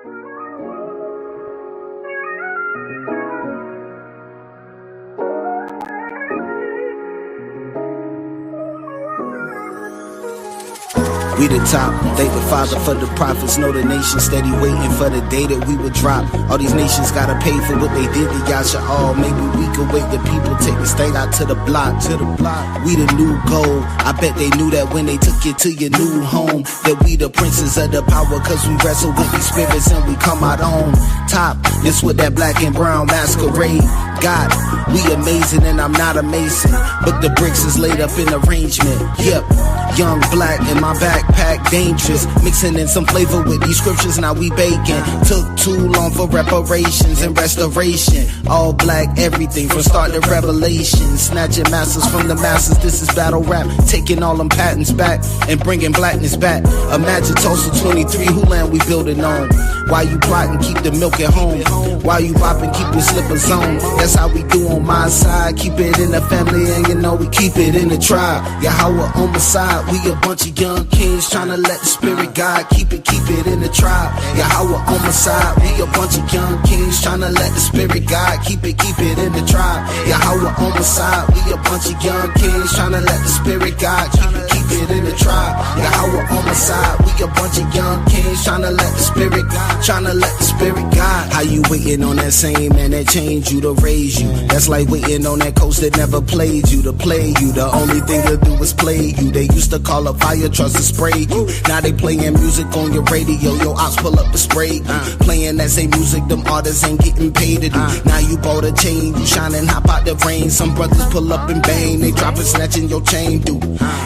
We the top, thank the Father for the prophets. Know the nation steady waiting for the day that we would drop. All these nations gotta pay for what they did to Yasha all. Maybe we could wait the people take this thing out to the block. We the new gold. I bet they knew that when they took you to your new home. That we the princes of the power, cause we wrestle with these spirits and we come out on top. This with that black and brown masquerade. God, we amazing and I'm not a mason, but the bricks is laid up in arrangement. Yep, young black in my backpack, dangerous, mixing in some flavor with these scriptures, now we baking. Took too long for reparations and restoration. All black, everything from start to revelation. Snatching masters from the masses, this is battle rap. Taking all them patents back and bringing blackness back. Imagine Tulsa 23, who land we building on? Why you plotting, keep the milk at home? Why you bopping, keep your slippers on? That's how we do on my side. Keep it in the family and you know we keep it in the tribe. Yahweh on my side, we a bunch of young kings tryna let the spirit guide. Keep it in the tribe. Yahweh on my side, we a bunch of young kings tryna let the spirit guide. Keep it in the tribe. Yahweh on my side, we a bunch of young kings tryna let the spirit guide. Keep it in the tribe. Yahweh on my side, we a bunch of young kings tryna let the spirit guide. Tryna let the spirit guide. How you waiting on that same man that changed you to raise you? That's like waiting on that coach that never played you to play you. The only thing to do is play you. They used to call a fire trucks to spray you. Now they playing music on your radio. Your ops pull up to spray you. Playing that same music, them artists ain't getting paid to do. Now you bought a chain, you shining, hop out the rain. Some brothers pull up and bang, they drop it, snatching your chain, dude.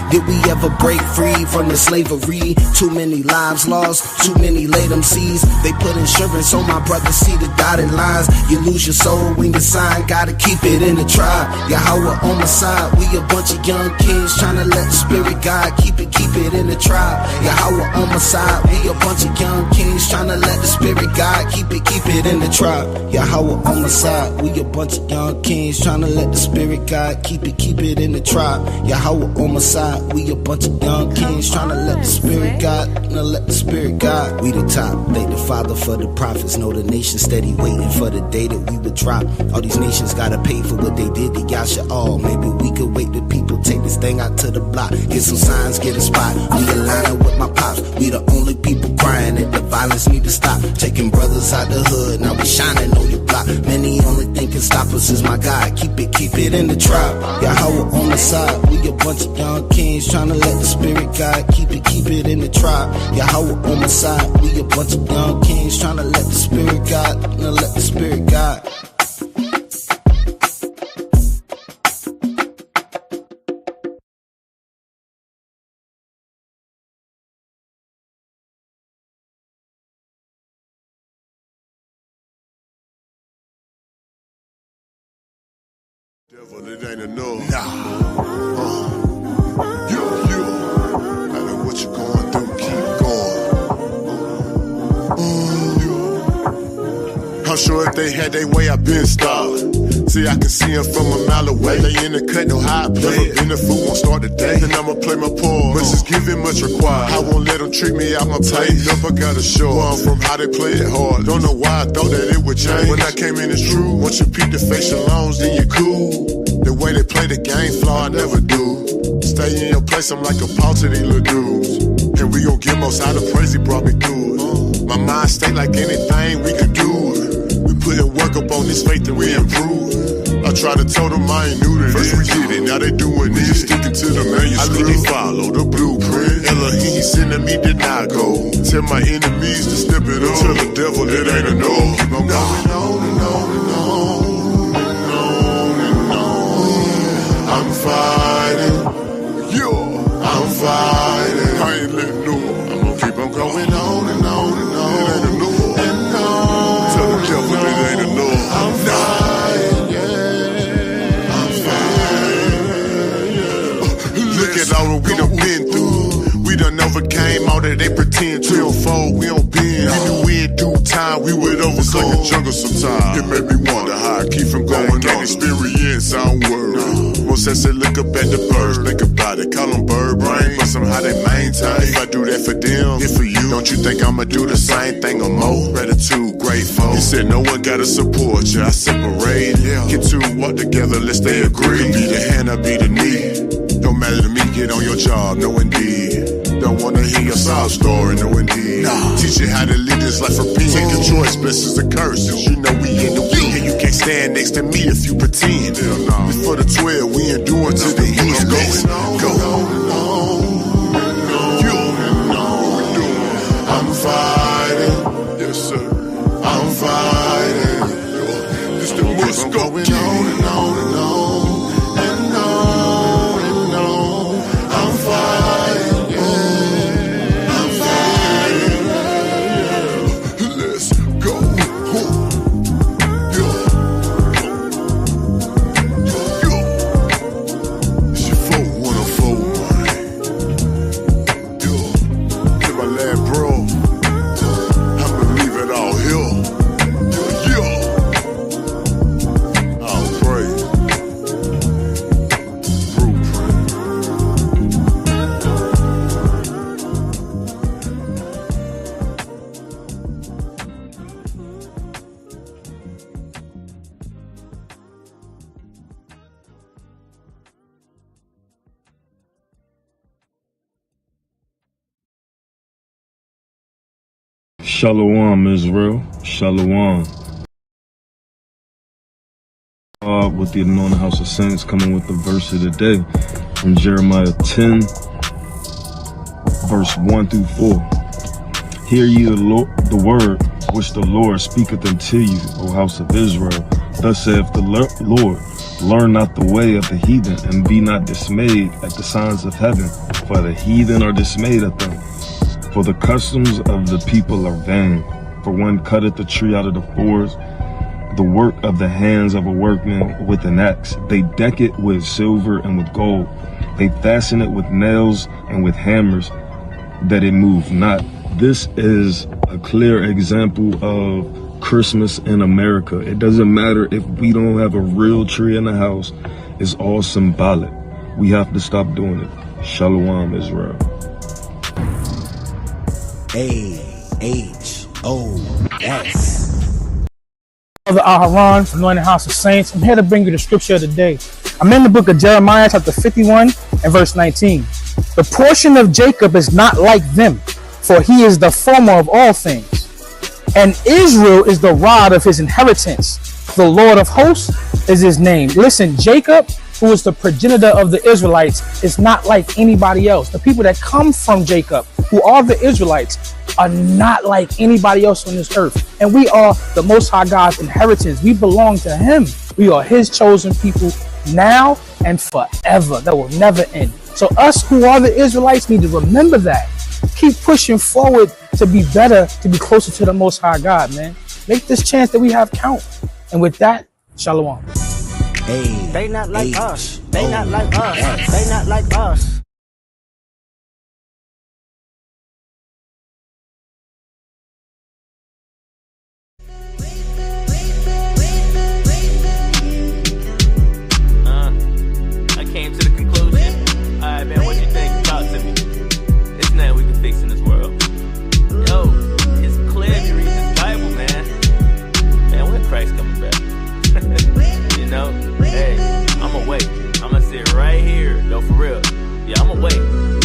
Did we ever break free from the slavery? Too many lives lost, too many laid them seas. They put insurance on my brother, see the dotted lines. You lose your soul when you sign, gotta keep it in the tribe. Yahweh on my side, we a bunch of young kings tryna let the spirit guide. Keep it in the tribe. Yahweh on my side, we a bunch of young kings tryna let the spirit guide. Keep it in the tribe. Yahweh on my side, we a bunch of young kings tryna let the spirit guide. Keep it in the tribe. Yahweh on my side, we a bunch of young kings tryna let the spirit guide. Let the spirit guide. We the top, thank the Father for the prophets. Know the nation steady waiting for the day that we would drop. All these nations gotta pay for what they did to Yasha all. Maybe we could wait the people take this thing out to the block. Get some signs, get a spot. We aligning with my pops. We the only people crying that the violence need to stop. Taking brothers out the hood, now we shining on your block. Many only thing can stop us is my God. Keep it in the tribe. Yahweh on the side, we a bunch of young kings tryna let the spirit guide. Keep it in the tribe. Yahweh on my side, we a bunch of young kings tryna let the spirit guide. Let the spirit guide. Devil, it ain't enough. You. I know what you going through. Keep going. I'm sure if they had their way, I been stopped. See, I can see them from a mile away. They in the cut, know how I play. Never been the fool, won't start the day. Then I'ma play my part. Much is given, much required. I won't let them treat me out my pay. Up, I gotta show where I'm from, how they play it hard. Don't know why I thought that it would change. When I came in, it's true. Once you peep the facial loans, then you're cool. The way they play the game, flaw, I never do. Stay in your place, I'm like a paw to these little dudes. And we gon' give most out of praise, he brought me through it. My mind stay like anything we could do it. We putting work up on this faith and we improve. I tried to tell them I ain't new to this. First we did it, now they doing this. Sticking to the manuscript. I think they follow the blueprint. Elohim sending me did not go. Tell my enemies to step it up. Tell the devil it ain't a no. Keep on going on and on and on and on and on. I'm fighting. I'm fighting. I ain't letting no. I'm gonna keep on going on and on and on. It ain't a no. And on. Tell the devil it ain't a no. I'm fighting. Look at all what we done been through. We done overcame all that they pretend to. We don't fold, we don't bend. We knew in due time we would overcome. It's like a jungle sometimes. It made me wonder how I keep from going on. Can't experience our world. Most I said look up at the birds, think about it. Call them bird brain, but somehow they maintain. If I do that for them, if for you, don't you think I'ma do the same thing or more? Gratitude, grateful. He said no one gotta support you, I separate. Get two walk together, let's stay agreed. Be the hand, I be the knee. Don't matter to me, get on your job, no indeed. Don't wanna hear your sob story, no indeed. Teach you how to live this life for peace. Take a choice, blessings or curses. You know we in the week, and you can't stand next to me if you pretend. Before the 12, we endure to the end. Let's go. I'm fighting, yes sir. I'm fighting. This the most going on and on and on and on and on. I'm fighting, yeah. I'm fighting, yeah. Let's go. It's your 4104, man. To my lad, bro. Shalom, Israel. Shalom. With the Anointed House of Saints, coming with the verse of the day from Jeremiah 10, verse 1 through 4. Hear ye the word which the Lord speaketh unto you, O house of Israel. Thus saith the Lord, learn not the way of the heathen, and be not dismayed at the signs of heaven, for the heathen are dismayed at them. For the customs of the people are vain. For one cutteth the tree out of the forest, the work of the hands of a workman with an axe. They deck it with silver and with gold. They fasten it with nails and with hammers, that it move not. This is a clear example of Christmas in America. It doesn't matter if we don't have a real tree in the house. It's all symbolic. We have to stop doing it. Shalom, Israel. AHOS. Brother Aharon, Anointed House of Saints. I'm here to bring you the scripture of the day. I'm in the book of Jeremiah, chapter 51 and verse 19. The portion of Jacob is not like them, for he is the former of all things. And Israel is the rod of his inheritance. The Lord of hosts is his name. Listen, Jacob, who is the progenitor of the Israelites, is not like anybody else. The people that come from Jacob, who are the Israelites, are not like anybody else on this earth. And we are the Most High God's inheritance. We belong to him. We are his chosen people now and forever. That will never end. So us who are the Israelites need to remember that. Keep pushing forward to be better, to be closer to the Most High God, man. Make this chance that we have count. And with that, shalom. They not like us. They not like us. They not like us. I came to the conclusion. Alright, man, what you think? Talk to me. There's nothing we can fix in this world. Yo, it's clear if you read this Bible, man. Man, when Christ coming back? You know? Hey, I'ma wait. I'ma sit right here. No, for real. Yeah, I'ma wait.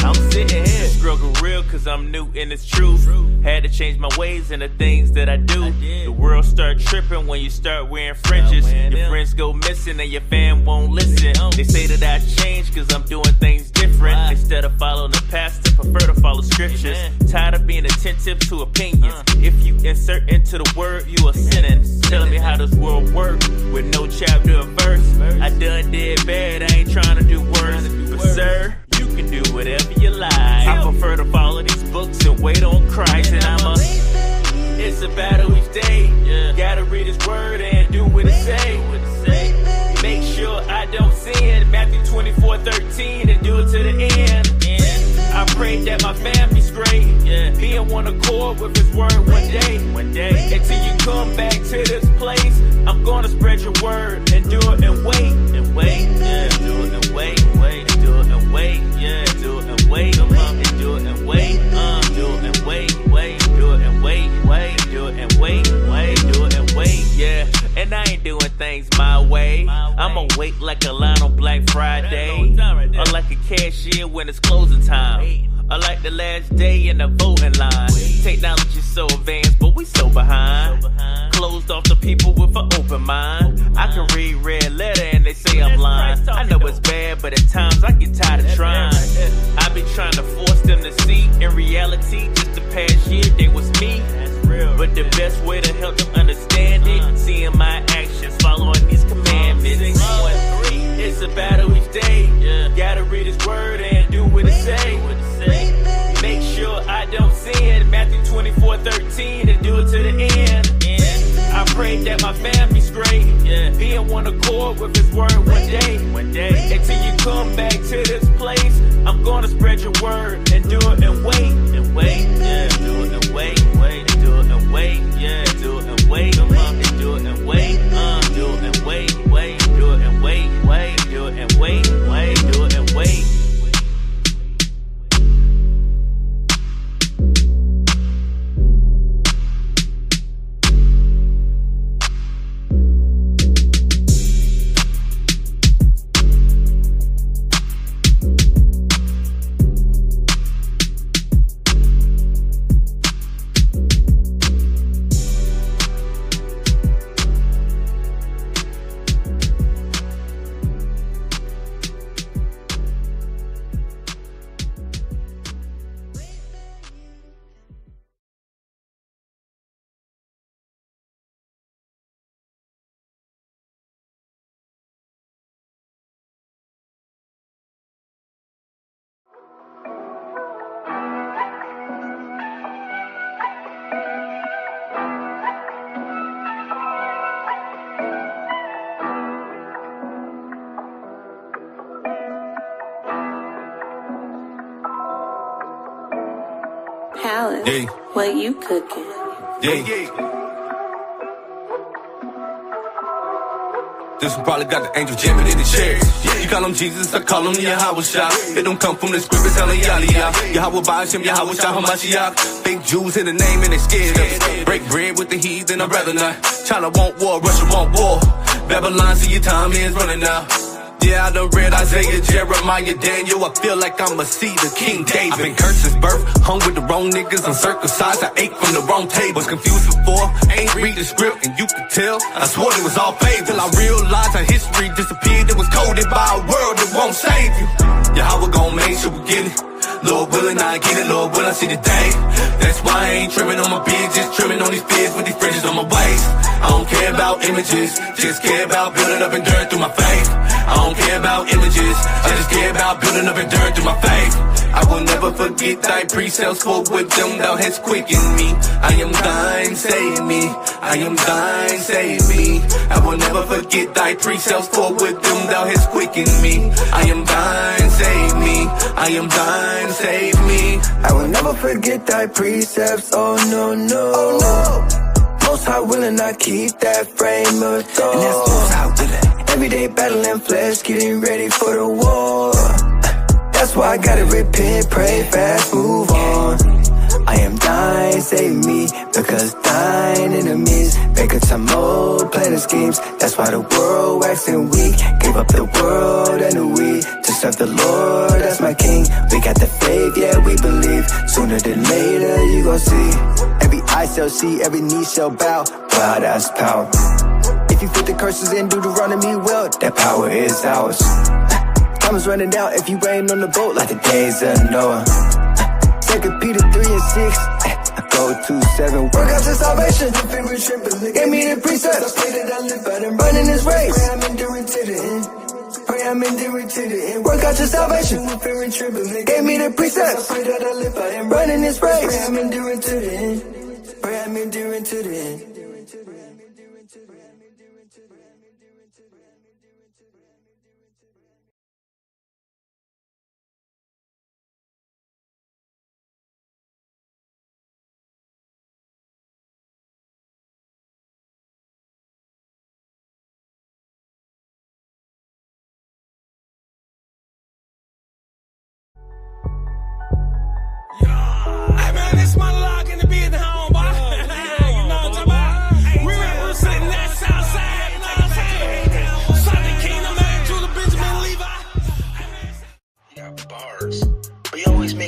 I'm sitting here. Struggle real cause I'm new and it's true. Had to change my ways and the things that I do. The world start tripping when you start wearing fringes. Your friends go missing and your fam won't listen. They say that I changed cause I'm doing things different. Instead of following the pastor, prefer to follow scriptures. Tired of being attentive to opinions. If you insert into the word, you are sinning. Telling me how this world works with no chapter or verse. I done did bad, I ain't trying to do worse. But sir, you can do whatever you like. I prefer to follow these books and wait on Christ. And it's a battle each day. Gotta read his word and do what it say. Make sure I don't sin. Matthew 24:13 and do it to the end. I pray that my family's great. Be in one accord with his word one day. Until you come back to this place, I'm gonna spread your word and do it and wait. And wait, yeah, do it and wait, do it and wait, yeah, do it and wait, and do it and wait, do it and wait. cashier when it's closing time. Or like the last day in the voting line. Technology so advanced, but we so behind. Closed off to people with an open mind. I can read red letter and they say I'm lying. I know it's bad, but at times I get tired of trying. I be trying to force them to see. In reality, just the past year, they was me. But the best way to help them understand it, seeing my actions, following these commandments. It's a battle each day. Gotta read his word and do what it say. Make sure I don't sin. Matthew 24:13 and do it to the end. I pray that my family's great. Be in one accord with his word one day. Until you come back to this place, I'm gonna spread your word and do it and wait. And wait, yeah, do it and wait. Do it and wait, yeah, do it and wait. And do it and wait, do it and wait, do it and wait, do it and wait, do it and wait. Palace, yeah. What you cooking? Yeah. This one probably got the angel jamming in the chairs. You call him Jesus, I call him Yahweh Shah. It don't come from the script, it's telling Yaliyah. Yahweh Bashim, Yahweh Shah HaMashiach. Fake Jews in the name and they scared of us. Break bread with the heathen, I'd rather not. China want war, Russia want war. Babylon, see your time is running out. Yeah, I done read Isaiah, Jeremiah, Daniel. I feel like I'ma see the King David. I've been cursed since birth, hung with the wrong niggas, uncircumcised. I ate from the wrong table. Was confused before, ain't read the script, and you could tell. I swore it was all fake till I realized how history disappeared. It was coded by a world that won't save you. Yahweh gon' make sure we get it. Lord willing, I get it. Lord willing, I see the day. That's why I ain't trimming on my beard, just trimming on these beards with these fringes on my waist. I don't care about images, just care about building up and enduring through my faith. I don't care about images, I just care about building up and enduring through my faith. I will never forget thy precepts, for with them thou hast quickened me. I am thine, save me. I am thine, save me. I will never forget thy precepts, for with them thou hast quickened me. I am thine, save me. I am thine, save me. I will never forget thy precepts, oh no, no. Oh no. Most High willing, I keep that frame of thought. And that's most High willing. Everyday battling flesh, getting ready for the war. That's why I gotta repent, pray fast, move on. I am thine, save me, because thine enemies make a tumult, plan the schemes. That's why the world waxing weak, gave up the world and the we to serve the Lord as my King. We got the faith, yeah, we believe. Sooner than later, you gon' see. Every eye shall see, every knee shall bow. Wow, that's power. If you fit the curses in Deuteronomy well, that power is ours. Time is running out if you ain't on the boat like the days of Noah. 2 Peter 3 and 6. Go 2-7. Work out your salvation. Gave me the precepts. I pray that I live by them. Running this race. Pray I'm enduring to the end. Pray I'm enduring to the end. Work out your salvation. Gave me the precepts. I pray that I live by them. Running this race. Pray I'm enduring to the end. Pray I'm enduring to the end. Hey man, this my lock in the business home, boy. You know what I'm talking about?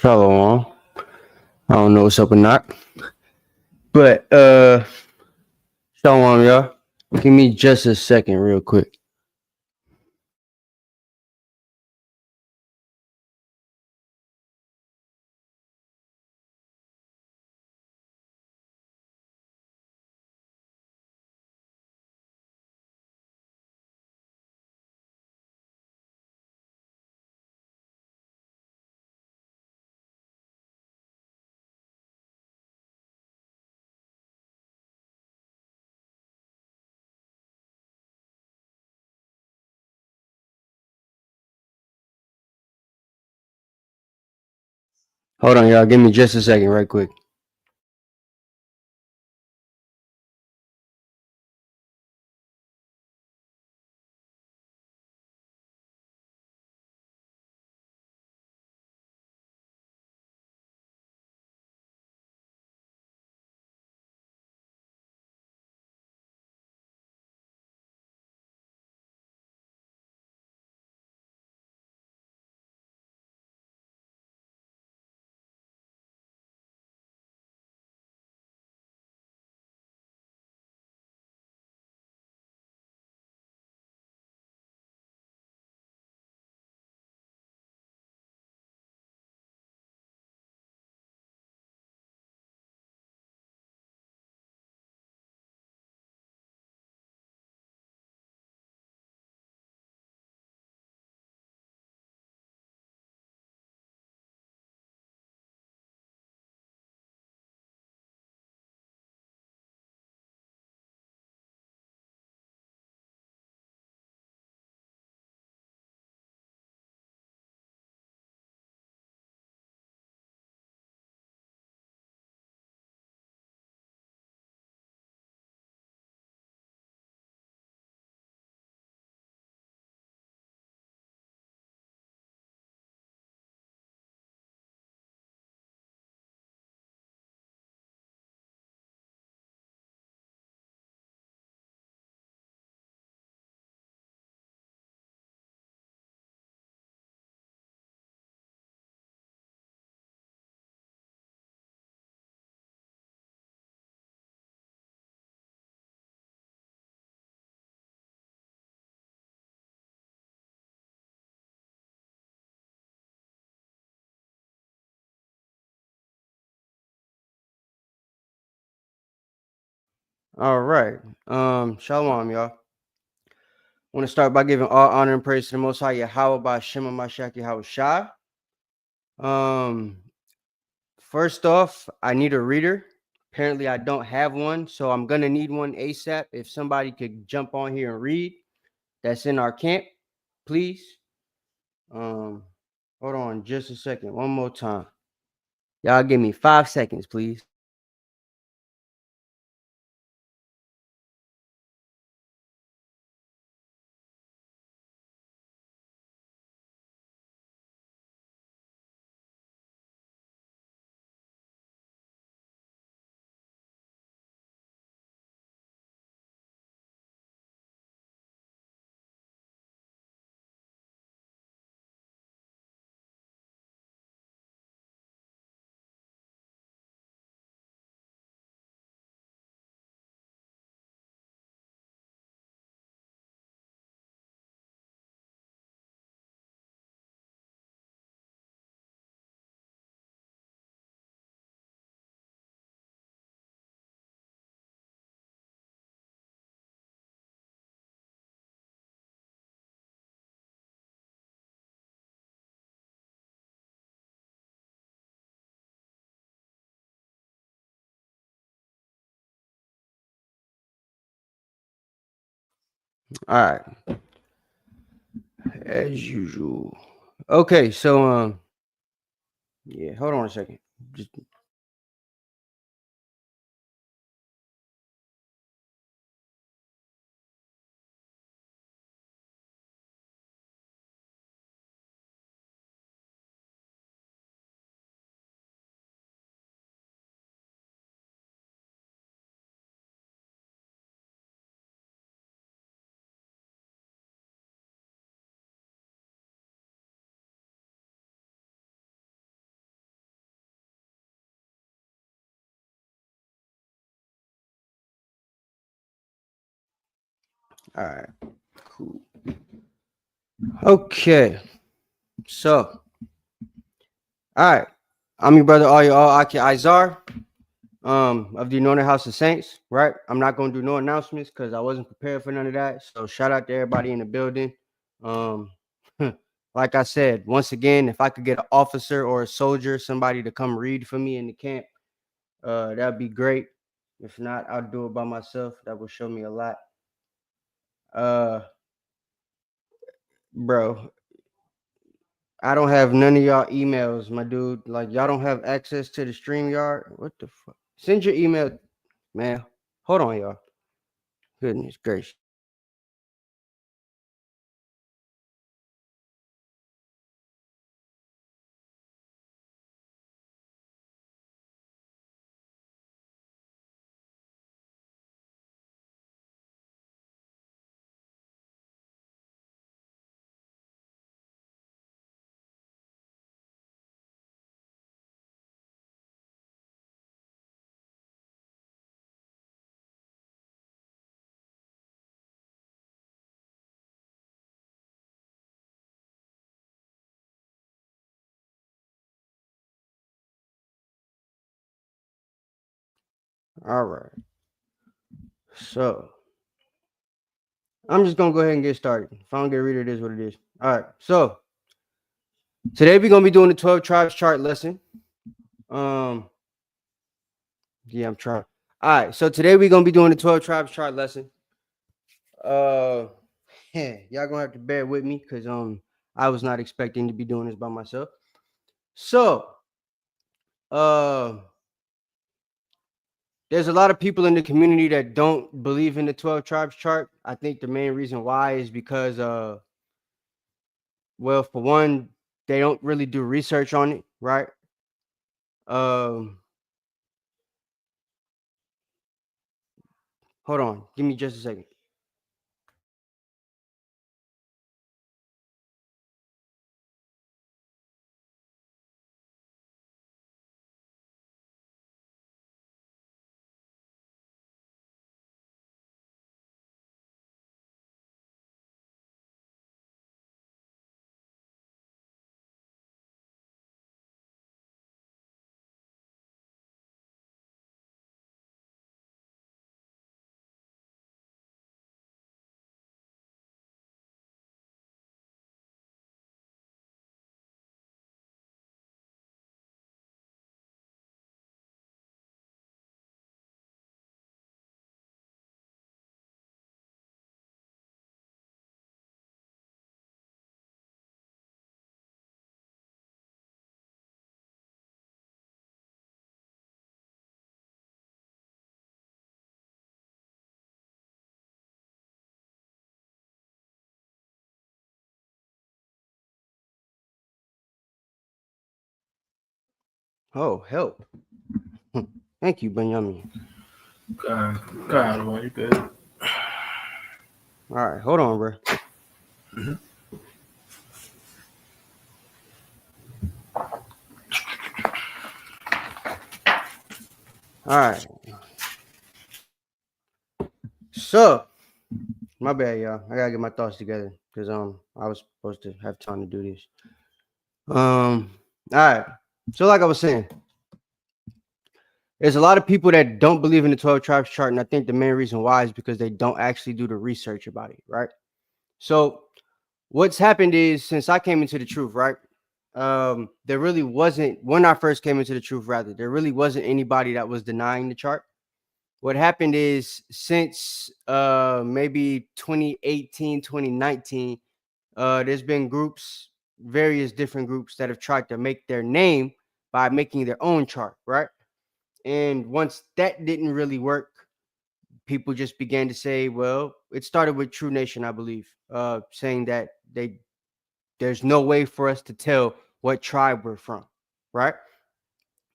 Shalom. I don't know what's up or not. But shalom, y'all. Give me just a second real quick. Hold on, y'all. Give me just a second right quick. All right. Shalom, y'all. Want to start by giving all honor and praise to the Most High Yahweh by Shema Mashiach Yahweh Shai. First off, I need a reader. Apparently, I don't have one, so I'm gonna need one ASAP. If somebody could jump on here and read, that's in our camp, please. Hold on just a second. One more time. Y'all give me 5 seconds, please. All right. As usual. Okay, so yeah, hold on a second. Just All right, cool. Okay, so all right, I'm your brother, all Aki Izar, of the Anointed House of Saints. Right, I'm not gonna do no announcements because I wasn't prepared for none of that. So shout out to everybody in the building. Like I said, once again, if I could get an officer or a soldier, somebody to come read for me in the camp, that'd be great. If not, I'll do it by myself. That will show me a lot. Bro, I don't have none of y'all emails, my dude. Like, y'all don't have access to the StreamYard. What the fuck? Send your email, man. Hold on, y'all. Goodness gracious. All right. So, I'm just going to go ahead and get started. If I don't get a reader, it is what it is. All right. So, today we're going to be doing the 12 tribes chart lesson. Yeah, I'm trying. All right. So, today we're going to be doing the 12 tribes chart lesson. Y'all going to have to bear with me because I was not expecting to be doing this by myself. So, there's a lot of people in the community that don't believe in the 12 tribes chart. I think the main reason why is because, well, for one, they don't really do research on it, right? Hold on, give me just a second. Oh, help. Thank you, Benjamin. God, well, you good. All right, hold on, bro. All right. So, my bad, y'all. I gotta get my thoughts together because I was supposed to have time to do this. All right. So, like I was saying, there's a lot of people that don't believe in the 12 tribes chart, and I think the main reason why is because they don't actually do the research about it, right? So, what's happened is since I came into the truth, right? There really wasn't, when I first came into the truth, rather, there really wasn't anybody that was denying the chart. What happened is since maybe 2018, 2019, there's been groups, various different groups that have tried to make their name by making their own chart, right? And once that didn't really work, people just began to say, well, it started with True Nation, I believe, saying that there's no way for us to tell what tribe we're from, right?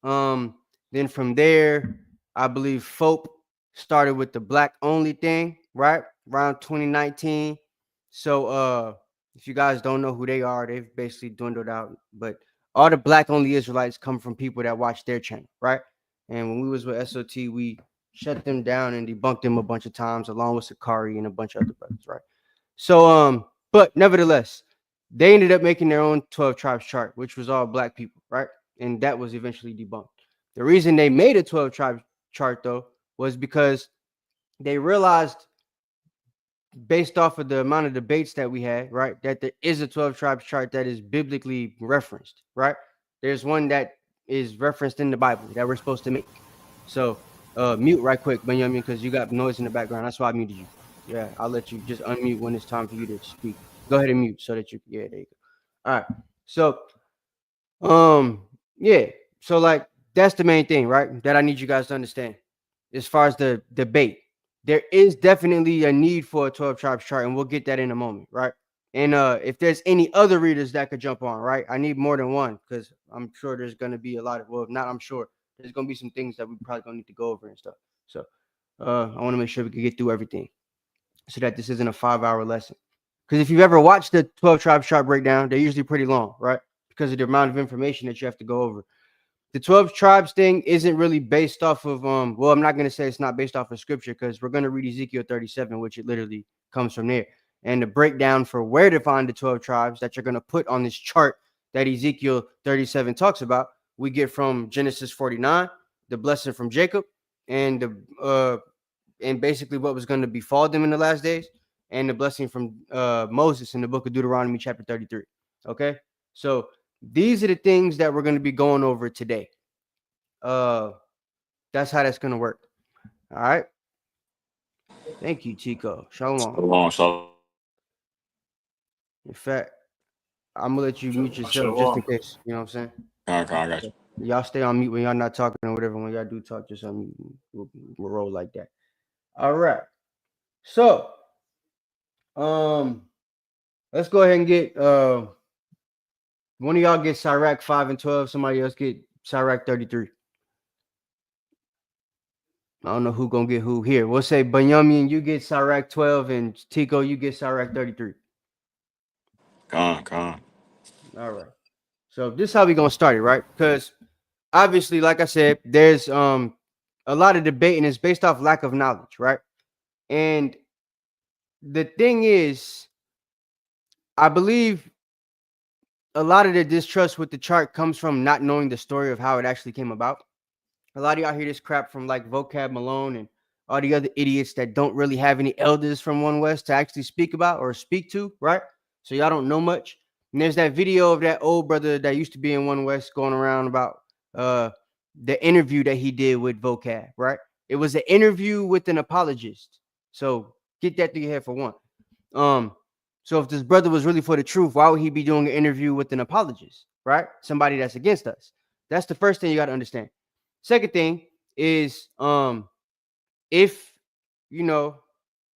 Then from there, I believe FOPE started with the black only thing, right? Around 2019. So if you guys don't know who they are, they've basically dwindled out. But all the black only Israelites come from people that watch their channel, right? And when we was with SOT, we shut them down and debunked them a bunch of times, along with Sakari and a bunch of other brothers, right? So, but nevertheless, they ended up making their own 12 tribes chart, which was all black people, right? And that was eventually debunked. The reason they made a 12 tribes chart, though, was because they realized, based off of the amount of debates that we had, right, that there is a 12 tribes chart that is biblically referenced, right? There's one that is referenced in the Bible that we're supposed to make. So, mute right quick, Benjamin, because you got noise in the background. That's why I muted you. Yeah, I'll let you just unmute when it's time for you to speak. Go ahead and mute so that you, yeah, there you go. All right. So, yeah. So, like, that's the main thing, right? That I need you guys to understand. As far as the debate, there is definitely a need for a 12 tribes chart, and we'll get that in a moment, right? And if there's any other readers that could jump on, right? I need more than one, because I'm sure there's going to be a lot of, well, not I'm sure, there's going to be some things that we probably going to need to go over and stuff. So I want to make sure we can get through everything so that this isn't a 5-hour lesson. Because if you've ever watched the 12 tribes chart breakdown, they're usually pretty long, right? Because of the amount of information that you have to go over. The 12 tribes thing isn't really based off of, well, I'm not going to say it's not based off of scripture, because we're going to read Ezekiel 37, which it literally comes from there. And the breakdown for where to find the 12 tribes that you're going to put on this chart that Ezekiel 37 talks about, we get from Genesis 49, the blessing from Jacob, and basically what was going to befall them in the last days, and the blessing from Moses in the book of Deuteronomy chapter 33. Okay, so these are the things that we're going to be going over today. That's how that's going to work. All right. Thank you, Chico. Shalom. In fact, I'm going to let you mute yourself just in case. You know what I'm saying? I got you. Y'all stay on mute when y'all not talking or whatever. When y'all do talk, just unmute. We'll roll like that. All right. So, let's go ahead and get one of y'all get Sirach 5 and 12. Somebody else get Sirach 33. I don't know who gonna get who here. We'll say Benjamin, you get Sirach 12, and Tico, you get Sirach 33. Con. All right. So this is how we gonna start it, right? Because obviously, like I said, there's a lot of debate, and it's based off lack of knowledge, right? And the thing is, I believe a lot of the distrust with the chart comes from not knowing the story of how it actually came about. A lot of y'all hear this crap from like Vocab Malone and all the other idiots that don't really have any elders from One West to actually speak about or speak to, right? So y'all don't know much. And there's that video of that old brother that used to be in One West going around about the interview that he did with Vocab, right? It was an interview with an apologist. So get that through your head for one. So if this brother was really for the truth, why would he be doing an interview with an apologist, right? Somebody that's against us. That's the first thing you got to understand. Second thing is, if, you know,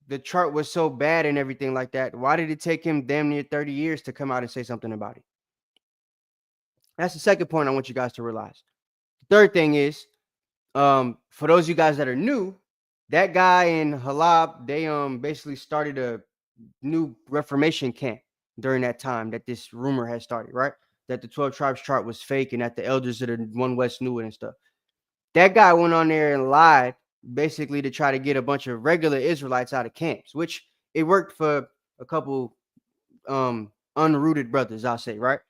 the chart was so bad and everything like that, why did it take him damn near 30 years to come out and say something about it? That's the second point I want you guys to realize. The third thing is, for those of you guys that are new, that guy in Halab, they basically started a new Reformation camp during that time that this rumor had started, right? That the 12 tribes chart was fake and that the elders of the One West knew it and stuff. That guy went on there and lied basically to try to get a bunch of regular Israelites out of camps, which it worked for a couple unrooted brothers, I'll say, right?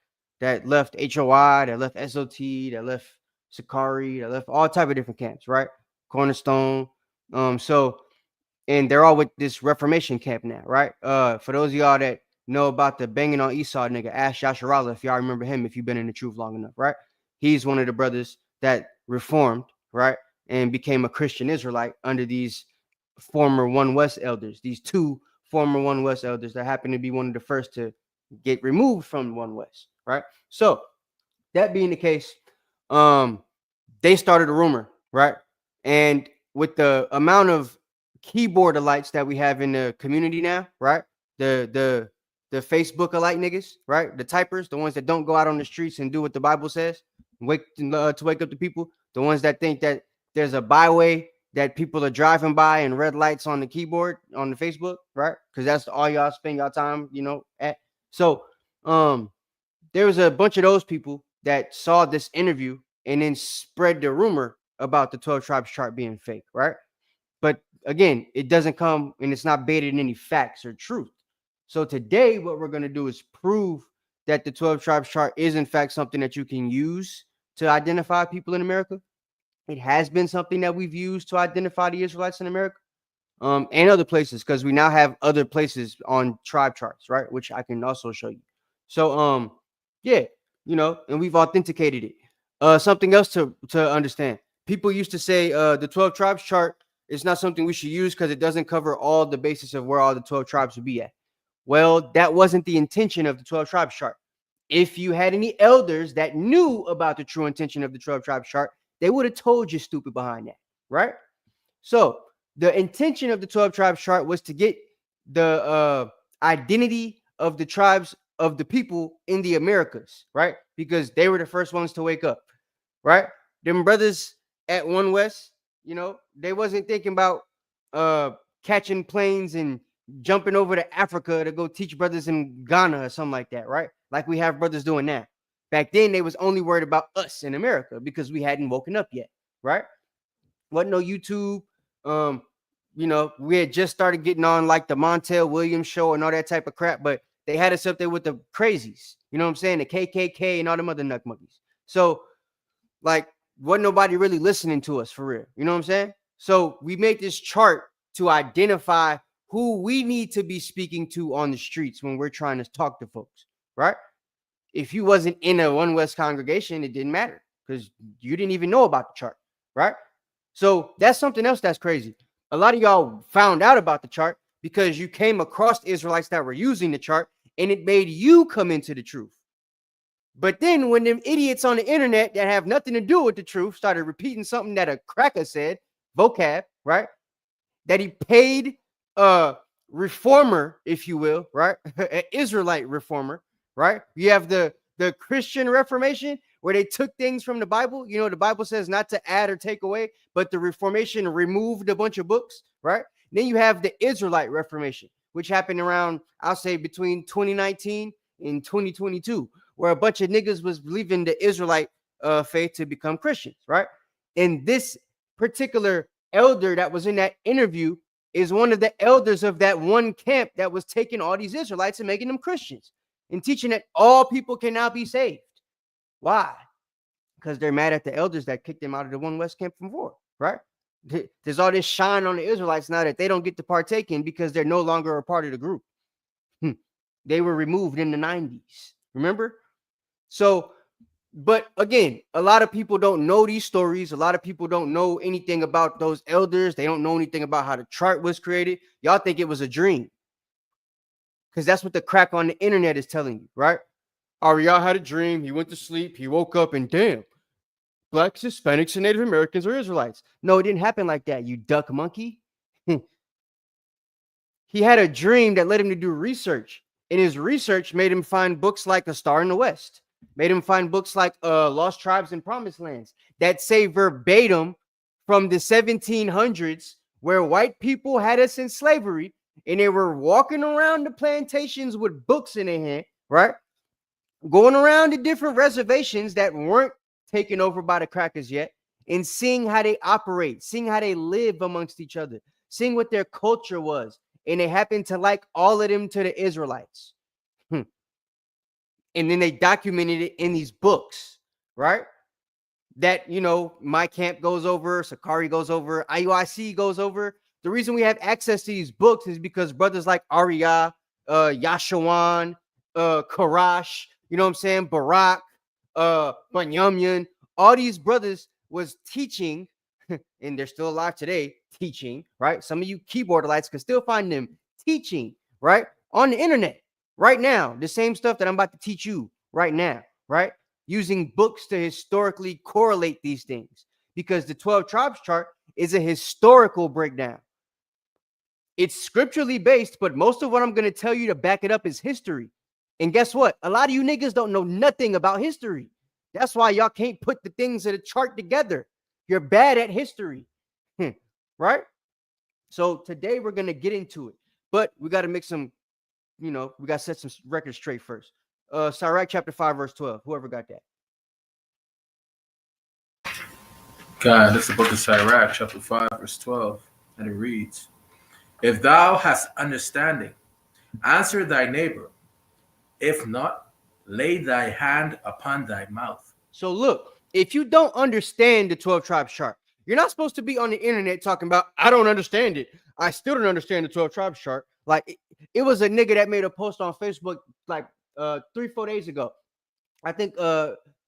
That left HOI, that left SOT, that left Sakari, that left all type of different camps, right? Cornerstone. And they're all with this Reformation camp now, right? For those of y'all that know about the banging on Esau nigga, Ash Yasharallah, if y'all remember him, if you've been in the truth long enough, right? He's one of the brothers that reformed, right? And became a Christian Israelite under these former One West elders, these two former One West elders that happen to be one of the first to get removed from One West, right? So that being the case, they started a rumor, right? And with the amount of keyboard elites that we have in the community now, right? The Facebook alike niggas, right? The typers, the ones that don't go out on the streets and do what the Bible says, to wake up the people, the ones that think that there's a byway that people are driving by and red lights on the keyboard on the Facebook, right? Because that's all y'all spend y'all time, you know, at. So there was a bunch of those people that saw this interview and then spread the rumor about the 12 tribes chart being fake, right? again, it doesn't come and it's not baited in any facts or truth. So today, what we're going to do is prove that the 12 tribes chart is in fact something that you can use to identify people in America. It has been something that we've used to identify the Israelites in America, and other places, because we now have other places on tribe charts, right? Which I can also show you. So, yeah, and we've authenticated it. Something else to understand. People used to say the 12 tribes chart is not something we should use because it doesn't cover all the basis of where all the 12 tribes would be at. Well, that wasn't the intention of the 12 tribes chart. If you had any elders that knew about the true intention of the 12 tribes chart, they would have told you stupid behind that, right? So the intention of the 12 tribes chart was to get the identity of the tribes of the people in the Americas, right? Because they were the first ones to wake up, right? Them brothers at One West, they wasn't thinking about catching planes and jumping over to Africa to go teach brothers in Ghana or something like that, right? Like we have brothers doing now. Back then, they was only worried about us in America because we hadn't woken up yet, right? Wasn't no YouTube. We had just started getting on like the Montel Williams show and all that type of crap, but they had us up there with the crazies, you know what I'm saying? The KKK and all them other nut monkeys. So, like, wasn't nobody really listening to us for real, you know what I'm saying? So we made this chart to identify who we need to be speaking to on the streets when we're trying to talk to folks, right? If you wasn't in a One West congregation, it didn't matter because you didn't even know about the chart, right? So that's something else that's crazy. A lot of y'all found out about the chart because you came across Israelites that were using the chart and it made you come into the truth. But then when them idiots on the internet that have nothing to do with the truth started repeating something that a cracker said, vocab, right? That he paid a reformer, if you will, right? An Israelite reformer, right? You have the Christian Reformation where they took things from the Bible. The Bible says not to add or take away, but the Reformation removed a bunch of books, right? Then you have the Israelite Reformation, which happened around, I'll say, between 2019 and 2022, where a bunch of niggas was leaving the Israelite faith to become Christians, right? And this particular elder that was in that interview is one of the elders of that one camp that was taking all these Israelites and making them Christians and teaching that all people can now be saved. Why? Because they're mad at the elders that kicked them out of the One West camp from before, right? There's all this shine on the Israelites now that they don't get to partake in because they're no longer a part of the group. They were removed in the 90s, remember? So, but again, a lot of people don't know these stories. A lot of people don't know anything about those elders. They don't know anything about how the chart was created. Y'all think it was a dream because that's what the crack on the internet is telling you, right? Ariel had a dream. He went to sleep. He woke up and damn, Blacks, Hispanics, and Native Americans are Israelites. No, it didn't happen like that, you duck monkey. He had a dream that led him to do research. And his research made him find books like A Star in the West, made him find books like Lost Tribes and Promised Lands that say verbatim from the 1700s where white people had us in slavery and they were walking around the plantations with books in their hand, right? Going around to different reservations that weren't taken over by the crackers yet and seeing how they operate, seeing how they live amongst each other, seeing what their culture was. And they happened to like all of them to the Israelites. And then they documented it in these books, right? That, my camp goes over, Sakari goes over, IUIC goes over. The reason we have access to these books is because brothers like Arya, Yashawan, Karash, you know what I'm saying? Barak, Banyamyan, all these brothers was teaching, and they're still alive today, teaching, right? Some of you keyboardites can still find them teaching, right? On the internet right now, the same stuff that I'm about to teach you right now, right? Using books to historically correlate these things because the 12 tribes chart is a historical breakdown. It's scripturally based, but most of what I'm going to tell you to back it up is history. And guess what? A lot of you niggas don't know nothing about history. That's why y'all can't put the things of the chart together. You're bad at history, right? So today we're going to get into it, but we got to make some, we got to set some records straight first. Sirach chapter 5, verse 12. Whoever got that. God, this is the book of Sirach, chapter 5, verse 12. And it reads, If thou hast understanding, answer thy neighbor. If not, lay thy hand upon thy mouth. So look, if you don't understand the 12 tribes chart, you're not supposed to be on the internet talking about, I don't understand it. I still don't understand the 12 tribes chart. Like it was a nigga that made a post on Facebook like 3-4 days ago. I think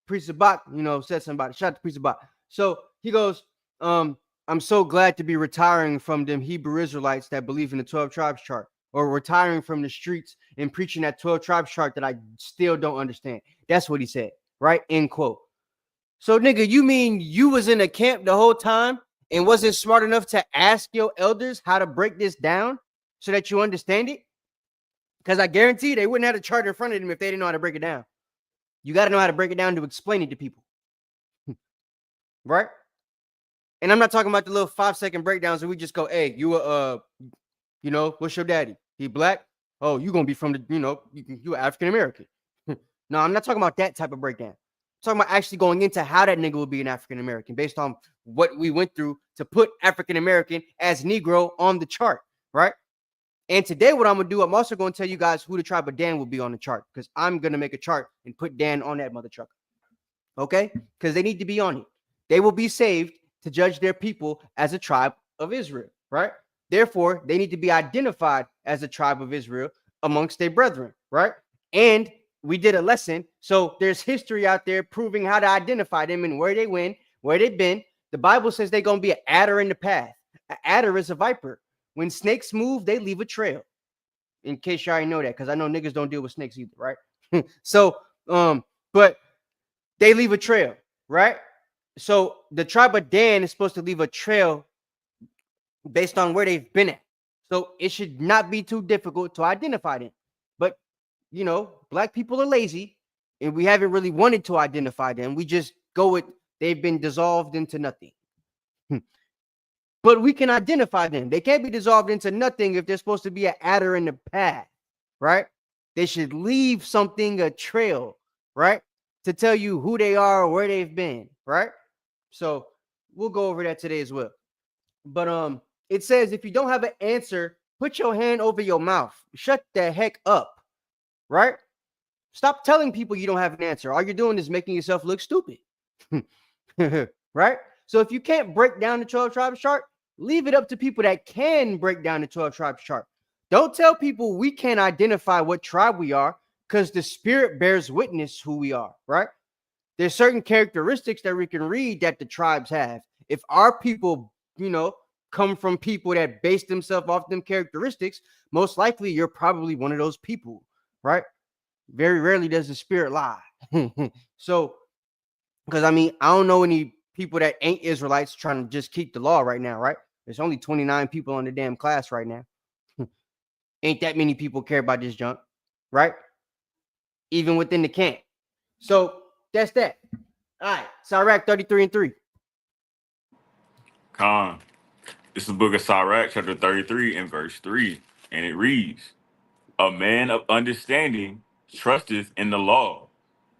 Priest Sabak, said something about it. Shout out to Priest Sabak. So he goes, I'm so glad to be retiring from them Hebrew Israelites that believe in the 12 tribes chart, or retiring from the streets and preaching that 12 tribes chart that I still don't understand. That's what he said, right? End quote. So, nigga, you mean you was in a camp the whole time and wasn't smart enough to ask your elders how to break this down so that you understand it? Because I guarantee they wouldn't have a chart in front of them if they didn't know how to break it down. You got to know how to break it down to explain it to people. Right? And I'm not talking about the little 5-second breakdowns where we just go, hey, what's your daddy? He black? Oh, you going to be from the, you African-American. No, I'm not talking about that type of breakdown. I'm talking about actually going into how that nigga would be an African-American based on what we went through to put African-American as Negro on the chart, right? And today what I'm going to do, I'm also going to tell you guys who the tribe of Dan will be on the chart, because I'm going to make a chart and put Dan on that mother trucker, okay? Because they need to be on it. They will be saved to judge their people as a tribe of Israel, right? Therefore, they need to be identified as a tribe of Israel amongst their brethren, right? And we did a lesson, so there's history out there proving how to identify them and where they went, where they've been. The Bible says they're going to be an adder in the path. An adder is a viper. When snakes move, they leave a trail. In case you already know that, because I know niggas don't deal with snakes either, right? But they leave a trail, right? So the tribe of Dan is supposed to leave a trail based on where they've been at. So it should not be too difficult to identify them. But, black people are lazy, and we haven't really wanted to identify them. We just go with they've been dissolved into nothing. But we can identify them. They can't be dissolved into nothing if they're supposed to be an adder in the path, right? They should leave something, a trail, right? To tell you who they are or where they've been, right? So we'll go over that today as well. But it says if you don't have an answer, put your hand over your mouth. Shut the heck up, right? Stop telling people you don't have an answer. All you're doing is making yourself look stupid, right? So if you can't break down the 12 tribes chart, leave it up to people that can break down the 12 tribes chart. Don't tell people we can't identify what tribe we are, because the spirit bears witness who we are, right? There's certain characteristics that we can read that the tribes have. If our people, come from people that base themselves off them characteristics, most likely you're probably one of those people, right? Very rarely does the spirit lie. So, because I don't know any people that ain't Israelites trying to just keep the law right now, right? There's only 29 people on the damn class right now. Ain't that many people care about this junk, right? Even within the camp. So that's that. All right, Sirach 33:3. Khan. This is the book of Sirach, chapter 33 and verse 3. And it reads, A man of understanding trusteth in the law,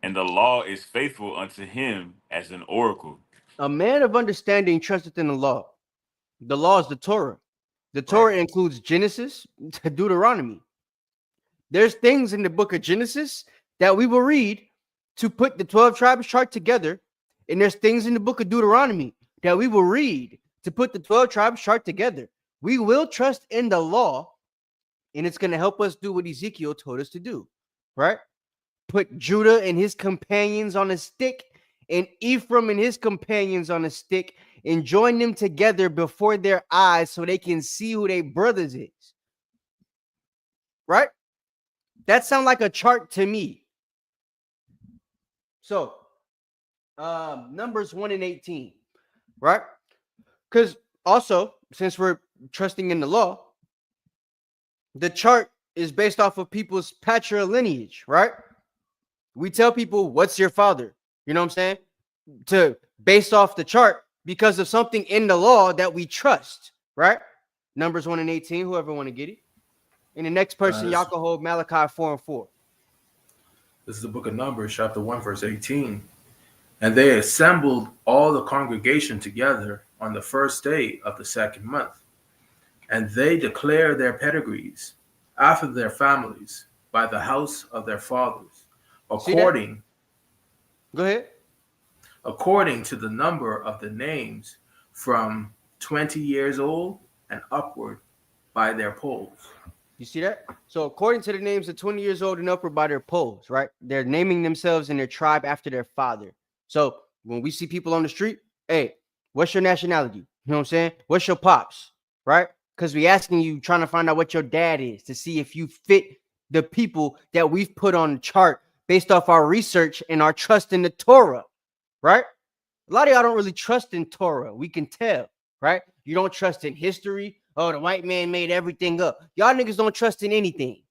and the law is faithful unto him as an oracle. A man of understanding trusteth in the law. The law is the Torah. The Torah includes Genesis to Deuteronomy. There's things in the book of Genesis that we will read to put the 12 tribes chart together. And there's things in the book of Deuteronomy that we will read to put the 12 tribes chart together. We will trust in the law, and it's going to help us do what Ezekiel told us to do, right? Put Judah and his companions on a stick and Ephraim and his companions on a stick and join them together before their eyes so they can see who their brothers is, right? That sounds like a chart to me. So, Numbers 1 and 18, right? Because also, since we're trusting in the law, the chart is based off of people's patrilineage, right? We tell people, what's your father? You know what I'm saying? Based off the chart because of something in the law that we trust, right? Numbers 1 and 18, whoever want to get it. And the next person, y'all can hold Malachi 4 and 4. This is the book of Numbers, chapter 1, verse 18. And they assembled all the congregation together on the first day of the second month. And they declare their pedigrees after their families by the house of their fathers, according Go ahead. according to the number of the names from 20 years old and upward by their polls. You see that? So according to the names of 20 years old and upward by their polls, right? They're naming themselves and their tribe after their father. So when we see people on the street, hey, what's your nationality? You know what I'm saying? What's your pops? Right? Because we asking you, trying to find out what your dad is to see if you fit the people that we've put on the chart based off our research and our trust in the Torah, right? A lot of y'all don't really trust in Torah. We can tell, right? You don't trust in history. Oh, the white man made everything up. Y'all niggas don't trust in anything.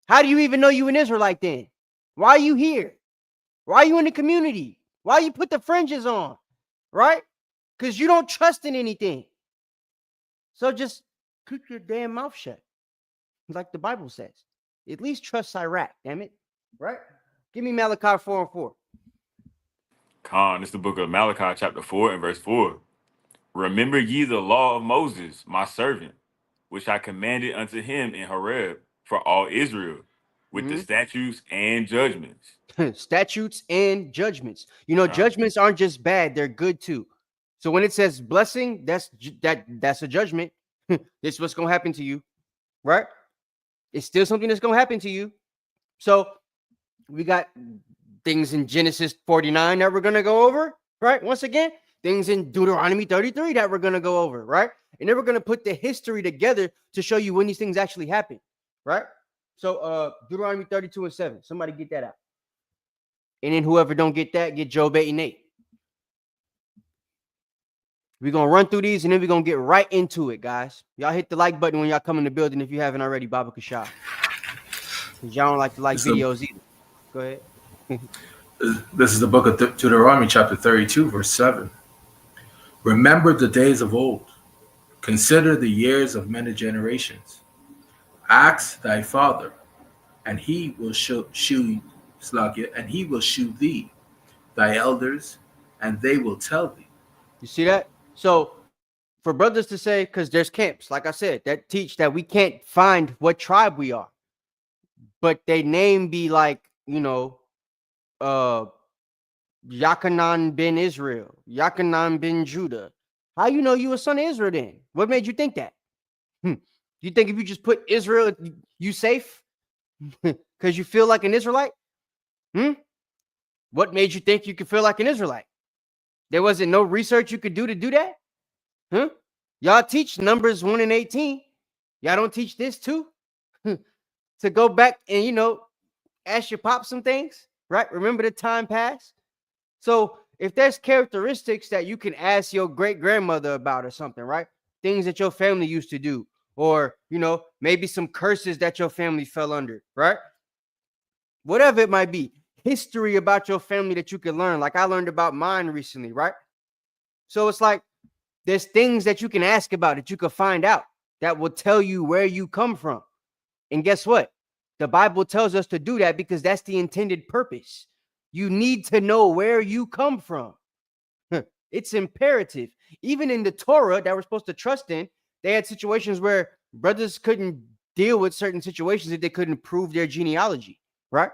How do you even know you an Israelite then? Why are you here? Why are you in the community? Why you put the fringes on, right? Because you don't trust in anything. So just keep your damn mouth shut. Like the Bible says. At least trust Iraq, damn it. Right? Give me Malachi 4:4. Khan, it's the book of Malachi, chapter 4 and verse 4. Remember ye the law of Moses, my servant, which I commanded unto him in Horeb for all Israel, with the statutes and judgments. Statutes and judgments. You know, judgments aren't just bad, they're good too. So when it says blessing, that's a judgment. This is what's going to happen to you, right? It's still something that's going to happen to you. So we got things in Genesis 49 that we're going to go over, right? Once again, things in Deuteronomy 33 that we're going to go over, right? And then we're going to put the history together to show you when these things actually happen, right? So Deuteronomy 32:7. Somebody get that out. And then whoever don't get that, get Job 8 and 8. We're going to run through these and then we're going to get right into it, guys. Y'all hit the like button when y'all come in the building if you haven't already, Baba Kashaf. Because y'all don't like to like videos either. Go ahead. This is the book of Deuteronomy, chapter 32, verse 7. Remember the days of old. Consider the years of many generations. Ask thy father, and he will shew thee, thy elders, and they will tell thee. You see that? So for brothers to say, because there's camps, like I said, that teach that we can't find what tribe we are, but they name be like, you know, Yakanan bin Israel, Yakanan bin Judah. How you know you a son of Israel then? What made you think that? You think if you just put Israel, you safe? Because you feel like an Israelite? What made you think you could feel like an Israelite? There wasn't no research you could do to do that? Y'all teach Numbers 1 and 18. Y'all don't teach this too? To go back and, you know, ask your pop some things, right? Remember the time past? So if there's characteristics that you can ask your great-grandmother about or something, right? Things that your family used to do, or, you know, maybe some curses that your family fell under, right? Whatever it might be. History about your family that you can learn, like I learned about mine recently, right? So it's like there's things that you can ask about that you can find out that will tell you where you come from. And guess what? The Bible tells us to do that because that's the intended purpose. You need to know where you come from. It's imperative. Even in the Torah that we're supposed to trust in, they had situations where brothers couldn't deal with certain situations if they couldn't prove their genealogy, right?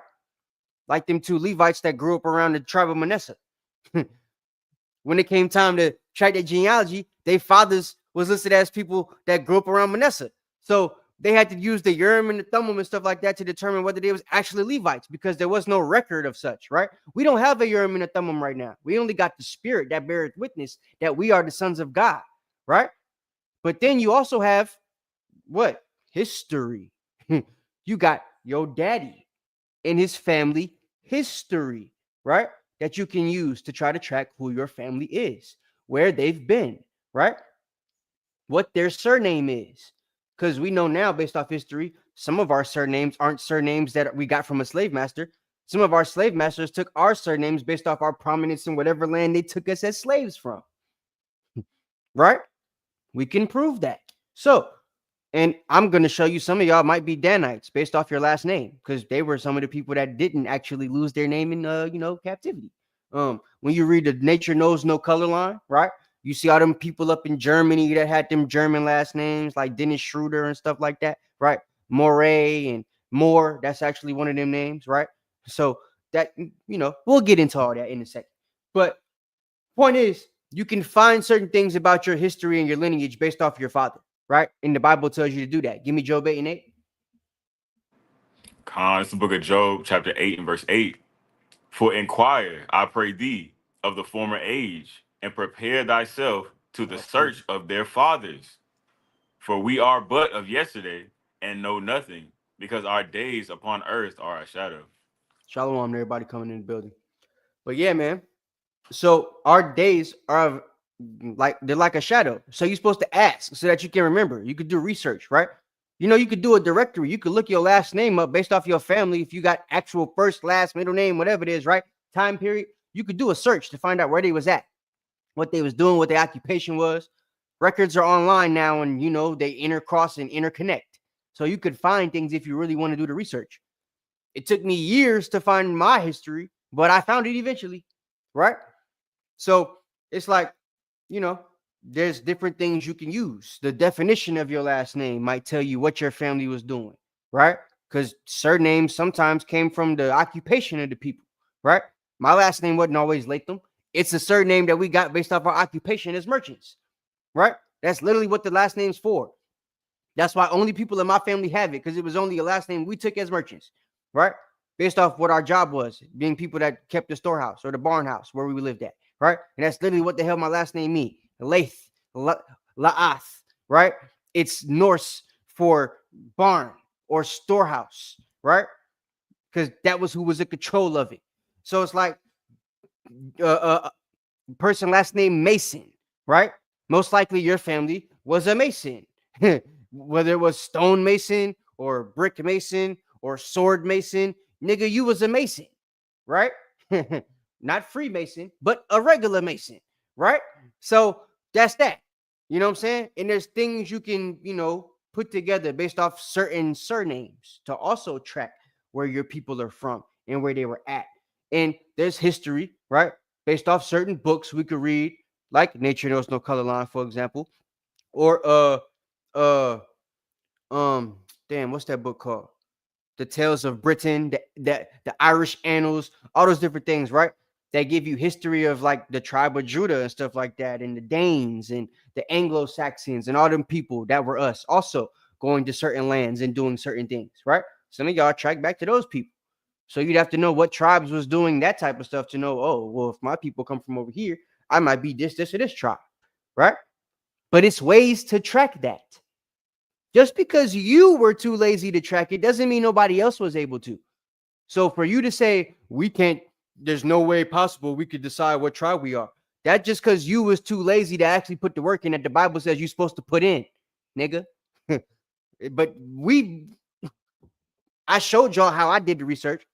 Like them two Levites that grew up around the tribe of Manasseh. When it came time to track their genealogy, their fathers was listed as people that grew up around Manasseh. So they had to use the Urim and the Thummim and stuff like that to determine whether they was actually Levites because there was no record of such, right? We don't have a Urim and a Thummim right now. We only got the spirit that beareth witness that we are the sons of God, right? But then you also have what? History. You got your daddy and his family history, right? That you can use to try to track who your family is, where they've been, right? What their surname is. Because we know now, based off history, some of our surnames aren't surnames that we got from a slave master. Some of our slave masters took our surnames based off our prominence in whatever land they took us as slaves from. Right? We can prove that. So, and I'm going to show you some of y'all might be Danites based off your last name because they were some of the people that didn't actually lose their name in, captivity. When you read the Nature Knows No Color line, right? You see all them people up in Germany that had them German last names like Dennis Schroeder and stuff like that, right? Moray and Moore, that's actually one of them names, right? So that, we'll get into all that in a second. But point is, you can find certain things about your history and your lineage based off your father, right? And the Bible tells you to do that. Give me Job 8 and 8. It's the book of Job, chapter 8 and verse 8. For inquire, I pray thee, of the former age, and prepare thyself to the search of their fathers. For we are but of yesterday, and know nothing, because our days upon earth are a shadow. Shalom, everybody coming in the building. But yeah, man. So our days are they're like a shadow. So you're supposed to ask so that you can remember. You could do research, right? You could do a directory. You could look your last name up based off your family. If you got actual first, last, middle name, whatever it is, right? Time period. You could do a search to find out where they was at, what they was doing, what their occupation was. Records are online now, and they intercross and interconnect. So you could find things if you really want to do the research. It took me years to find my history, but I found it eventually, right? So it's like, there's different things you can use. The definition of your last name might tell you what your family was doing, right? Because surnames sometimes came from the occupation of the people, right? My last name wasn't always Latham. It's a surname that we got based off our occupation as merchants, right? That's literally what the last name's for. That's why only people in my family have it, because it was only a last name we took as merchants, right? Based off what our job was, being people that kept the storehouse or the barn house where we lived at, right? And that's literally what the hell my last name means. Lath, La'ath, right? It's Norse for barn or storehouse, right? Because that was who was in control of it. So it's like person last name Mason, right? Most likely your family was a Mason, whether it was stone mason or brick mason or sword mason. Nigga, you was a Mason, right? Not Freemason, but a regular Mason, right? So that's that. You know what I'm saying? And there's things you can, put together based off certain surnames to also track where your people are from and where they were at. And there's history, right? Based off certain books we could read, like Nature Knows No Color Line, for example. Or what's that book called? The Tales of Britain, the Irish Annals, all those different things, right? That give you history of like the tribe of Judah and stuff like that, and the Danes and the Anglo-Saxons and all them people that were us also going to certain lands and doing certain things, right? Some of y'all track back to those people. So you'd have to know what tribes was doing that type of stuff to know, oh, well, if my people come from over here, I might be this, or this tribe, right? But it's ways to track that. Just because you were too lazy to track it doesn't mean nobody else was able to. So for you to say, we can't, there's no way possible we could decide what tribe we are. That just because you was too lazy to actually put the work in that the Bible says you're supposed to put in, nigga. But I showed y'all how I did the research.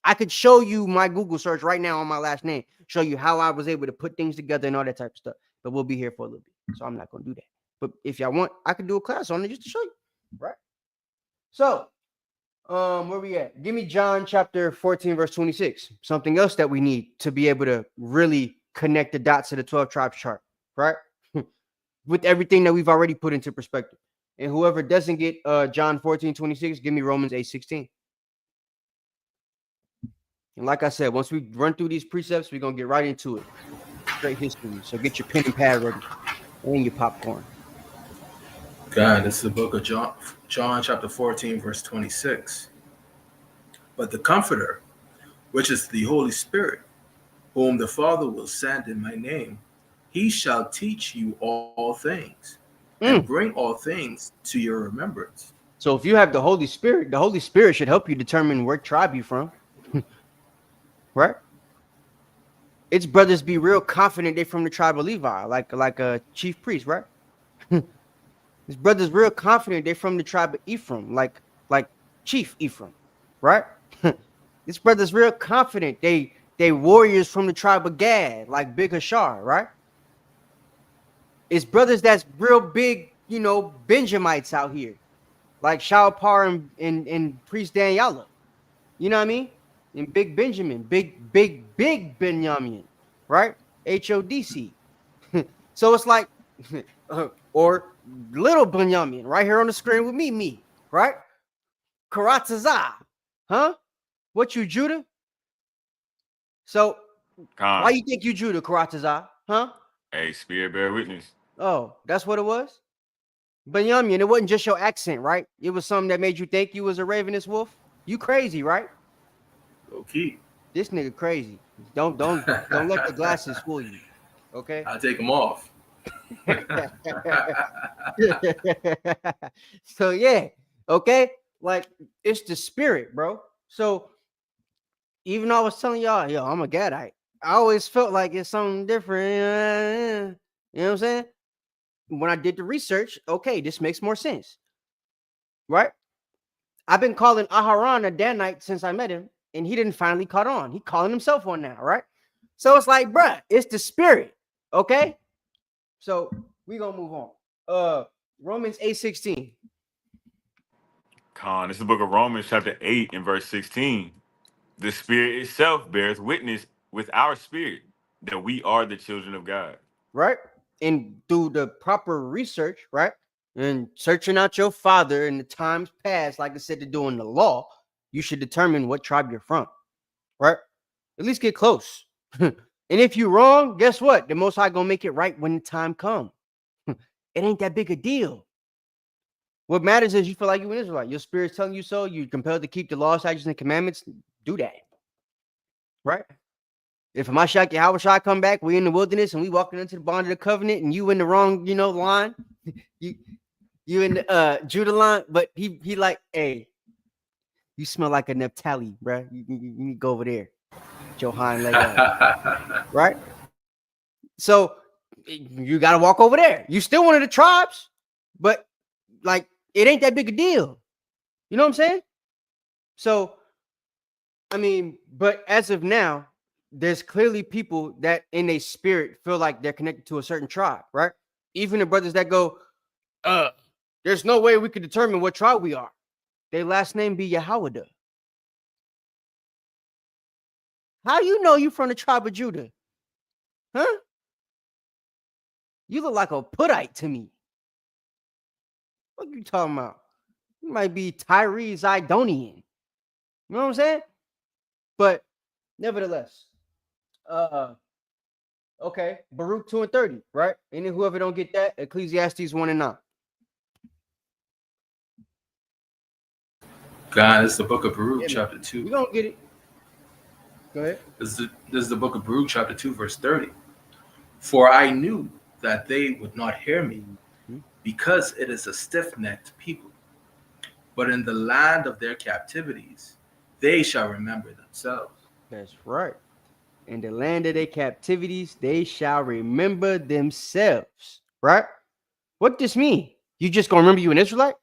I could show you my Google search right now on my last name, show you how I was able to put things together and all that type of stuff. But we'll be here for a little bit, so I'm not going to do that. But if y'all want, I could do a class on it just to show you, right? So, where we at? Give me John chapter 14, verse 26. Something else that we need to be able to really connect the dots to the 12 tribes chart, right? With everything that we've already put into perspective. And whoever doesn't get John 14, 26, give me Romans 8, 16. And like I said, once we run through these precepts, we're going to get right into it. Straight history. So get your pen and pad ready and your popcorn. God, this is the book of John chapter 14, verse 26. But the Comforter, which is the Holy Spirit, whom the Father will send in my name, he shall teach you all things and bring all things to your remembrance. So if you have the Holy Spirit should help you determine where tribe you're from. Right? Its brothers be real confident they're from the tribe of Levi, like a chief priest, right? His brothers real confident they're from the tribe of Ephraim, like Chief Ephraim, right? His brothers real confident they warriors from the tribe of Gad, like Big Hashar, right? It's brothers that's real big, Benjamites out here, like Shalpar and Priest Daniela. You know what I mean? And Big Benjamin, big Benjamin, right? HODC. So it's like, or little Bunyamin right here on the screen with me, right? Karataza, huh? What you Judah? So why you think you Judah, Karataza, huh? Hey, spirit bear witness. Oh, that's what it was? Bunyamin, it wasn't just your accent, right? It was something that made you think you was a ravenous wolf? You crazy, right? Okay. This nigga crazy. Don't let the glasses fool you. Okay? I'll take them off. So yeah, okay, like it's the spirit, bro. So even though I was telling y'all, yo, I'm a Gadite, I always felt like it's something different. You know what I'm saying? When I did the research, okay, this makes more sense, right? I've been calling Aharon a Danite since I met him, and he didn't finally caught on. He calling himself one now, right? So it's like, bruh, it's the spirit, okay? So we gonna move on. Romans 8:16. This is the book of Romans, chapter 8, and verse 16. The Spirit itself bears witness with our spirit that we are the children of God. Right? And through the proper research, right? And searching out your father in the times past, like I said, to do in the law, you should determine what tribe you're from, right? At least get close. And if you're wrong, guess what? The Most High gonna make it right when the time comes. It ain't that big a deal. What matters is you feel like you're an Israelite. Your spirit's telling you so. You're compelled to keep the law, statutes, and commandments. Do that, right? If Mashiach Yahushua come back, we in the wilderness and we walking into the bond of the covenant, and you in the wrong, line. you in the Judah line, but he like, hey, you smell like a Naphtali, bro. You need to go over there, your hind leg up, right? So you got to walk over there. You still one of the tribes, but like it ain't that big a deal. You know what I'm saying? So, I mean, but as of now, there's clearly people that in a spirit feel like they're connected to a certain tribe, right? Even the brothers that go, there's no way we could determine what tribe we are. Their last name be Yahweh. How you know you from the tribe of Judah? Huh? You look like a Puttite to me. What you talking about? You might be Tyree Zidonian. You know what I'm saying? But nevertheless, okay, Baruch 2 and 30, right? And then whoever don't get that, Ecclesiastes 1 and 9. God, it's the book of Baruch, chapter 2. You gonna get it. Go ahead. This is the book of Baruch, chapter 2, verse 30. For I knew that they would not hear me, because it is a stiff-necked people. But in the land of their captivities, they shall remember themselves. That's right. In the land of their captivities, they shall remember themselves. Right? What does this mean? You just gonna remember you an Israelite?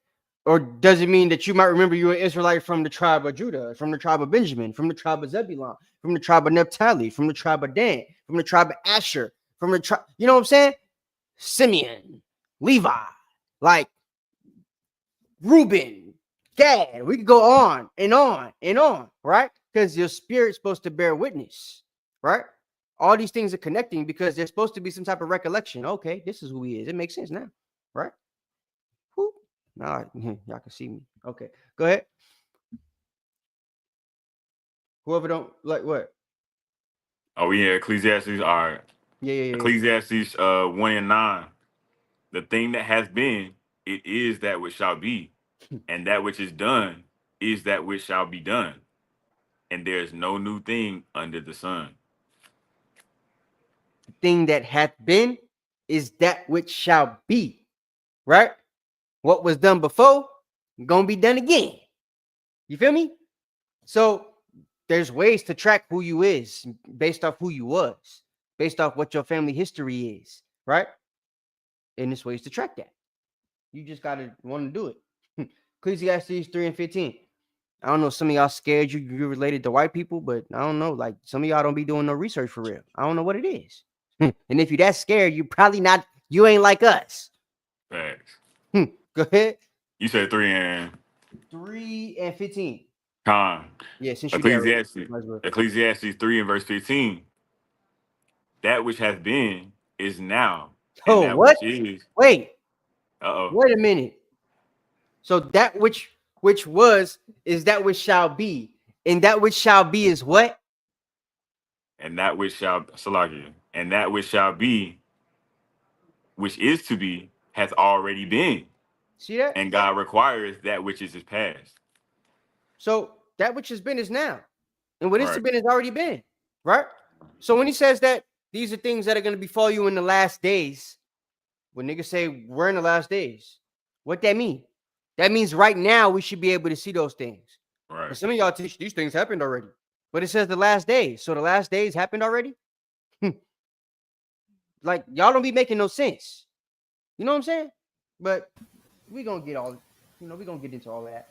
Or does it mean that you might remember you an Israelite from the tribe of Judah, from the tribe of Benjamin, from the tribe of Zebulun, from the tribe of Naphtali, from the tribe of Dan, from the tribe of Asher, from the tribe, you know what I'm saying? Simeon, Levi, like Reuben, Gad. We could go on and on and on, right? Because your spirit's supposed to bear witness, right? All these things are connecting because there's supposed to be some type of recollection. Okay, this is who he is. It makes sense now, right? Now y'all can see me. Okay, go ahead. Whoever don't like what? Oh yeah, Ecclesiastes. All right. Yeah. Ecclesiastes 1 and 9. The thing that has been, it is that which shall be, and that which is done is that which shall be done. And there is no new thing under the sun. The thing that hath been is that which shall be, right? What was done before, gonna be done again. You feel me? So there's ways to track who you is based off who you was, based off what your family history is, right? And there's ways to track that. You just gotta want to do it. Ecclesiastes 3 and 15. I don't know, some of y'all scared you're related to white people, but I don't know, like some of y'all don't be doing no research for real. I don't know what it is. And if you're that scared, you probably not, you ain't like us. Facts. Go ahead. You said 3 and 15. Yeah, since you Ecclesiastes 3 and verse 15. That which hath been is now, And Oh, that what? which is. Wait. Uh-oh. Wait a minute. So that which was is that which shall be, and that which shall be is what? And that which shall Salakia. And that which shall be, which is to be, hath already been. See that? And God requires that which is his past. So that which has been is now, and what is to Right. been has already been, right? So when he says that these are things that are going to befall you in the last days, when niggas say we're in the last days, what that mean? That means right now we should be able to see those things. Right. And some of y'all teach these things happened already, but it says the last days. So the last days happened already. Like y'all don't be making no sense. You know what I'm saying? But we gonna get all, we gonna get into all of that.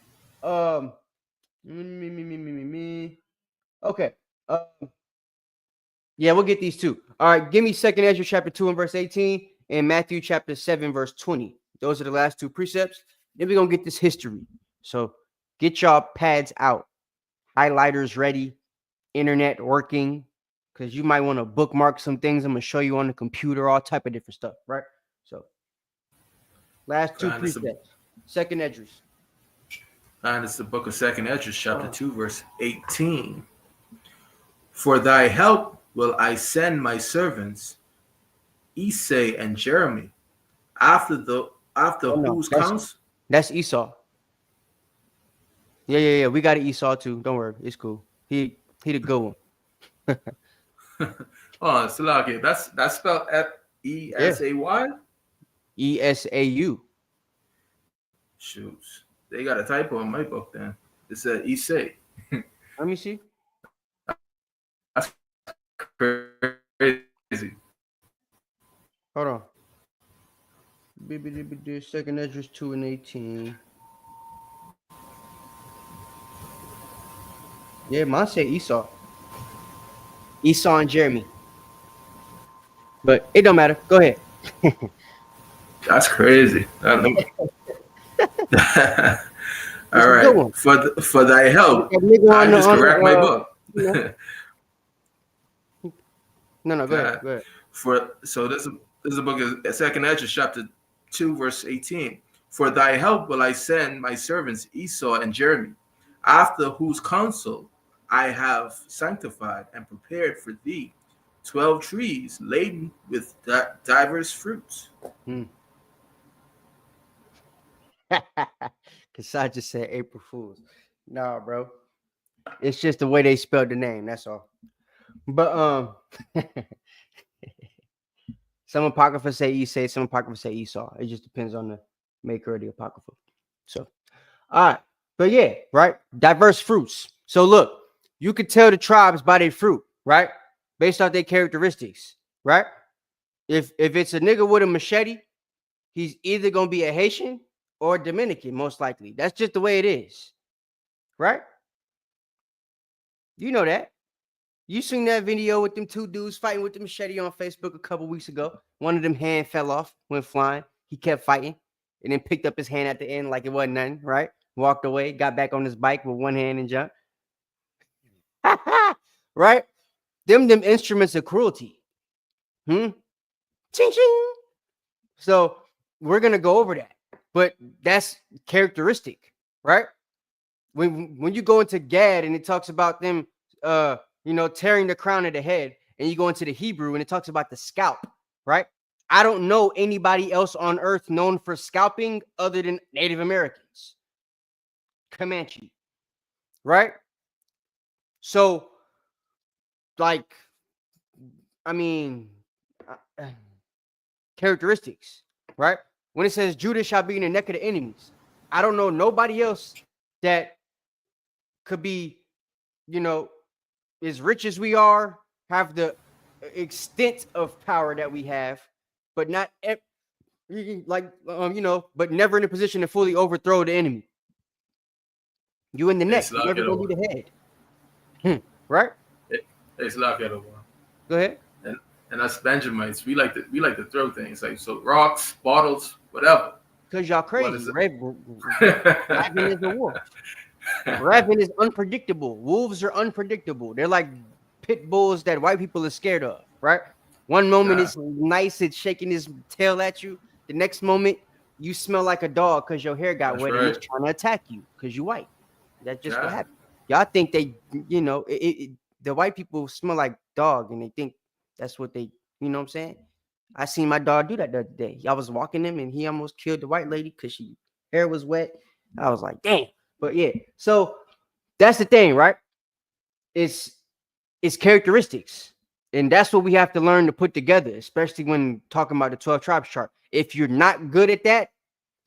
Okay. Yeah, we'll get these two. All right, give me 2nd Ezra chapter 2 and verse 18 and Matthew chapter 7 verse 20. Those are the last two precepts. Then we're gonna get this history. So get y'all pads out, highlighters ready, internet working, because you might want to bookmark some things I'm gonna show you on the computer, all type of different stuff, right? So last two precepts. 2nd Esdras. And it's the book of 2nd Esdras, chapter 2, verse 18. For thy help will I send my servants, Isai and Jeremy, after whose counsel. That's Esau. Yeah. We got an Esau too. Don't worry, it's cool. He the good one. Oh, Salakia. That's spelled F-E-S-A-Y? E-S-A-U. Shoots. They got a typo in my book then. It said Isai. Let me see. That's crazy. Hold on. 2nd Esdras 2 and 18. Yeah, mine say Esau. Esau and Jeremy. But it don't matter. Go ahead. That's crazy. All right. For thy help, I just correct my book. No, go ahead. Go ahead. This is the book of 2nd Esdras, chapter 2, verse 18. For thy help will I send my servants Esau and Jeremy, after whose counsel I have sanctified and prepared for thee 12 trees laden with diverse fruits. Kasai just said April Fools. Nah, bro. It's just the way they spelled the name. That's all. But some apocrypha say Esau, some apocrypha say Esau. It just depends on the maker of the apocrypha. So, all right. But yeah, right? Diverse fruits. So look, you could tell the tribes by their fruit, right? Based off their characteristics, right? If it's a nigga with a machete, he's either gonna be a Haitian or a Dominican, most likely. That's just the way it is, right? You know that. You seen that video with them two dudes fighting with the machete on Facebook a couple weeks ago. One of them hand fell off, went flying. He kept fighting and then picked up his hand at the end like it wasn't nothing, right? Walked away, got back on his bike with one hand and jumped. Right? Them instruments of cruelty. Ching ching. So we're gonna go over that, but that's characteristic, right? When you go into Gad and it talks about them tearing the crown of the head, and you go into the Hebrew and it talks about the scalp, right? I don't know anybody else on earth known for scalping other than Native Americans. Comanche, right? So, characteristics, right? When it says Judah shall be in the neck of the enemies, I don't know nobody else that could be, as rich as we are, have the extent of power that we have, but not but never in a position to fully overthrow the enemy. You in the neck, you're never gonna be the head. Right? It's locked at over. Go ahead. And us Benjamites, we like to throw things like rocks, bottles, whatever. Because y'all crazy. Raven is a wolf. Raven is unpredictable. Wolves are unpredictable. They're like pit bulls that white people are scared of, right? One moment it's nice, it's shaking his tail at you. The next moment you smell like a dog because your hair got wet and it's trying to attack you because you white. That's just what happened. Y'all think they, you know, the white people smell like dog and they think that's what they, you know what I'm saying? I seen my dog do that the other day. I was walking him and he almost killed the white lady because she hair was wet. I was like, damn. But yeah, so that's the thing, right? It's characteristics. And that's what we have to learn to put together, especially when talking about the 12 tribes chart. If you're not good at that,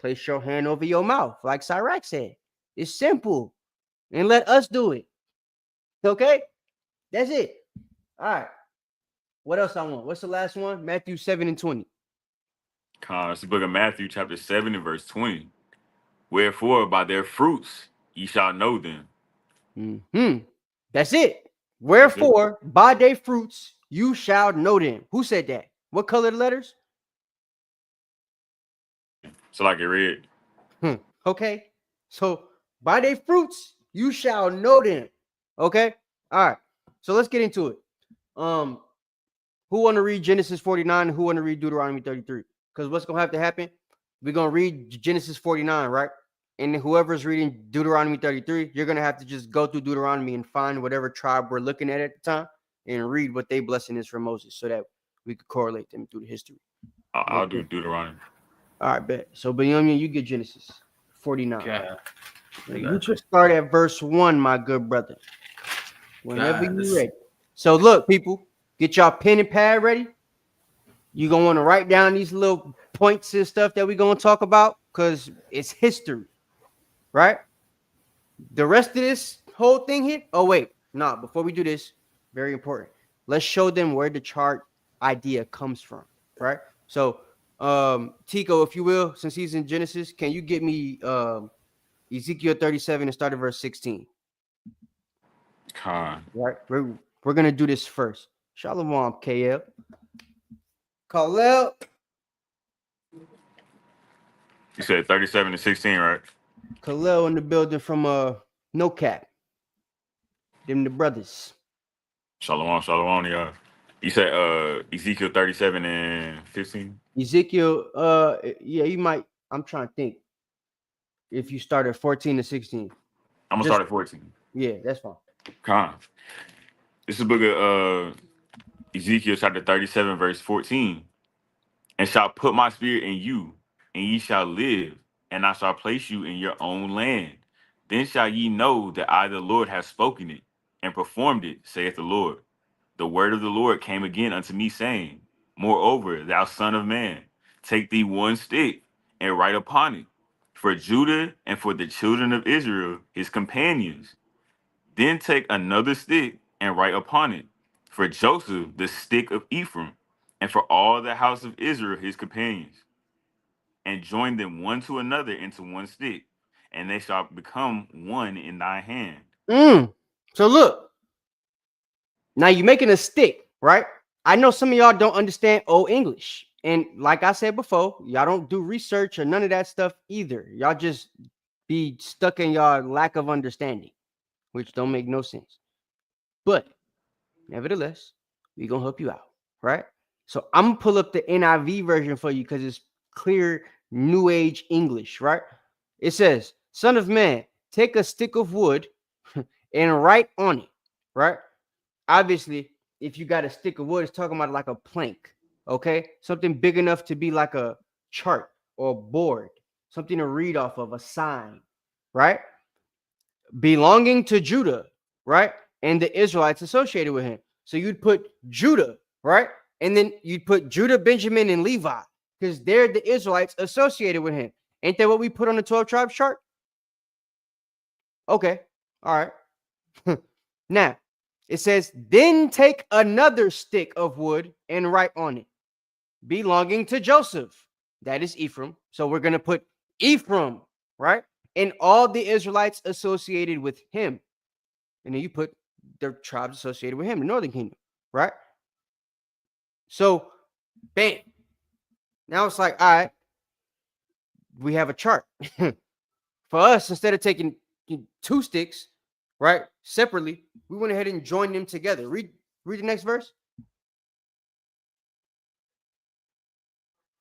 place your hand over your mouth, like Sirach said. It's simple. And let us do it. Okay? That's it. All right. What else I want? What's the last one? Matthew 7 and 20. It's the book of Matthew, chapter 7 and verse 20. Wherefore, by their fruits ye shall know them. That's it. Wherefore, by their fruits you shall know them. Who said that? What color the letters? So like it read. Okay. So by their fruits you shall know them. Okay. All right. So let's get into it. Who want to read Genesis 49 and who want to read Deuteronomy 33? Because what's gonna have to happen? We're gonna read Genesis 49, right? And then whoever's reading Deuteronomy 33, you're gonna have to just go through Deuteronomy and find whatever tribe we're looking at the time and read what they blessing is from Moses, so that we could correlate them through the history. I'll do Deuteronomy. All right, bet. So Benjamin, you get Genesis 49. Okay. You should start at verse 1, my good brother. Whenever you're ready. So look, people, get y'all pen and pad ready. You're gonna want to write down these little points and stuff that we're gonna talk about because it's history, right? The rest of this whole thing here. Oh, wait, no, before we do this, very important. Let's show them where the chart idea comes from, right? So Tico, if you will, since he's in Genesis, can you get me Ezekiel 37 and start at verse 16? Right, we're gonna do this first. Shalom, KL. Khalil. You said 37 to 16, right? Khalil in the building from No Cap. Them the brothers. Shalom, y'all. You said Ezekiel 37 and 15? Ezekiel, yeah, you might. I'm trying to think. If you start at 14 to 16. I'm gonna start at 14. Yeah, that's fine. This is the book of Ezekiel chapter 37, verse 14. And shall put my spirit in you, and ye shall live, and I shall place you in your own land. Then shall ye know that I, the Lord, have spoken it, and performed it, saith the Lord. The word of the Lord came again unto me, saying, Moreover, thou son of man, take thee one stick, and write upon it, for Judah and for the children of Israel, his companions. Then take another stick, and write upon it, for Joseph, the stick of Ephraim, and for all the house of Israel, his companions, and join them one to another into one stick, and they shall become one in thy hand. So look, now you're making a stick, right? I know some of y'all don't understand Old English. And like I said before, y'all don't do research or none of that stuff either. Y'all just be stuck in y'all lack of understanding, which don't make no sense. But nevertheless, we're going to help you out, right? So I'm going to pull up the NIV version for you because it's clear New Age English, right? It says, Son of man, take a stick of wood and write on it, right? Obviously, if you got a stick of wood, it's talking about like a plank, okay? Something big enough to be like a chart or a board, something to read off of, a sign, right? Belonging to Judah, right? And the Israelites associated with him. So you'd put Judah, right? And then you'd put Judah, Benjamin, and Levi because they're the Israelites associated with him. Ain't that what we put on the 12 tribes chart? Okay. All right. Now, it says, then take another stick of wood and write on it, belonging to Joseph. That is Ephraim. So we're going to put Ephraim, right? And all the Israelites associated with him. And then you put the tribes associated with him, the northern kingdom, right? So, bam. Now it's like, all right, we have a chart. For us, instead of taking two sticks, right, separately, we went ahead and joined them together. Read the next verse.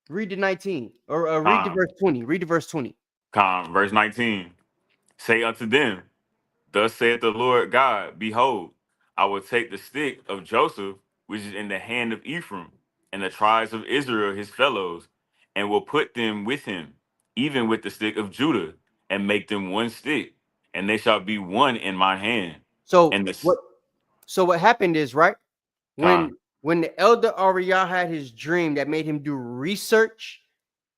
Read the 19 or read the Con, verse 20. Read the verse 20. verse 19. Say unto them, thus saith the Lord God, behold, I will take the stick of Joseph, which is in the hand of Ephraim, and the tribes of Israel his fellows, and will put them with him, even with the stick of Judah, and make them one stick, and they shall be one in my hand. So And what happened is, right? Con, When the elder Ariah had his dream that made him do research,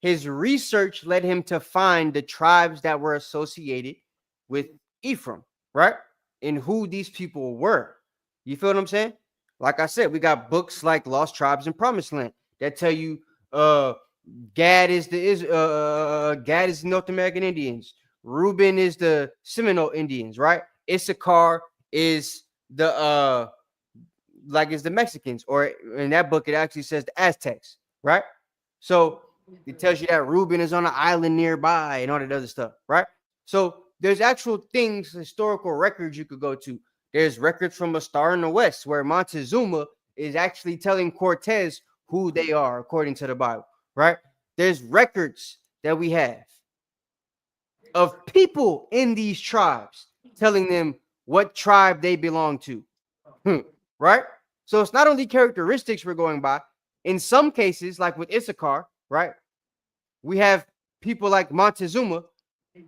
his research led him to find the tribes that were associated with Ephraim, right? And who these people were. You feel what I'm saying? Like I said, we got books like Lost Tribes and Promised Land that tell you Gad is the North American Indians. Reuben is the Seminole Indians, right? Issachar is the is the Mexicans, or in that book it actually says the Aztecs, right? So it tells you that Reuben is on an island nearby and all that other stuff, right? So there's actual things, historical records you could go to. There's records from A Star in the West where Montezuma is actually telling Cortez who they are according to the Bible, right? There's records that we have of people in these tribes telling them what tribe they belong to, right? So it's not only characteristics we're going by. In some cases, like with Issachar, right, we have people like Montezuma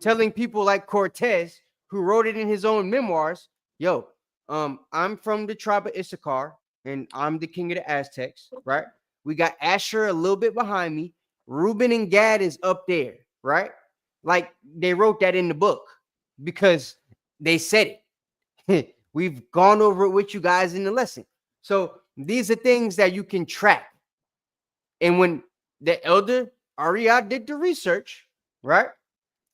telling people like Cortez, who wrote it in his own memoirs, yo, I'm from the tribe of Issachar, and I'm the king of the Aztecs, right? We got Asher a little bit behind me. Reuben and Gad is up there, right? Like they wrote that in the book because they said it. We've gone over it with you guys in the lesson. So these are things that you can track. And when the elder Ariah did the research, right,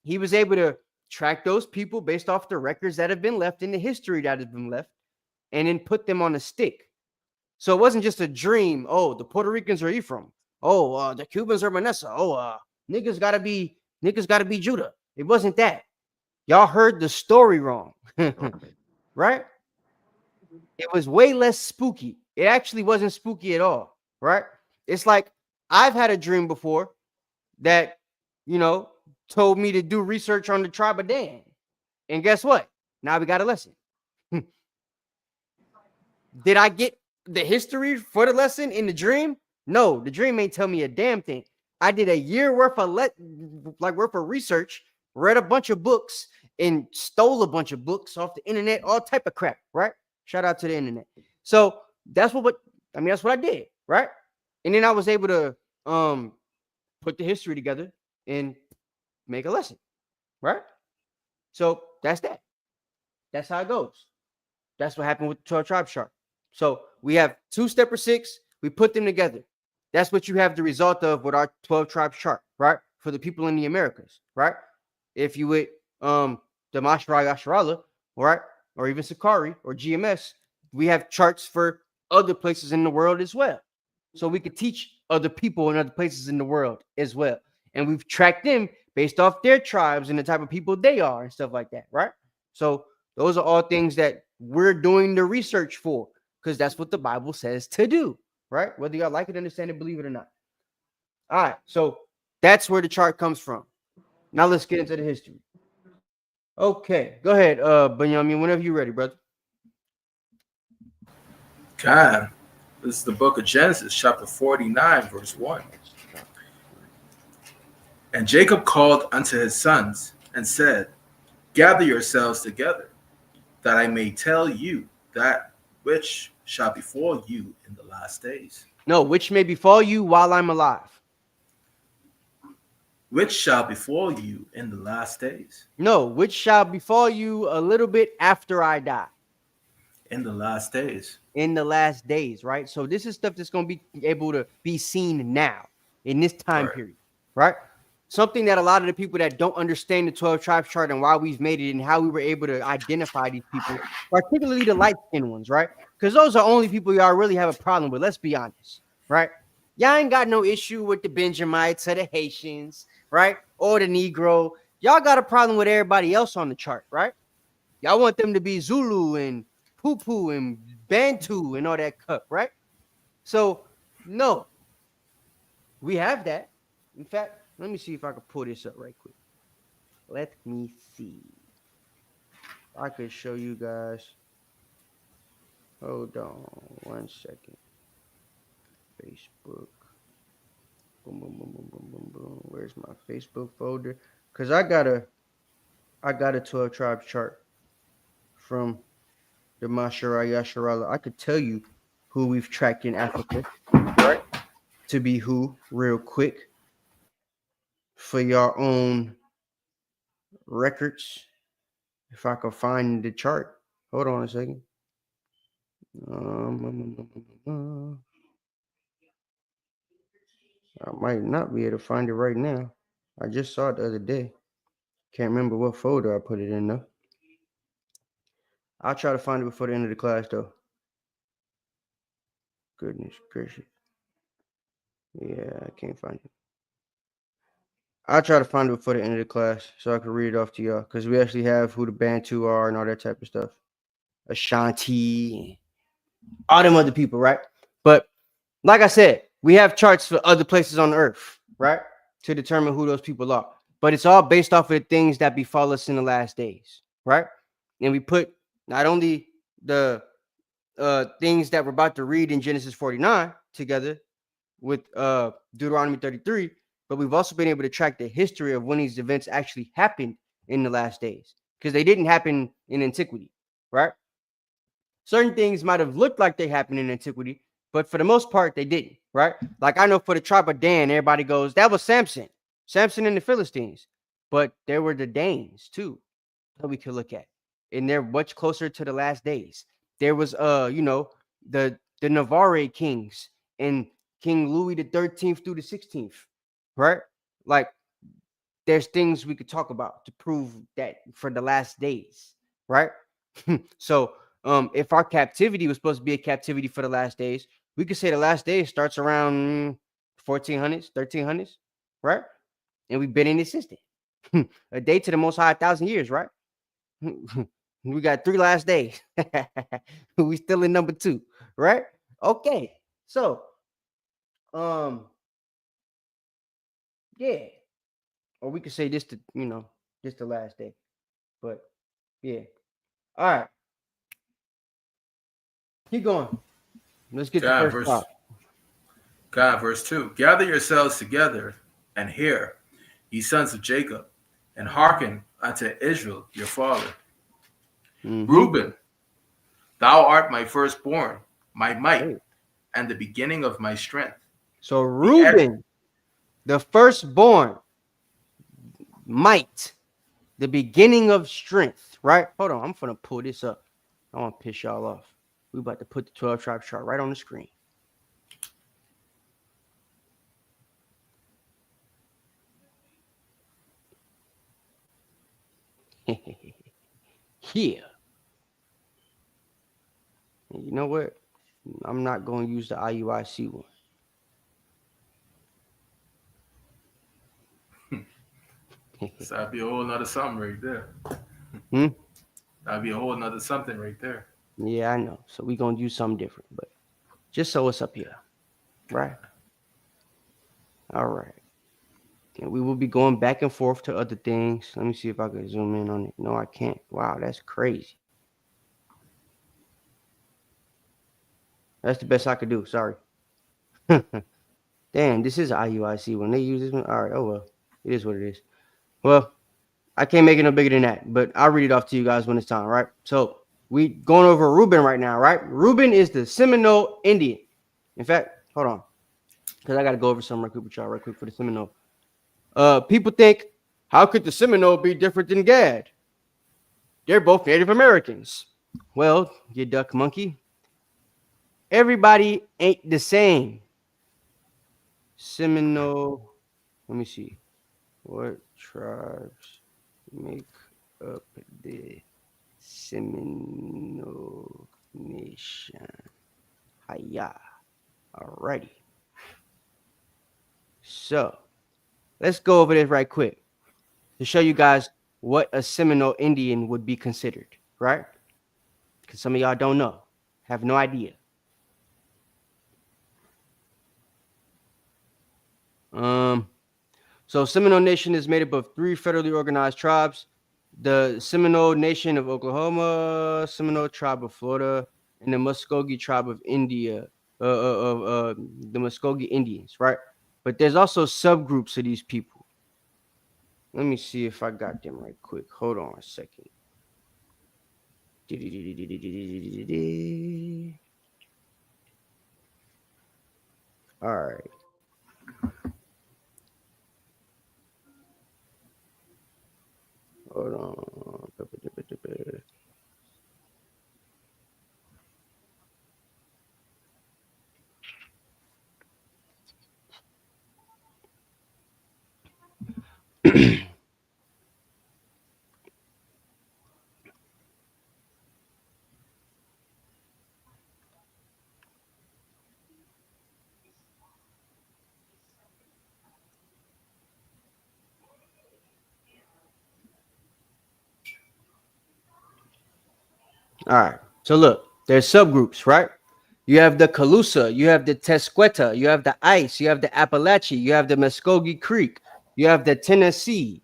he was able to track those people based off the records that have been left in the history that has been left, and then put them on a stick. So it wasn't just a dream. Oh, the Puerto Ricans are Ephraim. Oh, the Cubans are Manasseh. Oh, niggas gotta be Judah. It wasn't that. Y'all heard the story wrong, right? It was way less spooky. It actually wasn't spooky at all, right? It's like I've had a dream before that, told me to do research on the tribe of Dan. And guess what? Now we got a lesson. Did I get the history for the lesson in the dream? No, the dream ain't tell me a damn thing. I did a year worth of research, read a bunch of books, and stole a bunch of books off the internet, all type of crap, right? Shout out to the internet. So that's what I did, right? And then I was able to put the history together and make a lesson, right? So that's that. That's how it goes. That's what happened with the 12 tribe chart. So we have 2 stepper 6. We put them together. That's what you have the result of with our 12 tribe chart, right? For the people in the Americas, right? If you would the Mashra Yasharala, right? Or even Sakari or GMS, we have charts for other places in the world as well. So we could teach other people in other places in the world as well. And we've tracked them based off their tribes and the type of people they are and stuff like that, right? So those are all things that we're doing the research for, because that's what the Bible says to do, right? Whether y'all like it, understand it, believe it or not. All right, so that's where the chart comes from. Now let's get into the history. Okay, go ahead, Benjamin, whenever you're ready, brother. God, this is the book of Genesis, chapter 49, verse 1. And Jacob called unto his sons and said, gather yourselves together, that I may tell you that which shall befall you in the last days. No, which may befall you while I'm alive. Which shall befall you in the last days. No, which shall befall you a little bit after I die. In the last days. In the last days, right? So this is stuff that's going to be able to be seen now in this time period, right? Something that a lot of the people that don't understand the 12 tribes chart and why we've made it and how we were able to identify these people, particularly the light-skinned ones, right? Because those are only people y'all really have a problem with. Let's be honest, right? Y'all ain't got no issue with the Benjamites or the Haitians, right? Or the Negro. Y'all got a problem with everybody else on the chart, right? Y'all want them to be Zulu and Pupu and Bantu and all that cup, right? So, no. We have that. In fact, let me see if I can pull this up right quick. Let me see. I could show you guys. Hold on 1 second. Facebook. Boom, boom, boom, boom, boom, boom, boom. Where's my Facebook folder? Cause I got a 12 tribes chart from the Mashara Yasharala. I could tell you who we've tracked in Africa, right? To be who, real quick, for your own records. If I can find the chart. Hold on a second. I might not be able to find it right now. I just saw it the other day. Can't remember what folder I put it in though. I'll try to find it before the end of the class though. Goodness gracious. Yeah, I can't find it. I'll try to find it before the end of the class so I can read it off to y'all. Because we actually have who the Bantu are and all that type of stuff. Ashanti, all them other people, right? But like I said, we have charts for other places on earth, right? To determine who those people are. But it's all based off of the things that befall us in the last days, right? And we put not only the things that we're about to read in Genesis 49 together with Deuteronomy 33, but we've also been able to track the history of when these events actually happened in the last days, because they didn't happen in antiquity, right? Certain things might have looked like they happened in antiquity, but for the most part, they didn't, right? Like I know for the tribe of Dan, everybody goes, that was Samson and the Philistines, but there were the Danes too that we could look at, and they're much closer to the last days. There was the Navarre kings and King Louis the 13th through the 16th, right? Like there's things we could talk about to prove that for the last days, right? So if our captivity was supposed to be a captivity for the last days, we could say the last days starts around 1400s, 1300s, right? And we've been in it since then. A day to the Most High, 1,000 years, right? We got 3 last days. We still in number 2, right? Okay. So, yeah. Or we could say this to, just the last day. But yeah. All right. Keep going. Let's get to first part. God, verse 2. Gather yourselves together and hear, ye sons of Jacob, and hearken unto Israel your father. Reuben, thou art my firstborn, my might, and the beginning of my strength. So Reuben, the firstborn, might, the beginning of strength, right? Hold on, I'm gonna pull this up. I want to piss y'all off. We about to put the 12 tribe chart right on the screen. Here. And you know what? I'm not going to use the IUIC one. So that'd be a whole nother something right there. That'd be a whole nother something right there. Yeah, I know. So we're going to do something different, but just so it's up here. Right? All right. And we will be going back and forth to other things. Let me see if I can zoom in on it. No, I can't. Wow, that's crazy. That's the best I could do. Sorry. Damn, this is IUIC. When they use this one, all right. Oh, well. It is what it is. Well, I can't make it no bigger than that, but I'll read it off to you guys when it's time, right? So we going over Reuben right now, right? Reuben is the Seminole Indian. In fact, hold on, because I got to go over some right quick with y'all, right quick for the Seminole. People think, how could the Seminole be different than Gad? They're both Native Americans. Well, you duck monkey. Everybody ain't the same. Seminole, let me see. What tribes make up the Seminole Nation? Hiya. Alrighty. So, let's go over this right quick to show you guys what a Seminole Indian would be considered, right? Because some of y'all don't know, have no idea. So Seminole Nation is made up of 3 federally organized tribes: the Seminole Nation of Oklahoma, Seminole Tribe of Florida, and the Muskogee Tribe of India, the Muskogee Indians, right? But there's also subgroups of these people. Let me see if I got them right quick. Hold on a second. All right. Hold on. All right. So look, there's subgroups, right? You have the Calusa, you have the Tesqueta, you have the Ice, you have the Appalachie, you have the Muskogee Creek, you have the Tennessee,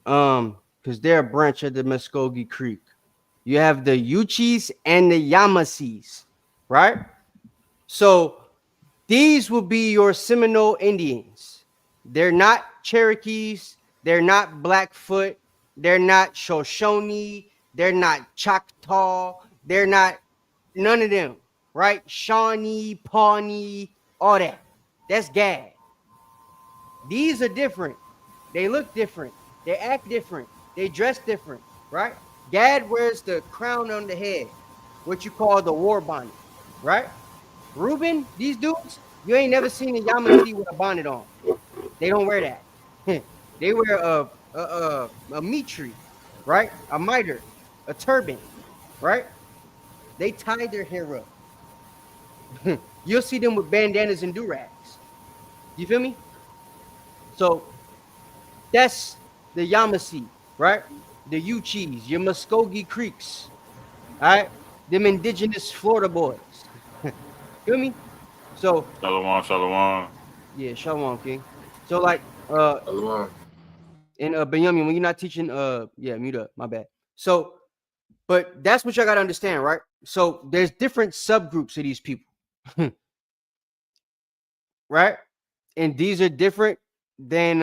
because they're a branch of the Muskogee Creek. You have the Uchis and the Yamasees, right? So these will be your Seminole Indians. They're not Cherokees, they're not Blackfoot, they're not Shoshone, they're not Choctaw, they're not none of them, right? Shawnee, Pawnee, all that. That's Gad. These are different. They look different. They act different. They dress different, right? Gad wears the crown on the head, what you call the war bonnet, right? Reuben, these dudes, you ain't never seen a Yamasee with a bonnet on. They don't wear that. They wear a mitri, right? A mitre, a turban, right? They tie their hair up. You'll see them with bandanas and do-rags. You feel me? So that's the Yamasee, right? The Uchis, your Muskogee Creeks, all right? Them indigenous Florida boys. Feel me? So Shalom. yeah, Shalom, King. So like Shalom. and Benjamin, when you're not teaching, mute up, my bad. So, but that's what y'all gotta understand, right? So there's different subgroups of these people. Right? And these are different than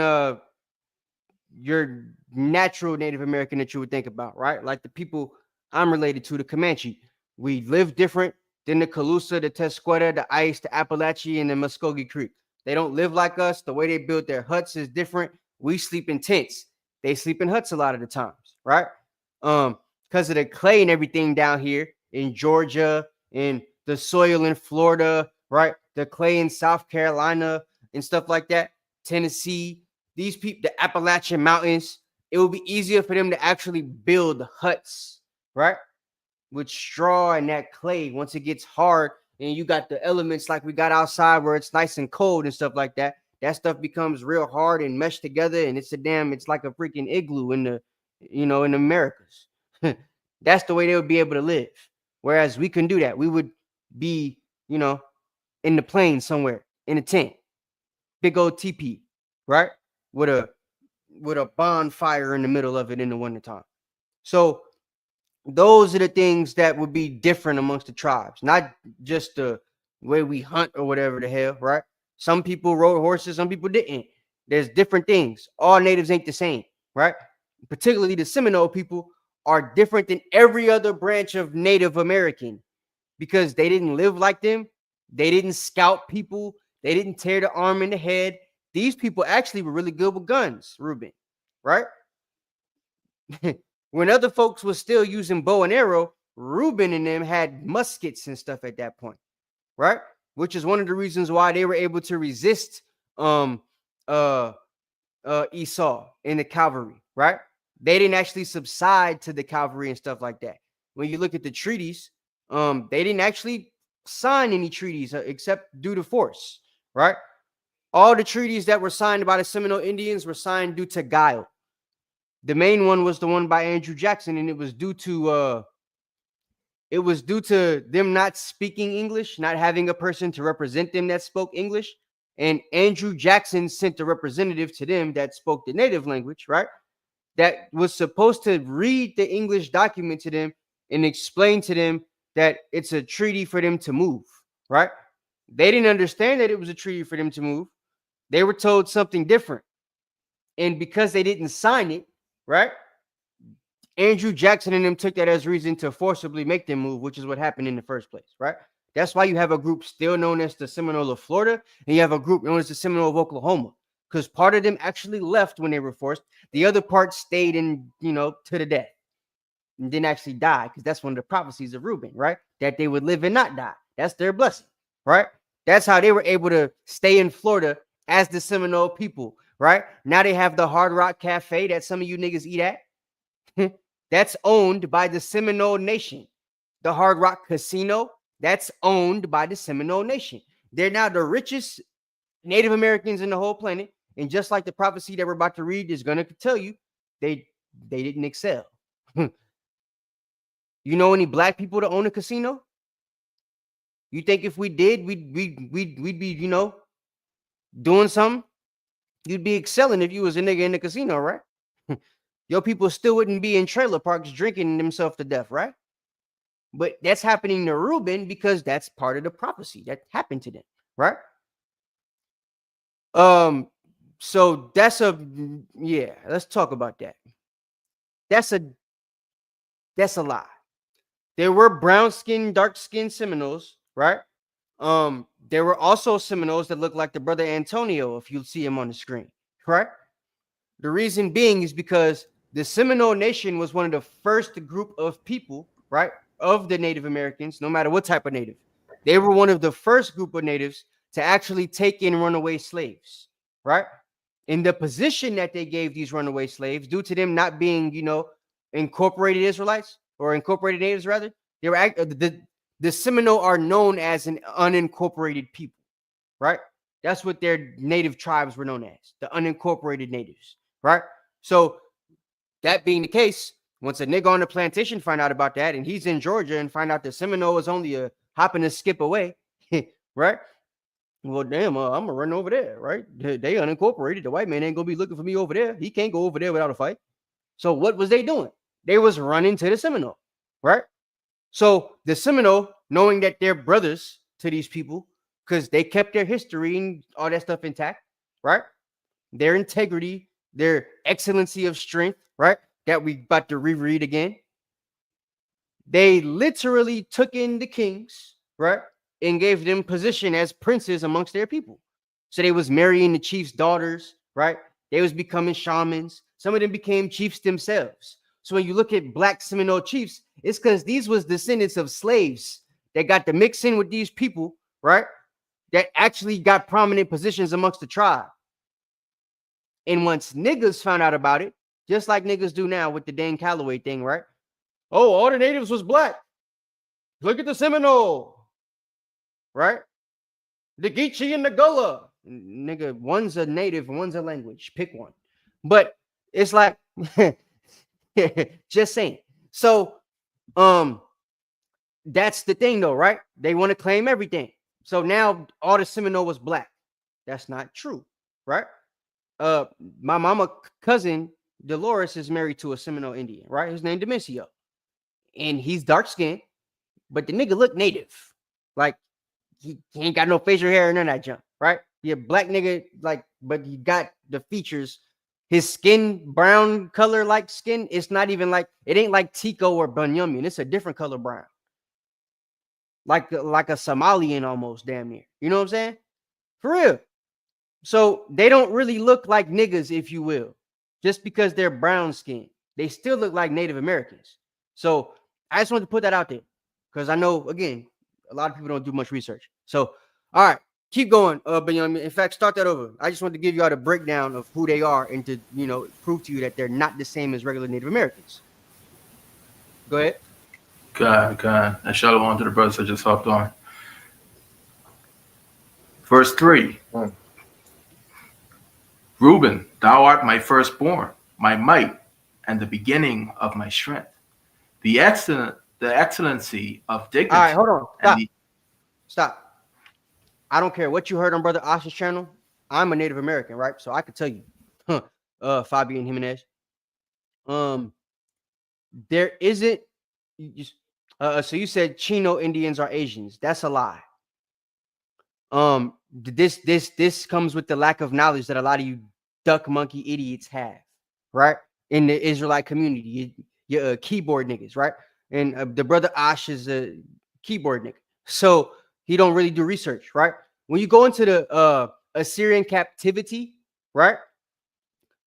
your natural Native American that you would think about, right? Like the people I'm related to, the Comanche. We live different than the Calusa, the Tesqueta, the Ice, the Appalachie, and the Muskogee Creek. They don't live like us. The way they build their huts is different. We sleep in tents. They sleep in huts a lot of the times, right? Because of the clay and everything down here in Georgia, and the soil in Florida, right? The clay in South Carolina and stuff like that, Tennessee. These people, the Appalachian Mountains, it will be easier for them to actually build huts, right? With straw and that clay. Once it gets hard and you got the elements like we got outside where it's nice and cold and stuff like that, that stuff becomes real hard and meshed together, and it's like a freaking igloo in the, in the Americas. That's the way they would be able to live. Whereas we couldn't do that. We would be, in the plains somewhere in a tent, big old teepee, right? With a bonfire in the middle of it in the wintertime. So those are the things that would be different amongst the tribes, not just the way we hunt or whatever the hell, right? Some people rode horses, some people didn't. There's different things. All natives ain't the same, right? Particularly the Seminole people are different than every other branch of Native American because they didn't live like them. They didn't scout people. They didn't tear the arm in the head. These people actually were really good with guns, Reuben, right? When other folks were still using bow and arrow, Reuben and them had muskets and stuff at that point, right? Which is one of the reasons why they were able to resist Esau in the cavalry, right? They didn't actually subside to the cavalry and stuff like that. When you look at the treaties, they didn't actually sign any treaties except due to force, right? All the treaties that were signed by the Seminole Indians were signed due to guile. The main one was the one by Andrew Jackson, and it was due to them not speaking English, not having a person to represent them that spoke English. And Andrew Jackson sent a representative to them that spoke the native language, right? That was supposed to read the English document to them and explain to them that it's a treaty for them to move, right? They didn't understand that it was a treaty for them to move. They were told something different. And because they didn't sign it, right? Andrew Jackson and them took that as reason to forcibly make them move, which is what happened in the first place, right? That's why you have a group still known as the Seminole of Florida, and you have a group known as the Seminole of Oklahoma, because part of them actually left when they were forced. The other part stayed in, to the death and didn't actually die, because that's one of the prophecies of Reuben, right? That they would live and not die. That's their blessing, right? That's how they were able to stay in Florida as the Seminole people, right? Now they have the Hard Rock Cafe that some of you niggas eat at. That's owned by the Seminole Nation. The Hard Rock Casino, that's owned by the Seminole Nation. They're now the richest Native Americans in the whole planet. And just like the prophecy that we're about to read is going to tell you, they didn't excel. You know any black people that own a casino? You think if we did, we'd be, doing something? You'd be excelling if you was a nigga in the casino, right? Your people still wouldn't be in trailer parks drinking themselves to death, right? But that's happening to Reuben because that's part of the prophecy that happened to them, right? So that's let's talk about that. That's a lie. There were brown-skinned, dark-skinned Seminoles, right? There were also Seminoles that looked like the brother Antonio, if you see him on the screen, right? The reason being is because the Seminole Nation was one of the first group of people, right, of the Native Americans, no matter what type of native. They were one of the first group of natives to actually take in runaway slaves, right? In the position that they gave these runaway slaves, due to them not being, incorporated Israelites or incorporated natives, rather, they were the Seminole are known as an unincorporated people, right? That's what their native tribes were known as, the unincorporated natives, right? So that being the case, once a nigga on the plantation find out about that, and he's in Georgia and find out the Seminole is only a hop and a skip away, right? Well, damn, I'm gonna run over there, right? They unincorporated. The white man ain't gonna be looking for me over there. He can't go over there without a fight. So what was they doing? They was running to the Seminole, right? So the Seminole, knowing that they're brothers to these people, because they kept their history and all that stuff intact, right? Their integrity, their excellency of strength, right? That we about to reread again. They literally took in the kings, right? And gave them position as princes amongst their people. So they was marrying the chief's daughters, right? They was becoming shamans. Some of them became chiefs themselves. So when you look at black Seminole chiefs, it's because these was descendants of slaves that got to mix in with these people, right? That actually got prominent positions amongst the tribe. And once niggas found out about it, just like niggas do now with the Dan Calloway thing, right? Oh, all the natives was black. Look at the Seminole, right? The Geechee and the Gullah. Nigga, one's a native, one's a language. Pick one. But it's like, just saying. So, that's the thing though, right? They want to claim everything. So now all the Seminole was black. That's not true, right? My mama cousin Dolores is married to a Seminole Indian, right? His name Demencio. And he's dark skinned, but the nigga look native. Like he ain't got no facial hair and none of that junk, right? He a black nigga, like, but he got the features. His skin, brown color like skin, it's not even like, it ain't like Tico or Bunyamin. It's a different color brown. Like a Somalian almost, damn near. You know what I'm saying? For real. So they don't really look like niggas, if you will, just because they're brown skin. They still look like Native Americans. So I just wanted to put that out there because I know, again, a lot of people don't do much research. So, all right, keep going. But in fact, start that over. I just wanted to give you all the breakdown of who they are and to, prove to you that they're not the same as regular Native Americans. Go ahead. God. And shalom to the brothers that just hopped on. Verse 3. Reuben, thou art my firstborn, my might, and the beginning of my strength. The excellency of dignity. All right, hold on. Stop. I don't care what you heard on Brother Ash's channel. I'm a Native American, right? So I could tell you, Fabian Jimenez. There isn't. So you said Chino Indians are Asians. That's a lie. This comes with the lack of knowledge that a lot of you duck monkey idiots have, right? In the Israelite community, your keyboard niggas, right? And the brother Ash is a keyboard nigga, so he don't really do research, right? When you go into the Assyrian captivity, right?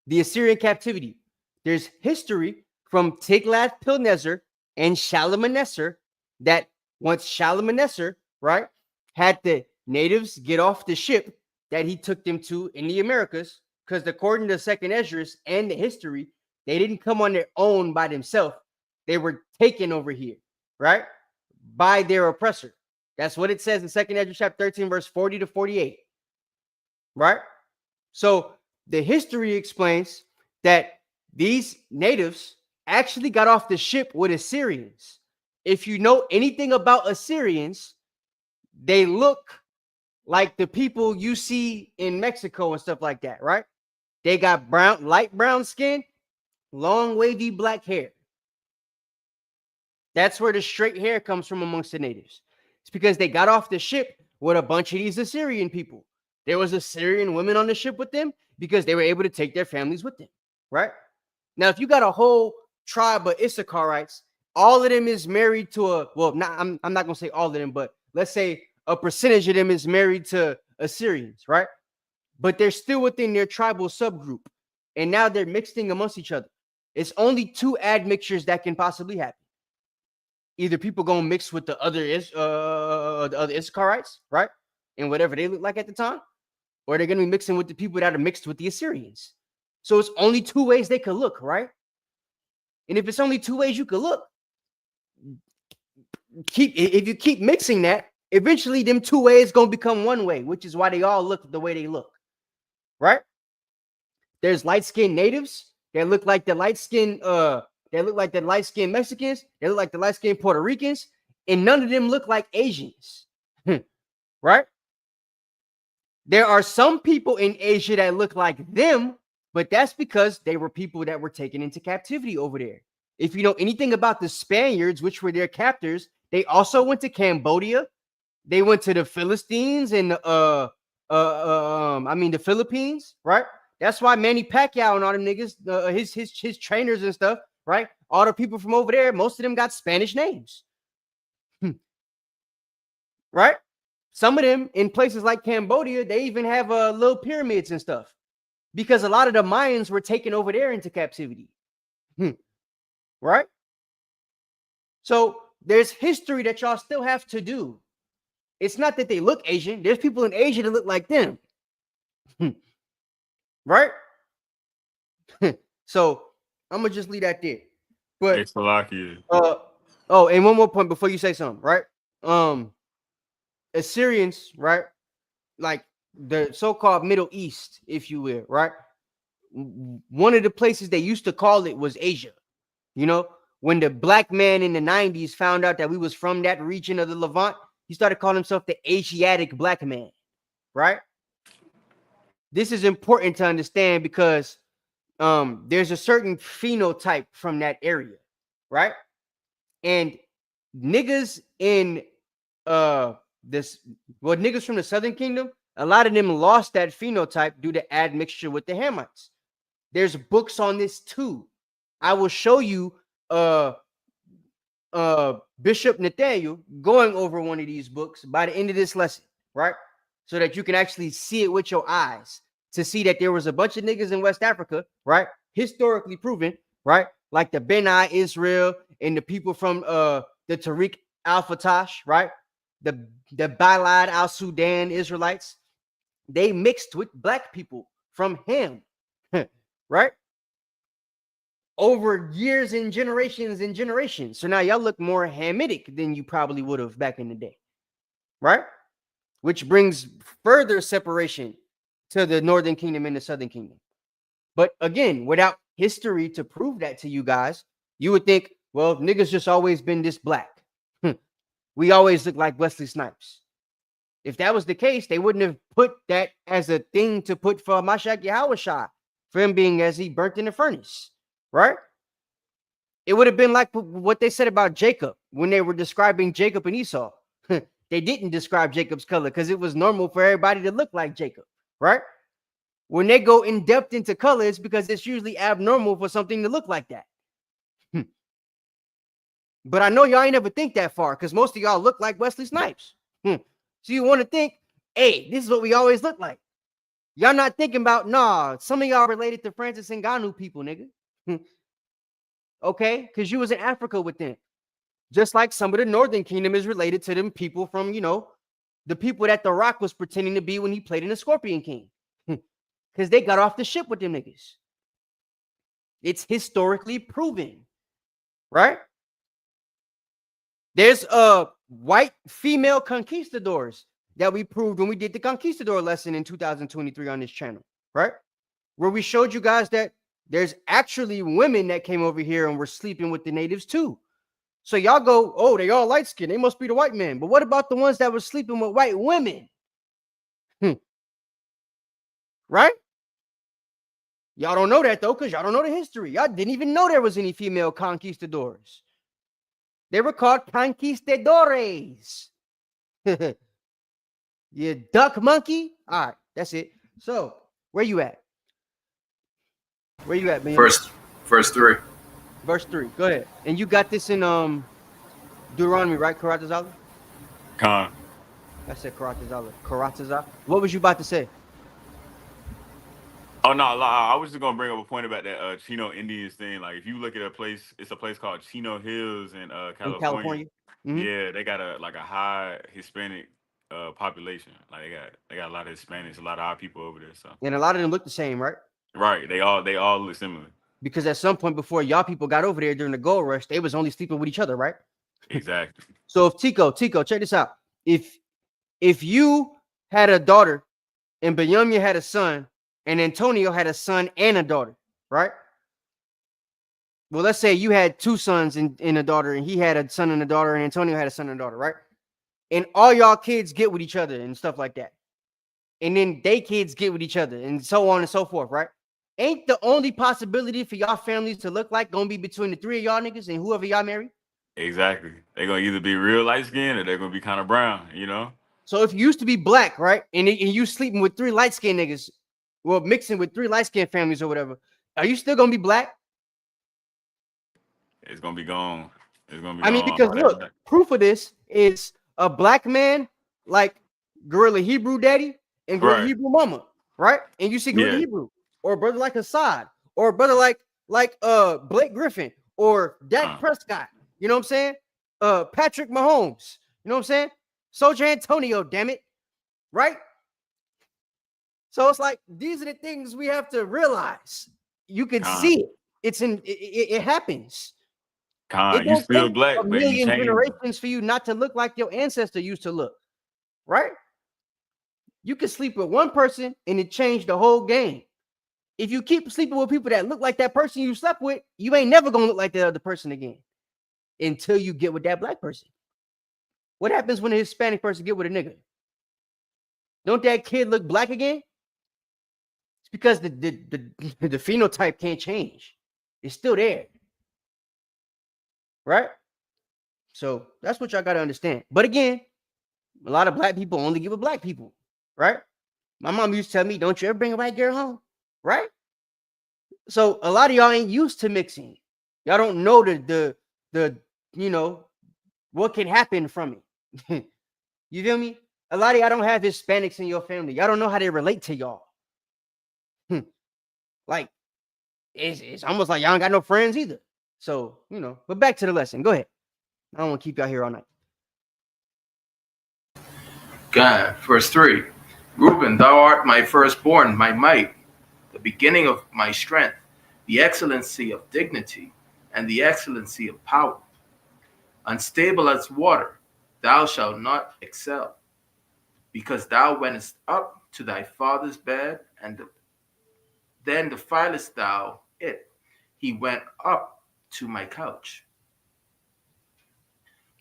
The Assyrian captivity, there's history from Tiglath-Pileser and Shalmaneser that once Shalmaneser, right, had the natives get off the ship that he took them to in the Americas, because according to Second Esdras and the history, they didn't come on their own by themselves. They were taken over here, right, by their oppressor. That's what it says in Second Esdras chapter 13, verse 40 to 48, right? So the history explains that these natives actually got off the ship with Assyrians. If you know anything about Assyrians, they look like the people you see in Mexico and stuff like that, right? They got light brown skin, long wavy black hair. That's where the straight hair comes from amongst the natives. It's because they got off the ship with a bunch of these Assyrian people. There was Assyrian women on the ship with them because they were able to take their families with them, right? Now, if you got a whole tribe of Issacharites, all of them is married to I'm not going to say all of them, but let's say a percentage of them is married to Assyrians, right? But they're still within their tribal subgroup. And now they're mixing amongst each other. It's only two admixtures that can possibly happen. Either people going to mix with the other Issacharites, right? And whatever they look like at the time, or they're going to be mixing with the people that are mixed with the Assyrians. So it's only two ways they could look, right? And if it's only two ways you could look, if you keep mixing that, eventually them two ways going to become one way, which is why they all look the way they look, right? There's light-skinned natives that look like the light-skinned Mexicans, they look like the light-skinned Puerto Ricans, and none of them look like Asians, right? There are some people in Asia that look like them, but that's because they were people that were taken into captivity over there. If you know anything about the Spaniards, which were their captors, they also went to Cambodia. They went to the Philistines and the Philippines, right? That's why Manny Pacquiao and all them niggas, his trainers and stuff, right? All the people from over there, most of them got Spanish names, right? Some of them in places like Cambodia, they even have little pyramids and stuff because a lot of the Mayans were taken over there into captivity, right? So there's history that y'all still have to do. It's not that they look Asian. There's people in Asia that look like them, right? So I'm gonna just leave that there. But it's and one more point before you say something, right? Assyrians, right? Like the so-called Middle East, if you will, right? One of the places they used to call it was Asia. You know, when the black man in the 90s found out that we was from that region of the Levant, he started calling himself the Asiatic black man, right? This is important to understand because there's a certain phenotype from that area, right? And niggas in niggas from the Southern Kingdom, a lot of them lost that phenotype due to admixture with the Hamites. There's books on this too. I will show you Bishop Nathaniel going over one of these books by the end of this lesson, right? So that you can actually see it with your eyes to see that there was a bunch of niggas in West Africa, right? Historically proven, right? Like the Beni Israel and the people from the Tariq al-Fatash, right? The Balad al-Sudan Israelites, they mixed with black people from Ham, right? Over years and generations and generations. So now y'all look more Hamitic than you probably would have back in the day, right? Which brings further separation to the Northern Kingdom and the Southern Kingdom. But again, without history to prove that to you guys, you would think, well, niggas just always been this black. We always look like Wesley Snipes. If that was the case, they wouldn't have put that as a thing to put for Mashiach Yahushua, for him being as he burnt in the furnace, right? It would have been like what they said about Jacob when they were describing Jacob and Esau. They didn't describe Jacob's color because it was normal for everybody to look like Jacob, right? When they go in depth into color, it's because it's usually abnormal for something to look like that. But I know y'all ain't ever think that far because most of y'all look like Wesley Snipes. So you want to think, hey, this is what we always look like. Y'all not thinking about, nah, some of y'all related to Francis Ngannou people, nigga. Okay? Because you was in Africa with them. Just like some of the Northern Kingdom is related to them people from, you know, the people that The Rock was pretending to be when he played in the Scorpion King. Because they got off the ship with them niggas. It's historically proven. Right? There's white female conquistadors that we proved when we did the conquistador lesson in 2023 on this channel, right? Where we showed you guys that there's actually women that came over here and were sleeping with the natives too. So y'all go, oh, they all light skinned. They must be the white men. But what about the ones that were sleeping with white women? Right? Y'all don't know that though, because y'all don't know the history. Y'all didn't even know there was any female conquistadors. They were called conquistadores. You duck monkey. All right, that's it. So, where you at? Where you at, man? Verse 3. Verse 3. Go ahead. And you got this in Deuteronomy, right, Karatazala? Khan. I said Karatazala. What was you about to say? Oh no, I was just gonna bring up a point about that Chino Indians thing. Like, if you look at a place, it's a place called Chino Hills in California. Mm-hmm. Yeah, they got a high Hispanic population. Like they got a lot of Hispanics, a lot of our people over there. So, and a lot of them look the same, right? Right. They all look similar. Because at some point before y'all people got over there during the gold rush, they was only sleeping with each other, right? Exactly. So if Tico, check this out. If you had a daughter and Benjamin had a son and Antonio had a son and a daughter, right? Well, let's say you had two sons and a daughter, and he had a son and a daughter, and Antonio had a son and a daughter, right? And all y'all kids get with each other and stuff like that. And then they kids get with each other and so on and so forth, right? Ain't the only possibility for y'all families to look like gonna be between the three of y'all niggas and whoever y'all marry? Exactly. They're gonna either be real light skinned or they're gonna be kind of brown, you know? So if you used to be black, right? And you sleeping with three light skinned niggas, well, mixing with three light skinned families or whatever, are you still gonna be black? It's gonna be gone. It's gonna be I mean, because look, proof of this is a black man like Gorilla Hebrew daddy and Gorilla Hebrew mama, right? And you see Gorilla Hebrew, or a brother like Assad, or a brother like Blake Griffin or Dak Prescott, you know what I'm saying? Patrick Mahomes, you know what I'm saying? Soldier Antonio, damn it, right? So it's like these are the things we have to realize. You can see it. It happens. You still black, a million generations for you not to look like your ancestor used to look, right? You can sleep with one person and it changed the whole game. If you keep sleeping with people that look like that person you slept with, you ain't never gonna look like the other person again until you get with that black person. What happens when a Hispanic person get with a nigga? Don't that kid look black again? It's because the phenotype can't change. It's still there. Right? So that's what y'all got to understand. But again, a lot of black people only get with black people. Right? My mom used to tell me, don't you ever bring a white girl home. Right? So a lot of y'all ain't used to mixing. Y'all don't know the you know, what can happen from it. You feel me? A lot of y'all don't have Hispanics in your family. Y'all don't know how they relate to y'all. Like, it's almost like y'all ain't got no friends either. So, you know, but back to the lesson. Go ahead. I don't want to keep y'all here all night. God, verse 3. Reuben, thou art my firstborn, my might, the beginning of my strength, the excellency of dignity, and the excellency of power. Unstable as water, thou shalt not excel, because thou wentest up to thy father's bed, and then defilest thou it. He went up to my couch.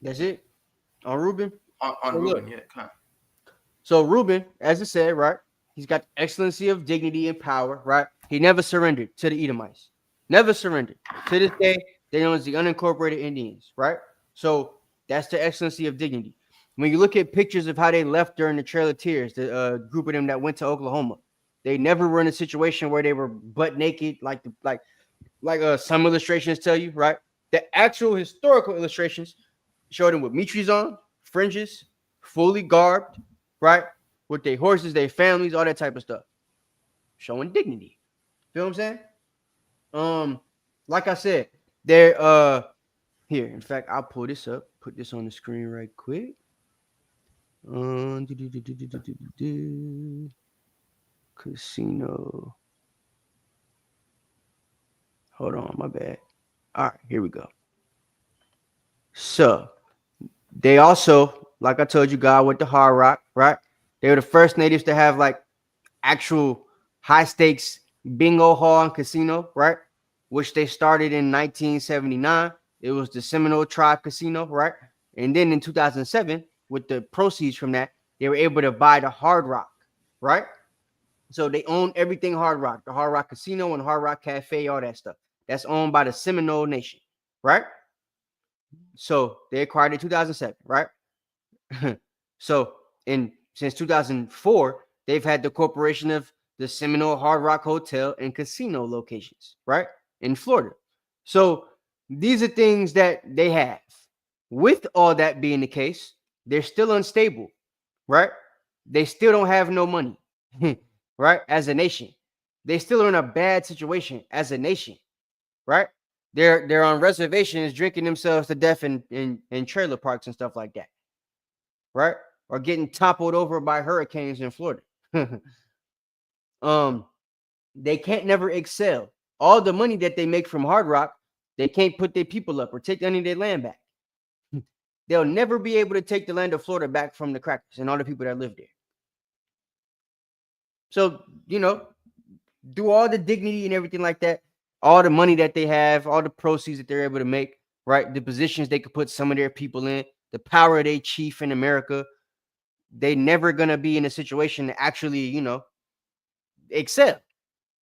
That's it? On Reuben? On Reuben, yeah. Come on. So Reuben, as it said, right, he's got the excellency of dignity and power, right? He never surrendered to the Edomites. Never surrendered. To this day, they're known as the unincorporated Indians, right? So that's the excellency of dignity. When you look at pictures of how they left during the Trail of Tears, the group of them that went to Oklahoma, they never were in a situation where they were butt naked, like some illustrations tell you, right? The actual historical illustrations show them with mitres on, fringes, fully garbed, right? With their horses, their families, all that type of stuff. Showing dignity. Feel what I'm saying? Like I said, they're here. In fact, I'll pull this up, put this on the screen right quick. Casino. Hold on, my bad. All right, here we go. So they also, like I told you, God went to Hard Rock, right? They were the first natives to have like actual high stakes bingo hall and casino, right? Which they started in 1979. It was the Seminole Tribe Casino, right? And then in 2007, with the proceeds from that, they were able to buy the Hard Rock, right? So they own everything Hard Rock, the Hard Rock Casino and Hard Rock Cafe, all that stuff. That's owned by the Seminole Nation, right? So they acquired it in 2007, right? So since 2004, they've had the corporation of the Seminole Hard Rock Hotel and Casino locations, right? In Florida. So these are things that they have. With all that being the case, they're still unstable, right? They still don't have no money, right? As a nation, they still are in a bad situation as a nation, right? They're on reservations drinking themselves to death in trailer parks and stuff like that, right? Or getting toppled over by hurricanes in Florida. They can't never excel. All the money that they make from Hard Rock, they can't put their people up or take any of their land back. They'll never be able to take the land of Florida back from the crackers and all the people that live there. So, do all the dignity and everything like that, all the money that they have, all the proceeds that they're able to make, right? The positions they could put some of their people in, the power of their chief in America, they never going to be in a situation to actually, excel.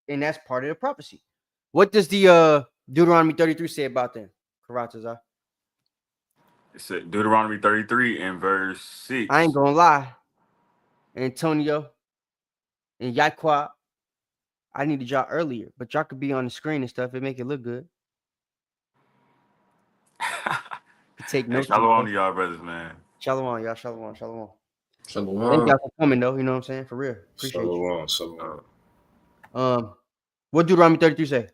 And that's part of the prophecy. What does the Deuteronomy 33 say about them, Karatazar? It said Deuteronomy 33 and verse 6. I ain't gonna lie, Antonio and Yaqua, I need to y'all earlier, but y'all could be on the screen and stuff. It make it look good. Take notes. Shalom to y'all brothers, man. Shalom, y'all. Shalom. Shalom. Thank y'all for coming though. You know what I'm saying? For real. Appreciate you. Shalom. What Deuteronomy 33 say?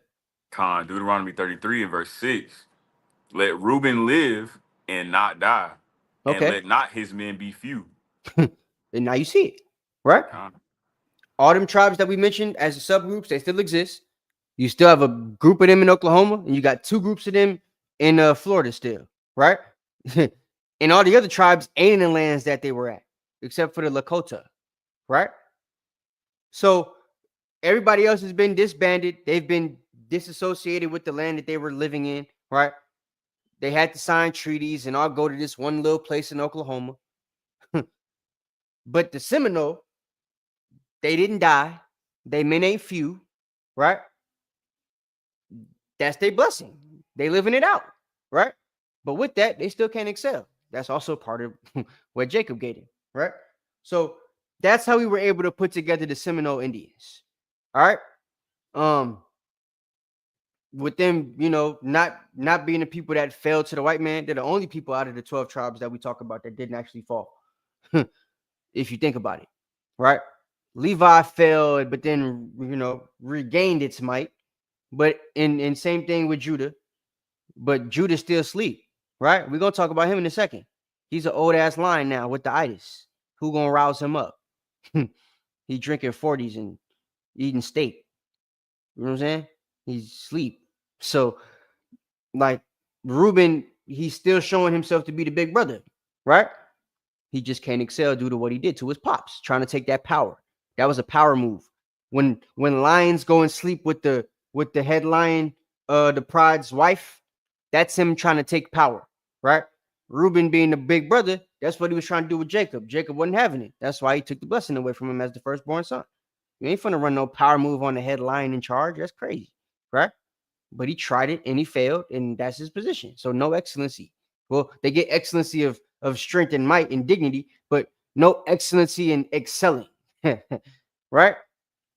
Deuteronomy 33 and verse 6. Let Reuben live and not die. Okay. And let not his men be few. And now you see it, right? All them tribes that we mentioned as subgroups, they still exist. You still have a group of them in Oklahoma, and you got two groups of them in Florida still, right? And all the other tribes ain't in the lands that they were at, except for the Lakota, right? So everybody else has been disbanded. They've been disassociated with the land that they were living in, right? They had to sign treaties and all go to this one little place in Oklahoma. But the Seminole, they didn't die. They men ain't few, right? That's their blessing. They living it out, right? But with that, they still can't excel. That's also part of what Jacob gave him, right? So that's how we were able to put together the Seminole Indians. All right. With them, not being the people that fell to the white man, they're the only people out of the 12 tribes that we talk about that didn't actually fall. If you think about it, right? Levi fell, but then, regained its might. But in same thing with Judah, but Judah still asleep, right? We're going to talk about him in a second. He's an old ass lion now with the itis. Who going to rouse him up? He drinking 40s and eating steak. You know what I'm saying? He's asleep. So, like, Reuben, he's still showing himself to be the big brother, right? He just can't excel due to what he did to his pops, trying to take that power. That was a power move. When lions go and sleep with the head lion, the pride's wife, that's him trying to take power, right? Reuben being the big brother, That's what he was trying to do with Jacob. Jacob wasn't having it. That's why he took the blessing away from him as the firstborn son. You ain't finna run no power move on the head lion in charge. That's crazy, right? But he tried it and he failed, and that's his position. So no excellency. Well, they get excellency of strength and might and dignity, but no excellency in excelling, right?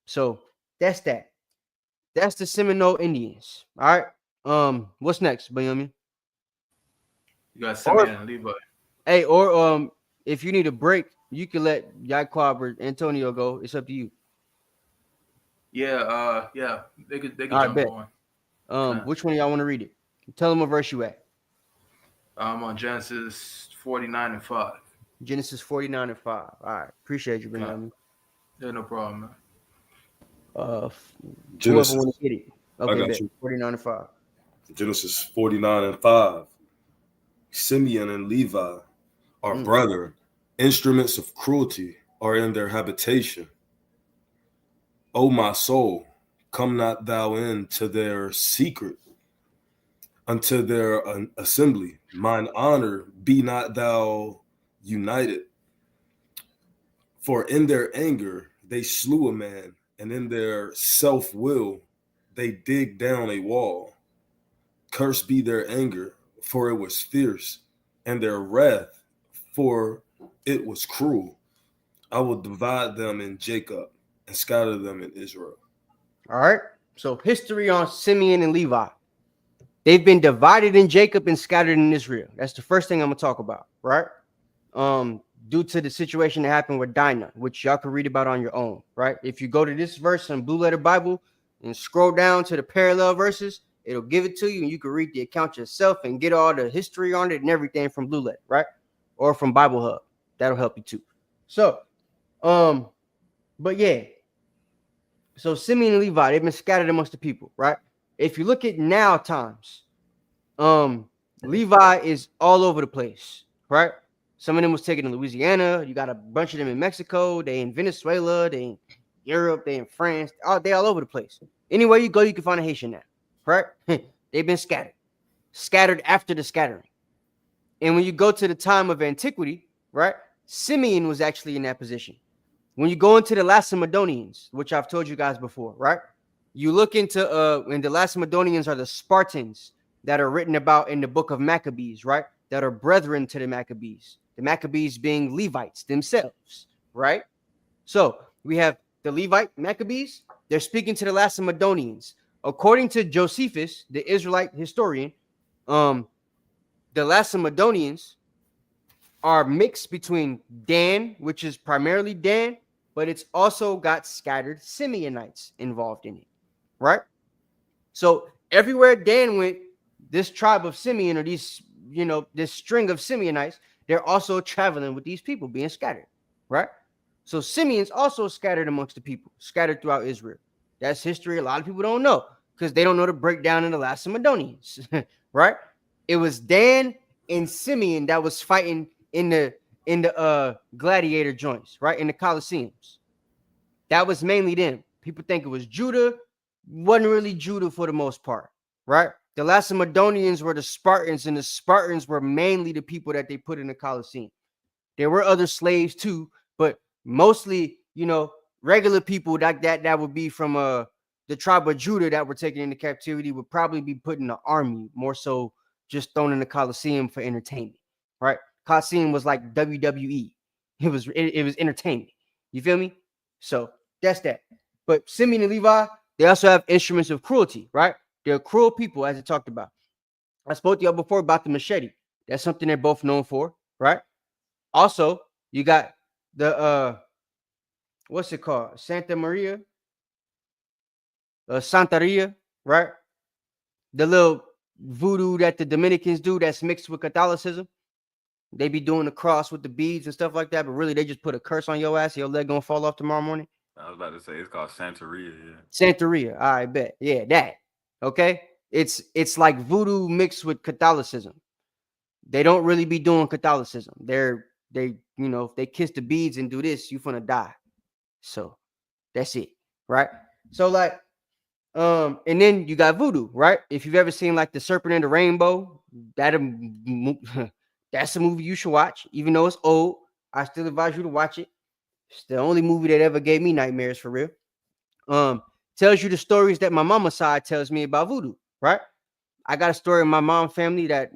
So that's that. That's the Seminole Indians. All right. What's next, Benjamin? You got Simeon and Levi. Hey, or if you need a break, you can let Jacob or Antonio go. It's up to you. Yeah, they could jump on. Which one of y'all want to read it? Tell them what verse you at. I'm on Genesis 49 and 5. Genesis 49 and 5. All right. Appreciate you, Benjamin. Yeah, no problem, man. Genesis. Whoever want to get it. Okay, I got you. 49 and 5. Genesis 49 and 5. Simeon and Levi are brethren. Instruments of cruelty are in their habitation. O my soul, come not thou into their secret, unto their assembly. Mine honor, be not thou united. For in their anger they slew a man, and in their self-will they dig down a wall. Cursed be their anger, for it was fierce, and their wrath, for it was cruel. I will divide them in Jacob and scatter them in Israel. All right. So history on Simeon and Levi. They've been divided in Jacob and scattered in Israel. That's the first thing I'm gonna talk about, right? Due to the situation that happened with Dinah, which y'all can read about on your own, right? If you go to this verse in Blue Letter Bible and scroll down to the parallel verses, it'll give it to you, and you can read the account yourself and get all the history on it and everything from Blue Letter, right? Or from Bible Hub. That'll help you too. So, but yeah. So Simeon and Levi, they've been scattered amongst the people, right? If you look at now times, Levi is all over the place, right? Some of them was taken in Louisiana. You got a bunch of them in Mexico. They in Venezuela. They in Europe. They in France. They all over the place. Anywhere you go, you can find a Haitian now, right? They've been scattered after the scattering. And when you go to the time of antiquity, right, Simeon was actually in that position. When you go into the Lacedaemonians, which I've told you guys before, right? You look into and the Lacedaemonians are the Spartans that are written about in the book of Maccabees, right? That are brethren to the Maccabees. The Maccabees being Levites themselves, right? So we have the Levite Maccabees. They're speaking to the Lacedaemonians. According to Josephus, the Israelite historian, the Lacedaemonians are mixed between Dan, which is primarily Dan, but it's also got scattered Simeonites involved in it, right? So everywhere Dan went, this tribe of Simeon or these, this string of Simeonites, they're also traveling with these people being scattered, right? So Simeon's also scattered amongst the people, scattered throughout Israel. That's history a lot of people don't know because they don't know the breakdown in the Lacedaemonians, right? It was Dan and Simeon that was fighting in the gladiator joints, right? In the Colosseums. That was mainly them. People think it was Judah. Wasn't really Judah for the most part, right? The Lacedaemonians were the Spartans, and the Spartans were mainly the people that they put in the Colosseum. There were other slaves too, but mostly, regular people that would be from the tribe of Judah that were taken into captivity would probably be put in the army, more so just thrown in the Colosseum for entertainment, right? Colosseum was like WWE. It was entertainment. You feel me? So that's that. But Simeon and Levi, they also have instruments of cruelty, right? They're cruel people, as I talked about. I spoke to y'all before about the machete. That's something they're both known for, right? Also, you got the what's it called? Santeria, right? The little voodoo that the Dominicans do that's mixed with Catholicism. They be doing the cross with the beads and stuff like that, but really they just put a curse on your ass. Your leg gonna fall off tomorrow morning. I was about to say it's called Santeria. Yeah. Santeria. I bet. Yeah, that. Okay. It's like voodoo mixed with Catholicism. They don't really be doing Catholicism. They if they kiss the beads and do this, you finna die. So that's it, right? So like, and then you got voodoo, right? If you've ever seen like the serpent and the rainbow, that'll That's a movie you should watch, even though it's old. I still advise you to watch it. It's the only movie that ever gave me nightmares for real. Tells you the stories that my mama's side tells me about voodoo, right? I got a story in my mom's family that,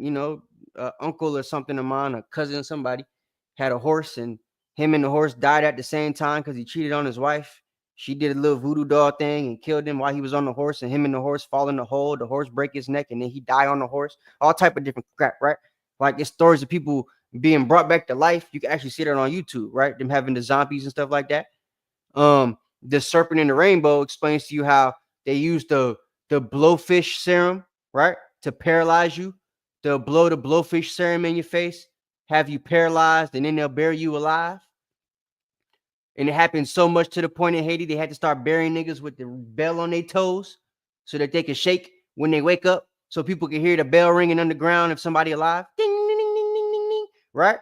uncle or something of mine, a cousin, somebody had a horse, and him and the horse died at the same time because he cheated on his wife. She did a little voodoo doll thing and killed him while he was on the horse, and him and the horse fall in the hole. The horse break his neck, and then he die on the horse. All type of different crap, right? Like it's stories of people being brought back to life. You can actually see that on YouTube, right? Them having the zombies and stuff like that. The serpent in the rainbow explains to you how they use the blowfish serum, right, to paralyze you. They'll blow the blowfish serum in your face, have you paralyzed, and then they'll bury you alive. And it happened so much to the point in Haiti, they had to start burying niggas with the bell on their toes so that they could shake when they wake up, so people can hear the bell ringing underground if somebody alive. Ding, ding, ding, ding, ding, ding, ding, right?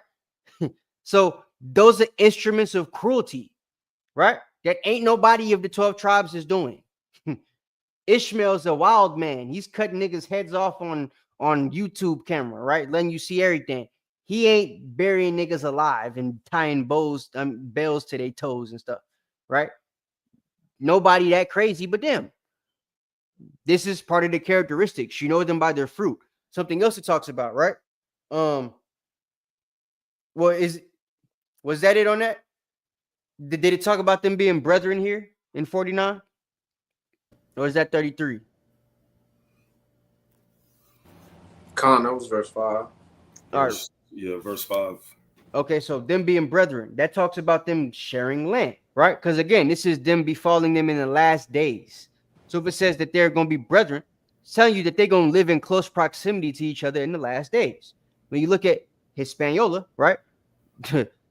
So those are instruments of cruelty, right? That ain't nobody of the 12 tribes is doing. Ishmael's a wild man. He's cutting niggas' heads off on YouTube camera, right? Letting you see everything. He ain't burying niggas alive and tying bells to their toes and stuff, right? Nobody that crazy but them. This is part of the characteristics. You know them by their fruit. Something else it talks about, right? Was that it on that? Did it talk about them being brethren here in 49? Or is that 33? Con, that was verse 5. All right. Yeah, verse 5. Okay, so them being brethren, that talks about them sharing land, right? Because again, this is them befalling them in the last days. So if it says that they're going to be brethren, it's telling you that they're going to live in close proximity to each other in the last days. When you look at Hispaniola, right?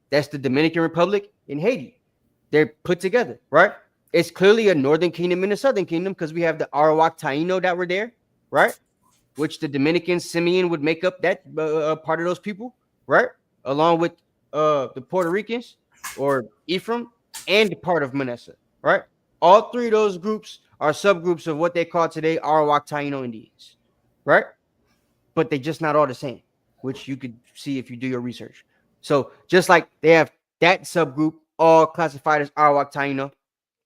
That's the Dominican Republic in Haiti. They're put together, right? It's clearly a northern kingdom and a southern kingdom because we have the Arawak Taino that were there, right? Which the Dominican Simeon would make up that part of those people, right? Along with the Puerto Ricans or Ephraim and part of Manasseh, right? All three of those groups are subgroups of what they call today Arawak Taino Indians, right? But they're just not all the same, which you could see if you do your research. So just like they have that subgroup all classified as Arawak Taino,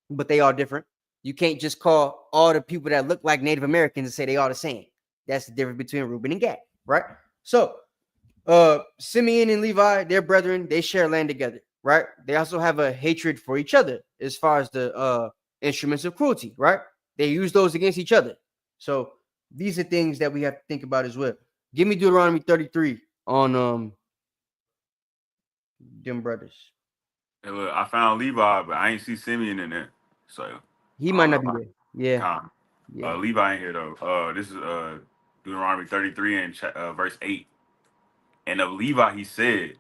but they are different. You can't just call all the people that look like Native Americans and say they all the same. That's the difference between Reuben and Gad, right? So Simeon and Levi, they're brethren, they share land together, right? They also have a hatred for each other as far as the instruments of cruelty, right? They use those against each other. So these are things that we have to think about as well. Give me Deuteronomy 33 on them brothers. Hey, look, I found Levi, but I ain't see Simeon in there. So he might not be there. Yeah. Levi ain't here though. This is Deuteronomy 33 and verse 8. And of Levi he said,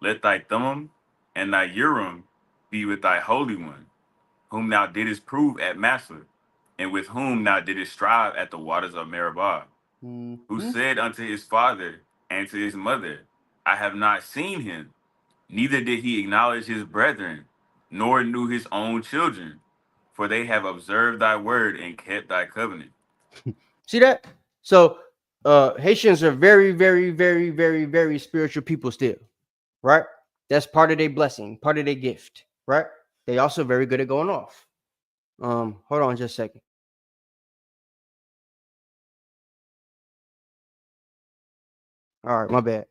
let thy Thummim and thy Urim be with thy Holy One, whom thou didst prove at Massa, and with whom thou didst strive at the waters of Meribah, who said unto his father and to his mother, I have not seen him, neither did he acknowledge his brethren, nor knew his own children, for they have observed thy word and kept thy covenant. See that? So Haitians are very, very, very, very, very spiritual people still, right? That's part of their blessing, part of their gift, right? They also very good at going off. Hold on just a second. All right, my bad.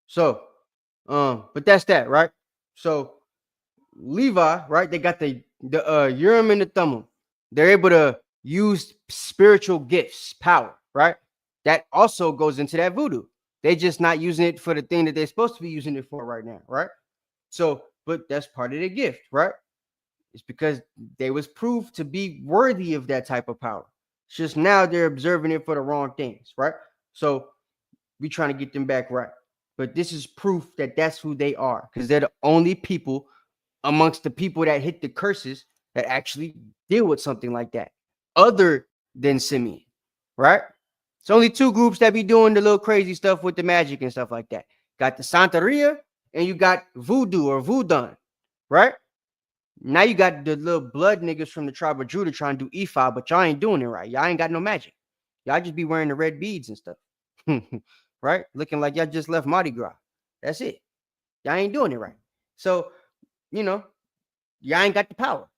So, but that's that, right? So Levi, right? They got the Urim and the Thummim. They're able to use spiritual gifts, power, right? That also goes into that voodoo. They're just not using it for the thing that they're supposed to be using it for right now, right? So, but that's part of their gift, right? It's because they was proved to be worthy of that type of power. It's just now they're observing it for the wrong things, right? So we trying to get them back right. But this is proof that that's who they are, because they're the only people amongst the people that hit the curses that actually deal with something like that, other than Simeon, right? It's only two groups that be doing the little crazy stuff with the magic and stuff like that. Got the Santeria and you got voodoo or voodoo, right? Now you got the little blood niggas from the tribe of Judah trying to do Ephah, but y'all ain't doing it right. Y'all ain't got no magic. Y'all just be wearing the red beads and stuff. right? Looking like y'all just left Mardi Gras. That's it. Y'all ain't doing it right. So, you know, y'all ain't got the power.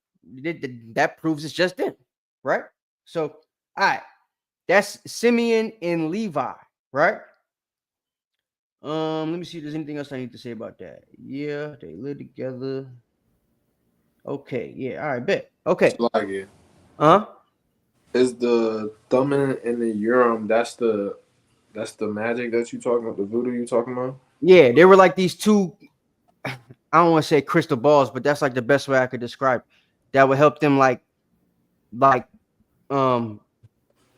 That proves it's just them, right? So, all right. That's Simeon and Levi, right? Let me see if there's anything else I need to say about that. Yeah, they live together. Okay, yeah, all right, bet. Okay. Is the Thummim and the Urim, that's the magic that you talking about, the voodoo you talking about? Yeah, they were like these two, I don't want to say crystal balls, but that's like the best way I could describe. That would help them like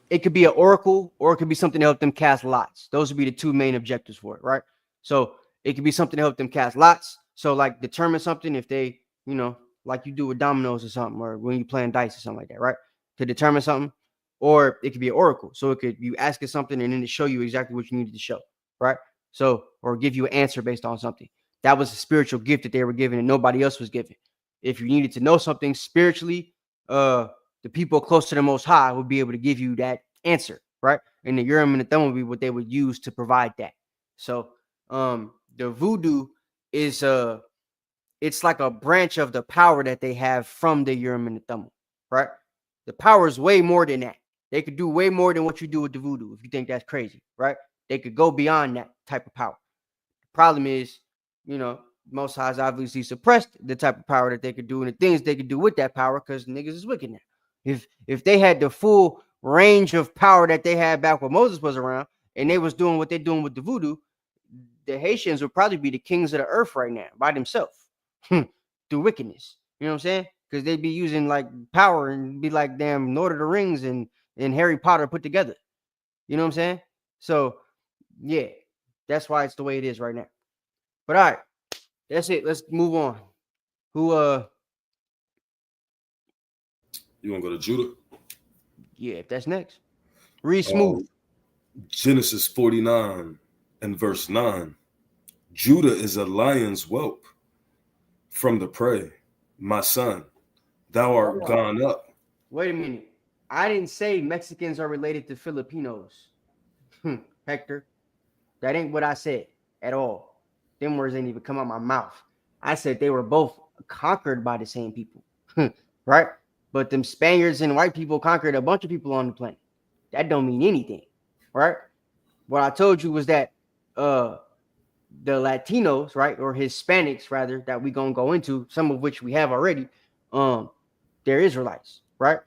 it could be an oracle or it could be something to help them cast lots. Those would be the two main objectives for it, right? So it could be something to help them cast lots. So like determine something if they, you know, like you do with dominoes or something, or when you playing dice or something like that, right? To determine something. Or it could be an oracle. So it could, you ask it something and then it show you exactly what you needed to show, right? So, or give you an answer based on something. That was a spiritual gift that they were given and nobody else was given. If you needed to know something spiritually, the people close to the Most High would be able to give you that answer, right? And the Urim and the Thummim would be what they would use to provide that. So, the voodoo is it's like a branch of the power that they have from the Urim and the Thummim, right? The power is way more than that. They could do way more than what you do with the voodoo. If you think that's crazy, right? They could go beyond that type of power. The problem is, you know, Most High's obviously suppressed the type of power that they could do and the things they could do with that power because niggas is wicked now. If they had the full range of power that they had back when Moses was around and they was doing what they're doing with the voodoo, the Haitians would probably be the kings of the earth right now by themselves through wickedness. You know what I'm saying? Because they'd be using like power and be like damn Lord of the Rings and Harry Potter put together. You know what I'm saying? So yeah, that's why it's the way it is right now. But all right, that's it. Let's move on. Who You want to go to Judah? Yeah, if that's next. Read smooth. Genesis 49 and verse 9. Judah is a lion's whelp from the prey. My son, thou art gone up. Wait a minute. I didn't say Mexicans are related to Filipinos. Hector. That ain't what I said at all. Them words ain't even come out my mouth. I said they were both conquered by the same people. Right? But them Spaniards and white people conquered a bunch of people on the planet. That don't mean anything. Right? What I told you was that the Latinos, right, or Hispanics rather, that we gonna go into, some of which we have already, they're Israelites, right?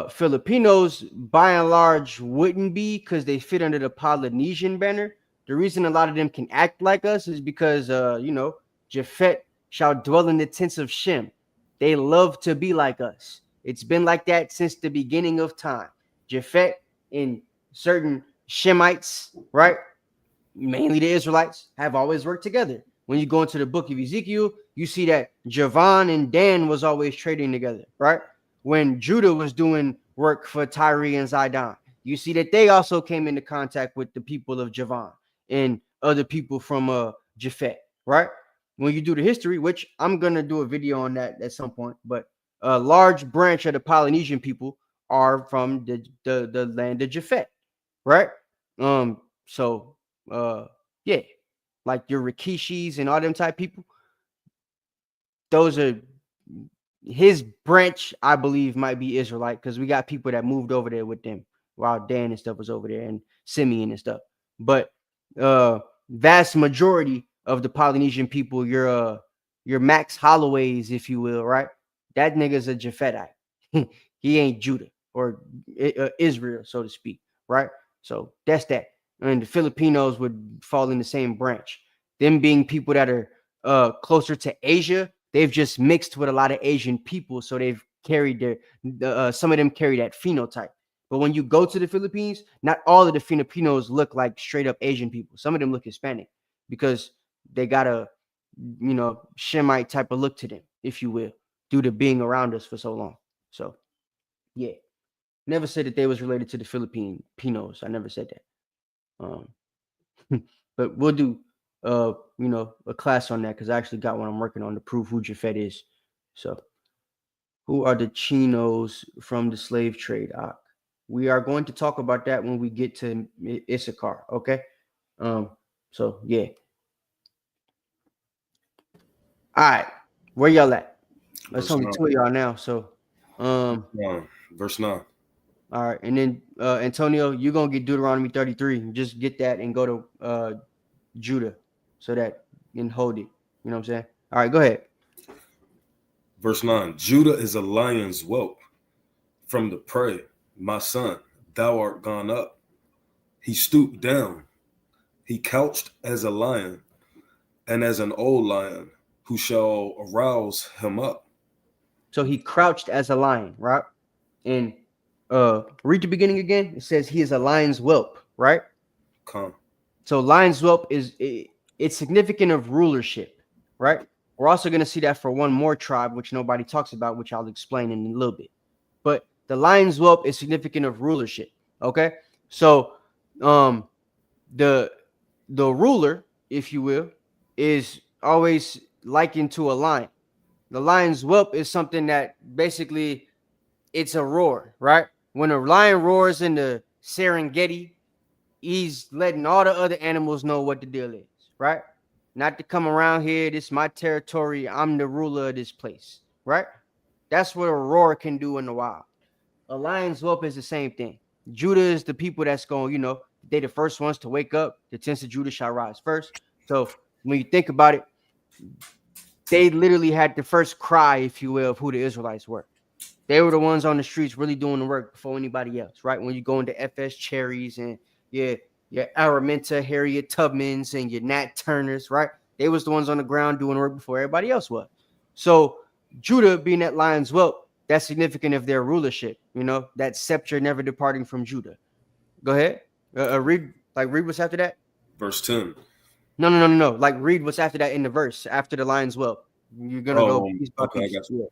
Filipinos by and large wouldn't be because they fit under the Polynesian banner. The reason a lot of them can act like us is because you know, Japhet shall dwell in the tents of Shem. They love to be like us. It's been like that since the beginning of time. Japhet and certain Shemites, right? Mainly the Israelites, have always worked together. When you go into the book of Ezekiel, you see that Javan and Dan was always trading together, right? When Judah was doing work for Tyre and Zidon, you see that they also came into contact with the people of Javan and other people from Japhet, right? When you do the history, which I'm going to do a video on that at some point, but a large branch of the Polynesian people are from the land of Japhet, right? So yeah, like your Rikishis and all them type people, those are his branch. I believe might be Israelite because we got people that moved over there with them while Dan and stuff was over there and Simeon and stuff. But vast majority of the Polynesian people, your Max Holloways, if you will, right? That nigga's a Japhetite. He ain't Judah or Israel, so to speak, right? So that's that. And the Filipinos would fall in the same branch. Them being people that are closer to Asia, they've just mixed with a lot of Asian people, so they've carried their some of them carry that phenotype. But when you go to the Philippines, not all of the Filipinos look like straight up Asian people. Some of them look Hispanic because they got a, you know, Shemite type of look to them, if you will, due to being around us for so long. So yeah, never said that they was related to the Filipinos. I never said that. But we'll do you know, a class on that because I actually got one I'm working on to prove who Japhet is. So who are the Chinos from the slave trade? We are going to talk about that when we get to Issachar, okay? So yeah. All right, where y'all at? It's only 2 of y'all now. So, verse 9. All right, and then Antonio, you're gonna get Deuteronomy 33. Just get that and go to Judah, so that you can hold it. You know what I'm saying? All right, go ahead. Verse 9. Judah is a lion's whelp from the prey. My son, thou art gone up. He stooped down. He couched as a lion, and as an old lion, who shall arouse him up. So he crouched as a lion, right? And read the beginning again. It says he is a lion's whelp, right? Come. So lion's whelp it's significant of rulership, right? We're also going to see that for one more tribe, which nobody talks about, which I'll explain in a little bit. But the lion's whelp is significant of rulership. Okay, so the ruler, if you will, is always likened to a lion. The lion's whelp is something that basically it's a roar, right? When a lion roars in the Serengeti, he's letting all the other animals know what the deal is, right? Not to come around here. This is my territory. I'm the ruler of this place, right? That's what a roar can do in the wild. A lion's whelp is the same thing. Judah is the people that's going, they the first ones to wake up. The tents of Judah shall rise first. So when you think about it, they literally had the first cry, if you will, of who the Israelites were. They were the ones on the streets really doing the work before anybody else, right? When you go into F.S. Cherries and your Araminta, Harriet Tubmans, and your Nat Turners, right? They was the ones on the ground doing work before everybody else was. So Judah being that lion's whelp, that's significant of their rulership, that scepter never departing from Judah. Go ahead. Read what's after that. Verse 10. No. Like read what's after that in the verse, after the lion's whelp. You're going to go. Okay, I got you.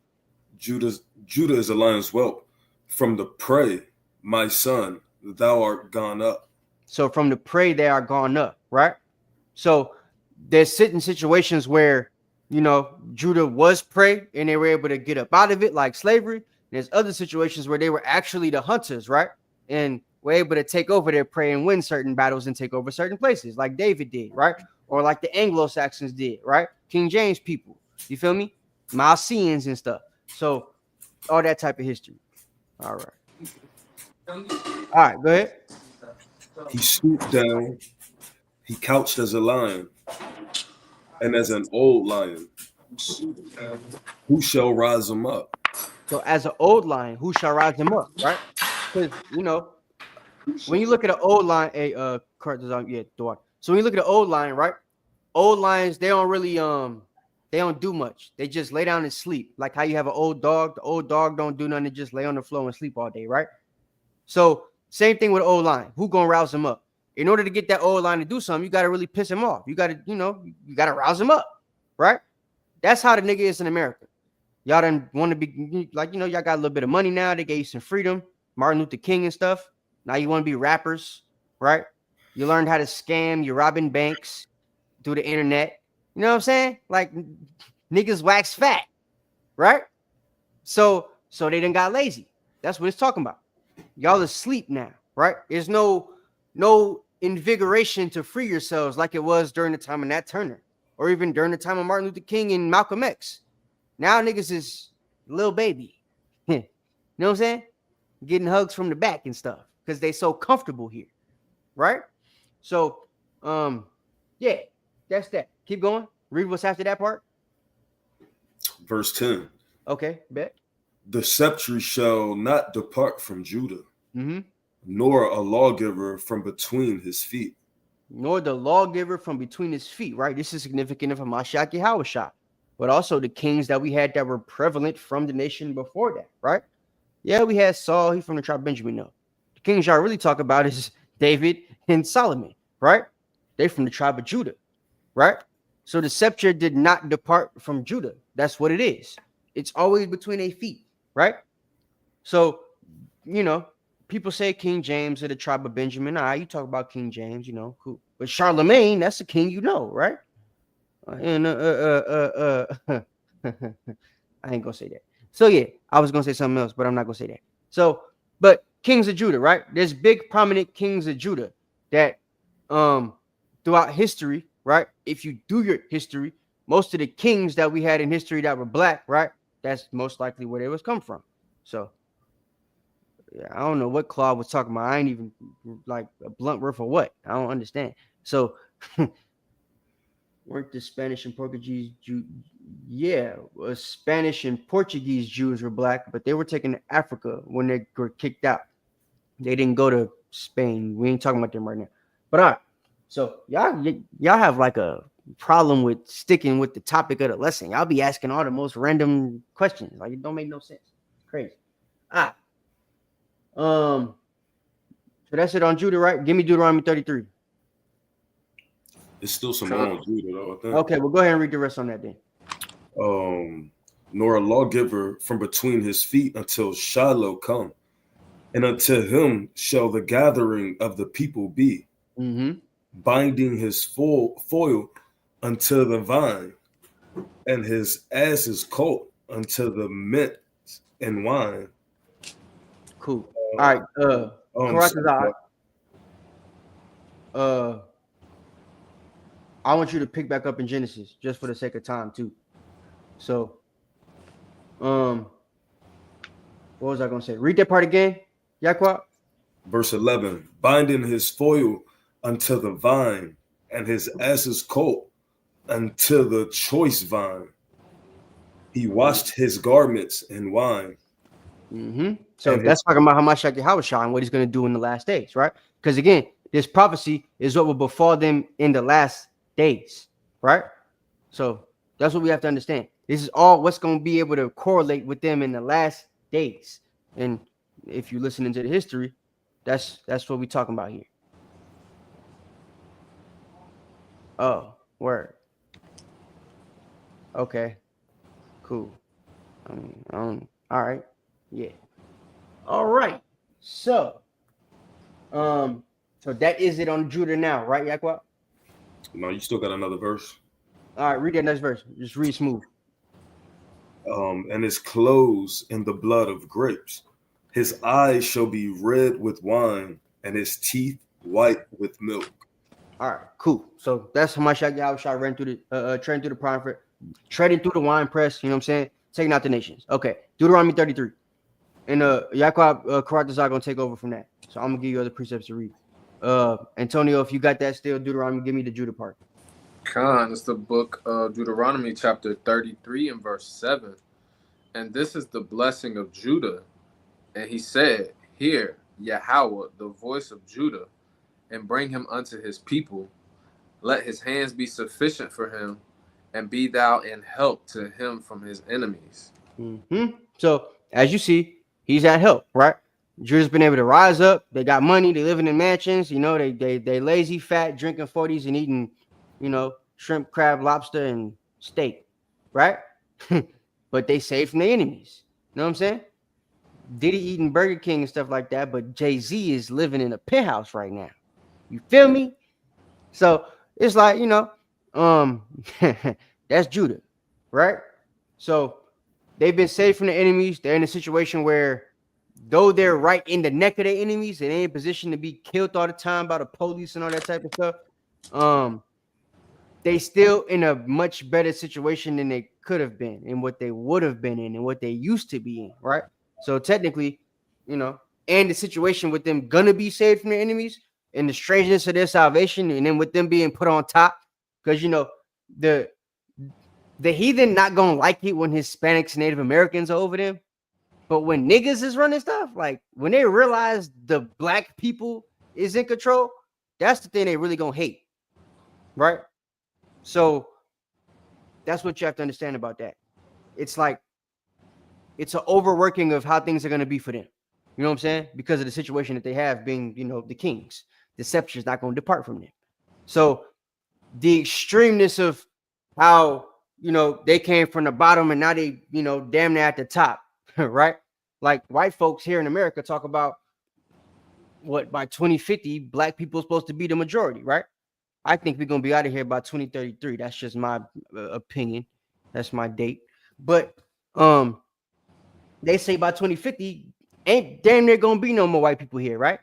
Judah is a lion's whelp. From the prey, my son, thou art gone up. So from the prey, they are gone up, right? So there's certain situations where, Judah was prey and they were able to get up out of it, like slavery. There's other situations where they were actually the hunters, right? And were able to take over their prey and win certain battles and take over certain places, like David did, right? Or like the Anglo-Saxons did, right? King James people, you feel me? Mycenaeans and stuff. So all that type of history. All right, go ahead. He stooped down. He couched as a lion, and as an old lion, who shall rise him up? So as an old lion, who shall rise him up, right? Because, when you look at an old lion, so when you look at an old lion, right? Old lions, they don't really, they don't do much. They just lay down and sleep. Like how you have an old dog. The old dog don't do nothing. Just lay on the floor and sleep all day, right? So same thing with an old lion. Who gonna rouse him up? In order to get that old lion to do something, you got to really piss him off. You got to, you got to rouse him up, right? That's how the nigga is in America. Y'all don't want to be like, y'all got a little bit of money now. They gave you some freedom, Martin Luther King and stuff. Now you want to be rappers, right? You learned how to scam. You're robbing banks through the internet. You know what I'm saying? Like niggas wax fat, right? So they done got lazy. That's what it's talking about. Y'all asleep now, right? There's no invigoration to free yourselves like it was during the time of Nat Turner or even during the time of Martin Luther King and Malcolm X. Now niggas is little baby. You know what I'm saying? Getting hugs from the back and stuff because they so comfortable here, right? So, yeah, that's that. Keep going. Read what's after that part. Verse 10. Okay, bet. The scepter shall not depart from Judah, nor a lawgiver from between his feet. Nor the lawgiver from between his feet, right? This is significant of Hamashiach Yahushua, but also the kings that we had that were prevalent from the nation before that, right? Yeah, we had Saul, he's from the tribe of Benjamin, no. The kings y'all really talk about is David and Solomon, right? They from the tribe of Judah, right? So the scepter did not depart from Judah. That's what it is. It's always between their feet, right? So, people say King James of the tribe of Benjamin. You talk about King James, cool. But Charlemagne, that's the king, right? And I ain't gonna say that. So yeah, I was gonna say something else, but I'm not gonna say that. So, but kings of Judah, right? There's big prominent kings of Judah that throughout history, right? If you do your history, most of the kings that we had in history that were black, right? That's most likely where they was come from. So yeah, I don't know what Claude was talking about. I ain't even like a blunt word for what. I don't understand. So weren't the Spanish and Portuguese Jew? Yeah, Spanish and Portuguese Jews were black, but they were taken to Africa when they were kicked out. They didn't go to Spain. We ain't talking about them right now. But all right. So y'all have like a problem with sticking with the topic of the lesson. Y'all be asking all the most random questions. Like it don't make no sense. It's crazy. So that's it on Judah, right? Give me Deuteronomy 33. It's still some more on Judah, though, I think. Okay, well, go ahead and read the rest on that then. Nor a lawgiver from between his feet until Shiloh come, and unto him shall the gathering of the people be, binding his foil unto the vine, and his ass's colt unto the mint and wine. Cool. All right. I want you to pick back up in Genesis just for the sake of time too. So, what was I gonna say? Read that part again, Yaqua. Verse 11: binding his foil unto the vine, and his ass's colt unto the choice vine. He washed his garments in wine. So that's talking about Hamashiach Yahushua and what he's going to do in the last days, right? Because again, this prophecy is what will befall them in the last days, right? So that's what we have to understand. This is all what's going to be able to correlate with them in the last days. And if you listen into the history, that's what we're talking about here. Oh, word. Okay, cool. All right. Yeah. All right. So that is it on Judah now, right, Yaqua? No, you still got another verse. All right, read that next verse. Just read smooth. And his clothes in the blood of grapes. His eyes shall be red with wine, and his teeth white with milk. All right, cool. So that's Hamashiach Yahushua ran through the treading through the prophet, treading through the wine press. You know what I'm saying? Taking out the nations. Okay, Deuteronomy 33. And Yaqua Karatazar gonna take over from that. So I'm gonna give you other precepts to read. Antonio, if you got that still, Deuteronomy, give me the Judah part. Khan, it's the book of Deuteronomy, chapter 33 and verse 7. And this is the blessing of Judah. And he said, hear, Yahweh, the voice of Judah, and bring him unto his people. Let his hands be sufficient for him, and be thou in help to him from his enemies. So, as you see, he's at help, right? Judah's been able to rise up. They got money. They living in mansions. You know, they lazy, fat, drinking 40s and eating, you know, shrimp, crab, lobster, and steak, right? But they saved from the enemies. You know what I'm saying? Diddy eating Burger King and stuff like that, but Jay-Z is living in a penthouse right now. You feel me? So it's like, you know, that's Judah, right? So they've been saved from the enemies. They're in a situation where, though they're right in the neck of their enemies, and they're in a position to be killed all the time by the police and all that type of stuff, they still in a much better situation than they could have been, and what they would have been in, and what they used to be in, right? So technically, you know, and the situation with them gonna be saved from their enemies, and the strangeness of their salvation, and then with them being put on top, because you know the heathen not gonna like it when Hispanics and Native Americans are over them, but when niggas is running stuff, like when they realize the black people is in control, that's the thing they really gonna hate, right? So that's what you have to understand about that. It's like it's an overworking of how things are gonna be for them. You know what I'm saying? Because of the situation that they have being, you know, the kings. Deception is not going to depart from them. So the extremeness of how, you know, they came from the bottom and now they, you know, damn near at the top, right? Like white folks here in America talk about what by 2050, black people are supposed to be the majority, right? I think we're going to be out of here by 2033. That's just my opinion. That's my date. But they say by 2050, ain't damn near going to be no more white people here, right?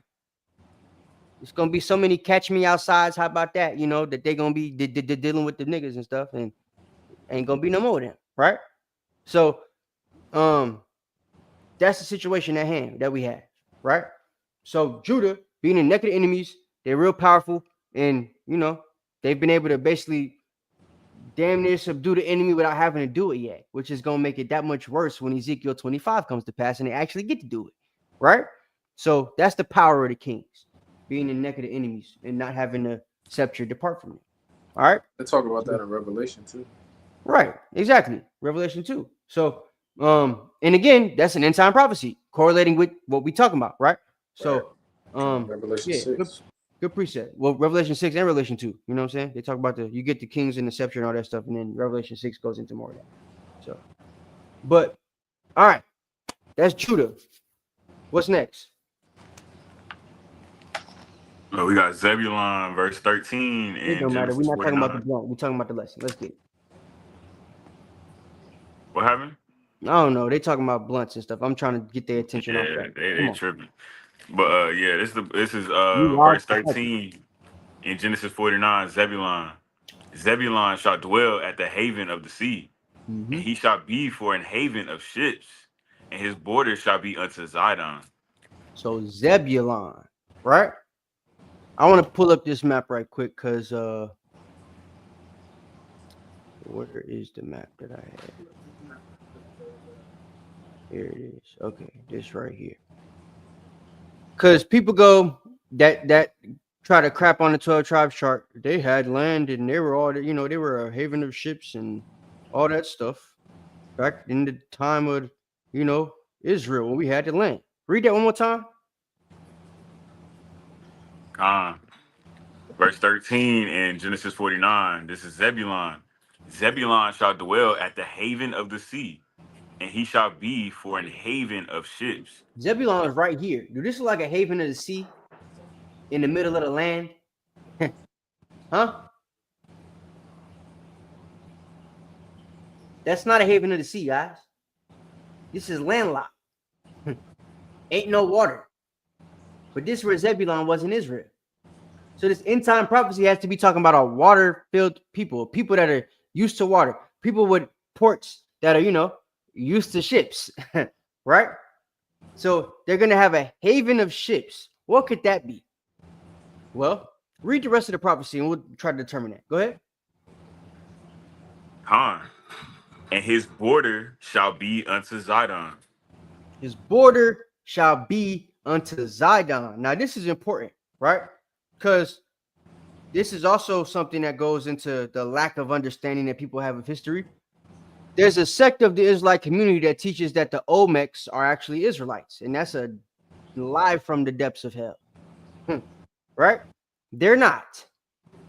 It's gonna be so many catch me outsides. How about that? You know that they're gonna be dealing with the niggas and stuff, and ain't gonna be no more of them, right? So, that's the situation at hand that we have, right? So Judah being the neck of the enemies, they're real powerful, and you know they've been able to basically damn near subdue the enemy without having to do it yet, which is gonna make it that much worse when Ezekiel 25 comes to pass and they actually get to do it, right? So that's the power of the kings, being the neck of the enemies and not having the scepter depart from it. All right. They talk about that in Revelation too. Right. Exactly. Revelation 2. So, and again, that's an end time prophecy correlating with what we talking about, right? So, Revelation 6. Good precept. Well, Revelation 6 and Revelation 2. You know what I'm saying? They talk about you get the kings and the scepter and all that stuff, and then Revelation 6 goes into more of that. So, but all right, that's Judah. What's next? Well, we got Zebulon, verse 13. It don't matter. We're not talking about the blunt. We're talking about the lesson. Let's get it. What happened? I don't know. They talking about blunts and stuff. I'm trying to get their attention off that. They tripping. But yeah, this is verse 13 in Genesis 49. Zebulon shall dwell at the haven of the sea, and he shall be for an haven of ships, and his border shall be unto Zidon. So Zebulon, right? I want to pull up this map right quick because where is the map that I had? Here it is. Okay, this right here. Because people go that try to crap on the 12 tribes chart. They had land and they were all, you know, they were a haven of ships and all that stuff back in the time of, you know, Israel when we had the land. Read that one more time. Verse 13 in Genesis 49. This is Zebulon. Zebulon shall dwell at the haven of the sea, and he shall be for an haven of ships. Zebulon is right here. Dude, this is like a haven of the sea in the middle of the land. Huh? That's not a haven of the sea, guys. This is landlocked. Ain't no water. But this is where Zebulon was in Israel. So this end time prophecy has to be talking about a water-filled people that are used to water, people with ports that are, you know, used to ships, right? So they're going to have a haven of ships. What could that be? Well, read the rest of the prophecy and we'll try to determine that. Go ahead. And his border shall be unto Zidon. His border shall be unto Zidon. Now, this is important, right? Because this is also something that goes into the lack of understanding that people have of history. There's a sect of the Israelite community that teaches that the Olmecs are actually Israelites, and that's a lie from the depths of hell. Right? They're not.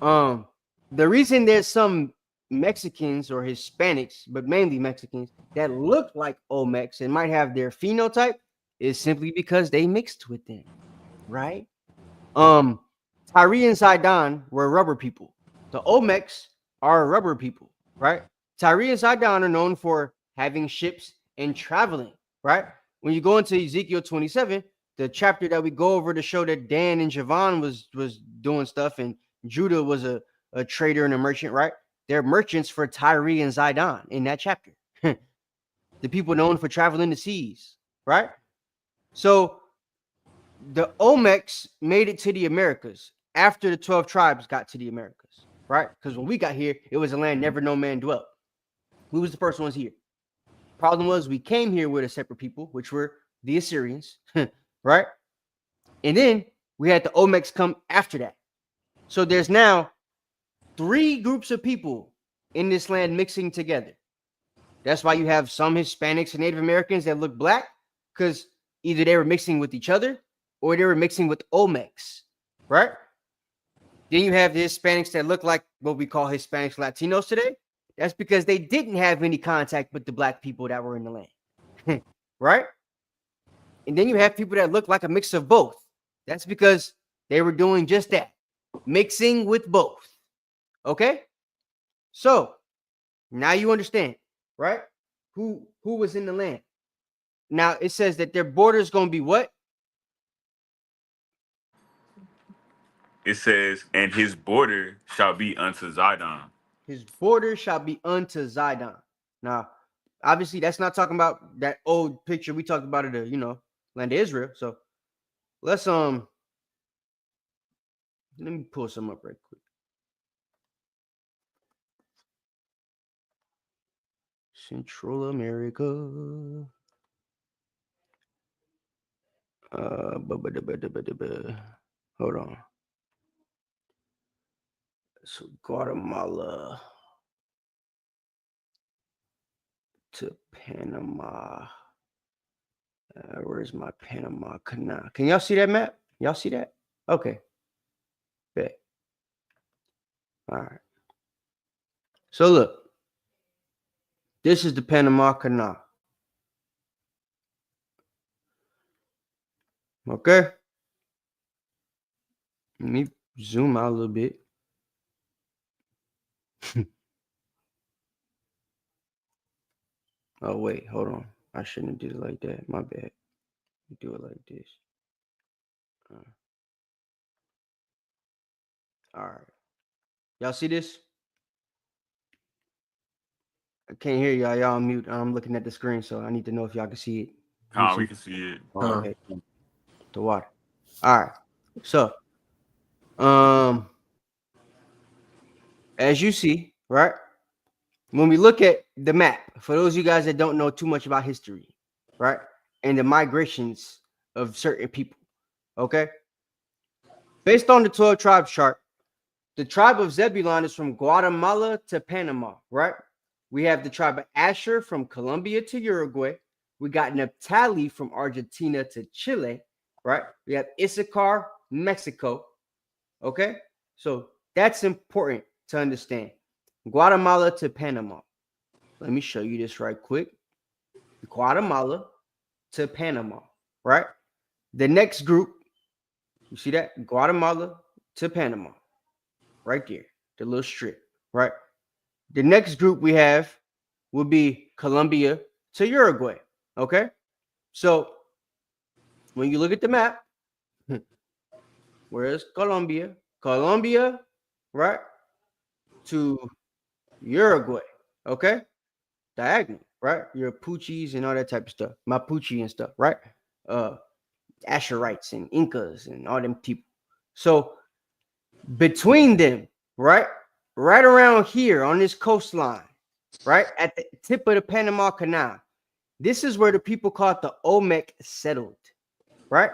The reason there's some Mexicans or Hispanics, but mainly Mexicans, that look like Olmecs and might have their phenotype is simply because they mixed with them, right? Tyre and Sidon were rubber people. The Olmecs are rubber people, right? Tyre and Sidon are known for having ships and traveling, right? When you go into Ezekiel 27, the chapter that we go over to show that Dan and Javan was doing stuff and Judah was a trader and a merchant, right? They're merchants for Tyre and Sidon in that chapter. The people known for traveling the seas, right? So the Olmecs made it to the Americas after the 12 tribes got to the Americas, right? Because when we got here, it was a land never no man dwelt. We was the first ones here. Problem was we came here with a separate people, which were the Assyrians, right? And then we had the Olmecs come after that. So there's now 3 groups of people in this land mixing together. That's why you have some Hispanics and Native Americans that look black, because either they were mixing with each other or they were mixing with Olmecs, right? Then you have the Hispanics that look like what we call Hispanics, Latinos today. That's because they didn't have any contact with the black people that were in the land, right? And then you have people that look like a mix of both. That's because they were doing just that, mixing with both. Okay? So now you understand, right? Who was in the land. Now it says that their border is going to be what? It says, and his border shall be unto Zidon. His border shall be unto Zidon. Now, obviously, that's not talking about that old picture we talked about of the, land of Israel. So let's let me pull some up right quick. Central America. Hold on. So Guatemala to Panama. Where's my Panama Canal? Can y'all see that map? Y'all see that? Okay. Bet. All right. So look. This is the Panama Canal. Okay. Let me zoom out a little bit. Oh, wait. Hold on. I shouldn't have did it like that. My bad. Do it like this. All right. Y'all see this? I can't hear y'all. Y'all on mute. I'm looking at the screen, so I need to know if y'all can see it. We can see it. Okay. The water. All right. So, as you see, right? When we look at the map, for those of you guys that don't know too much about history, right? And the migrations of certain people, okay? Based on the 12 tribes chart, the tribe of Zebulon is from Guatemala to Panama, right? We have the tribe of Asher from Colombia to Uruguay. We got Naphtali from Argentina to Chile, right? We have Issachar, Mexico, okay? So that's important to understand. Guatemala to Panama. Let me show you this right quick. Guatemala to Panama, right? The next group, you see that? Guatemala to Panama, right there, the little strip, right? The next group we have will be Colombia to Uruguay, okay? So when you look at the map, where's Colombia? Colombia, right, to Uruguay, okay? Diagonal, right? Your Puchis and all that type of stuff, Mapuche and stuff, right? Asherites and Incas and all them people. So between them, right around here on this coastline, right at the tip of the Panama Canal, this is where the people called the Olmec settled, right?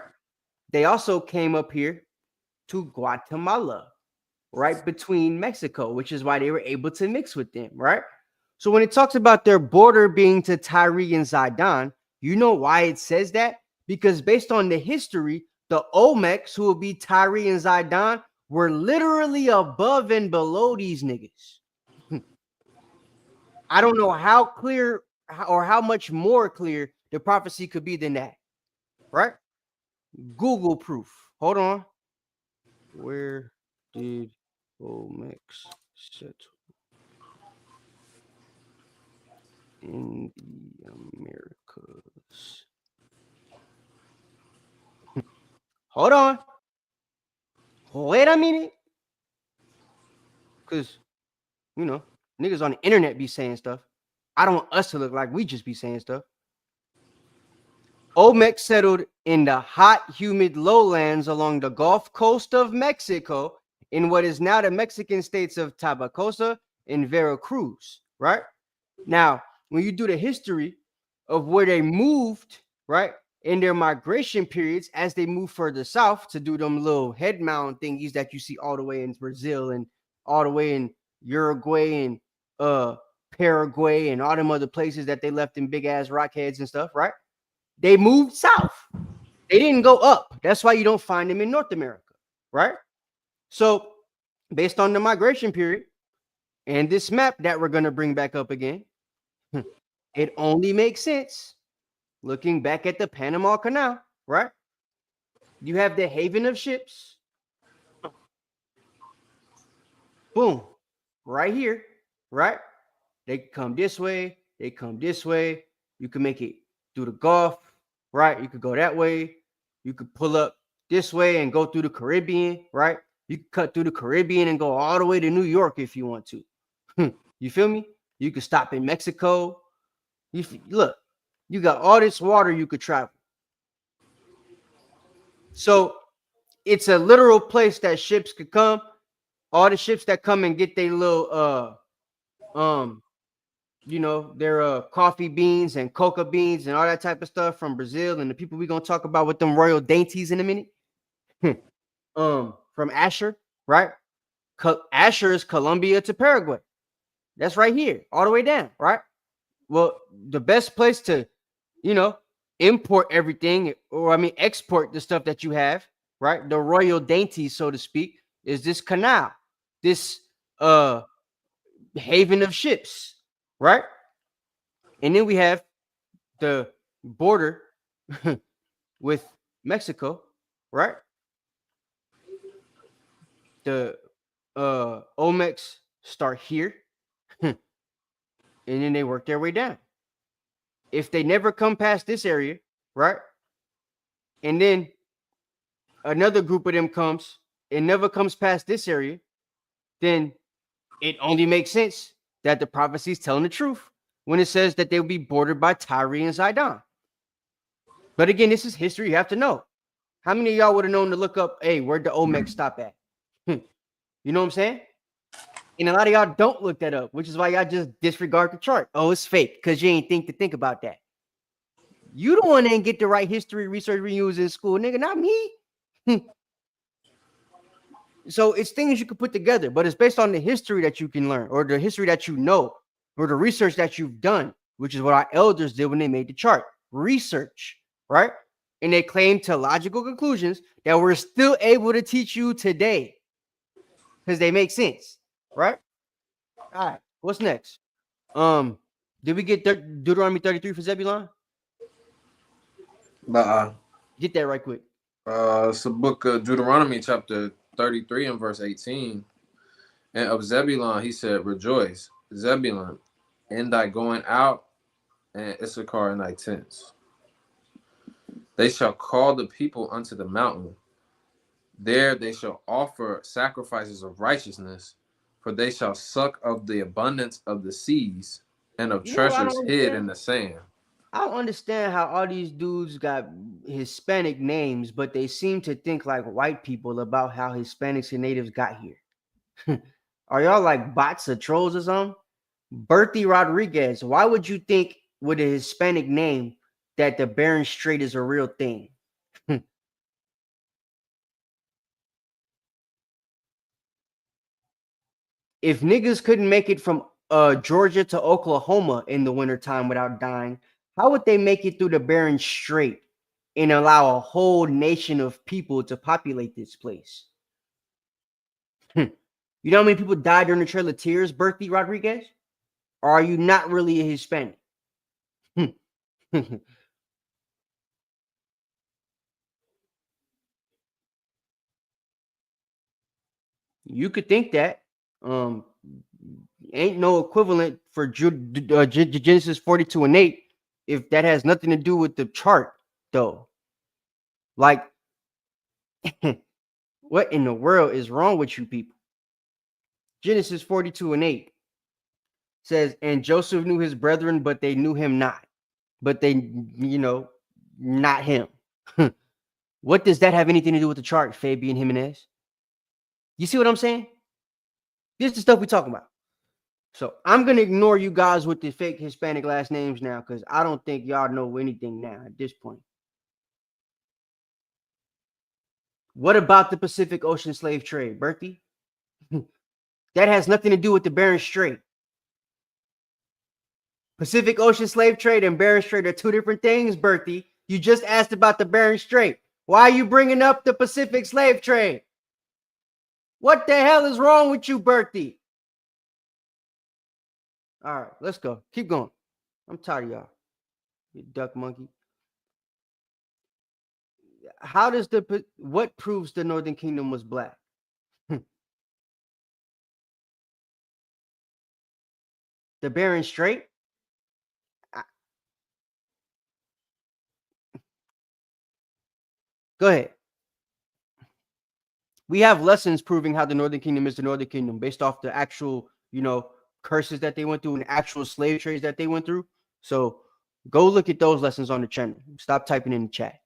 They also came up here to Guatemala, right between Mexico, which is why they were able to mix with them, right? So when it talks about their border being to Tyre and Zidon, you know why it says that? Because based on the history, the Olmecs, who will be Tyre and Zidon, were literally above and below these niggas. I don't know how clear or how much more clear the prophecy could be than that, right? Google proof. Hold on. Where did Olmecs settle? In the Americas. Hold on. Wait a minute. Because, niggas on the internet be saying stuff. I don't want us to look like we just be saying stuff. Olmec settled in the hot, humid lowlands along the Gulf Coast of Mexico in what is now the Mexican states of Tabacosa and Veracruz, right? Now, when you do the history of where they moved, right, in their migration periods as they move further south to do them little head mound thingies that you see all the way in Brazil and all the way in Uruguay and Paraguay and all them other places that they left in big ass rock heads and stuff, right? They moved south. They didn't go up. That's why you don't find them in North America, right? So based on the migration period and this map that we're going to bring back up again, it only makes sense looking back at the Panama Canal, right? You have the haven of ships. Boom. Right here, right? They come this way. They come this way. You can make it through the Gulf, right? You could go that way. You could pull up this way and go through the Caribbean, right? You can cut through the Caribbean and go all the way to New York if you want to. You feel me? You could stop in Mexico. Look, you got all this water you could travel. So it's a literal place that ships could come. All the ships that come and get their little their coffee beans and coca beans and all that type of stuff from Brazil, and the people we're gonna talk about with them royal dainties in a minute. From Asher, right? Asher is Colombia to Paraguay. That's right here, all the way down, right? Well, the best place to, import everything, or export the stuff that you have, right? The royal dainties, so to speak, is this canal, this haven of ships, right? And then we have the border with Mexico, right? The Olmecs start here, and then they work their way down. If they never come past this area, right? And then another group of them comes, it never comes past this area, then it only makes sense that the prophecy is telling the truth when it says that they'll be bordered by Tyre and Zidon. But again, this is history. You have to know. How many of y'all would have known to look up, hey, where'd the Olmec stop at? You know what I'm saying? And a lot of y'all don't look that up, which is why y'all just disregard the chart. Oh, it's fake because you ain't think about that. You the one that ain't get the right history research we use in school, nigga, not me. So it's things you can put together, but it's based on the history that you can learn, or the history that you know, or the research that you've done, which is what our elders did when they made the chart. Research, right? And they claim to logical conclusions that we're still able to teach you today because they make sense, right? All right, what's next? Did we get Deuteronomy 33 for Zebulon? Get that right quick. It's the book of Deuteronomy, chapter 33 and verse 18. And of Zebulon, he said, rejoice, Zebulon, in thy going out, and Issachar in thy tents. They shall call the people unto the mountain. There they shall offer sacrifices of righteousness, for they shall suck of the abundance of the seas and of treasures hid in the sand. I don't understand how all these dudes got Hispanic names, but they seem to think like white people about how Hispanics and natives got here. Are y'all like bots or trolls or something? Bertie Rodriguez, why would you think with a Hispanic name that the Bering Strait is a real thing? If niggas couldn't make it from Georgia to Oklahoma in the wintertime without dying, how would they make it through the Bering Strait and allow a whole nation of people to populate this place? You know how many people died during the Trail of Tears, Bertie Rodriguez? Or are you not really a Hispanic? You could think that. Ain't no equivalent for Genesis 42 and 8 if that has nothing to do with the chart, though. Like, what in the world is wrong with you people? Genesis 42 and 8 says, and Joseph knew his brethren, but they knew him not. But they, not him. What does that have anything to do with the chart, Fabian Jimenez? You see what I'm saying? This is the stuff we're talking about. So I'm going to ignore you guys with the fake Hispanic last names now because I don't think y'all know anything now at this point. What about the Pacific Ocean slave trade, Bertie? That has nothing to do with the Bering Strait. Pacific Ocean slave trade and Bering Strait are two different things, Bertie. You just asked about the Bering Strait. Why are you bringing up the Pacific slave trade? What the hell is wrong with you, Bertie? All right, let's go. Keep going. I'm tired of y'all. You duck monkey. How does what proves the Northern Kingdom was black? The Bering Strait? Go ahead. We have lessons proving how the Northern Kingdom is the Northern Kingdom based off the actual, curses that they went through and actual slave trades that they went through. So go look at those lessons on the channel. Stop typing in the chat.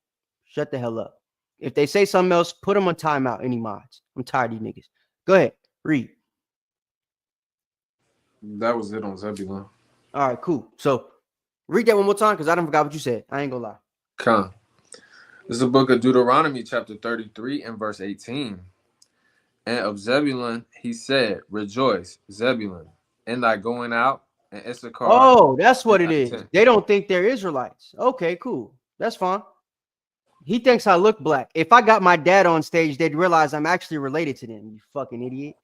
Shut the hell up. If they say something else, put them on timeout, any mods. I'm tired of these niggas. Go ahead, read. That was it on Zebulun. All right, cool. So read that one more time because I don't forgot what you said. I ain't gonna lie. Come. This is the book of Deuteronomy, chapter 33 and verse 18. And of Zebulun, he said, rejoice, Zebulun, in thy going out, and Issachar. Oh, that's what it is. They don't think they're Israelites. Okay, cool. That's fine. He thinks I look black. If I got my dad on stage, they'd realize I'm actually related to them, you fucking idiot.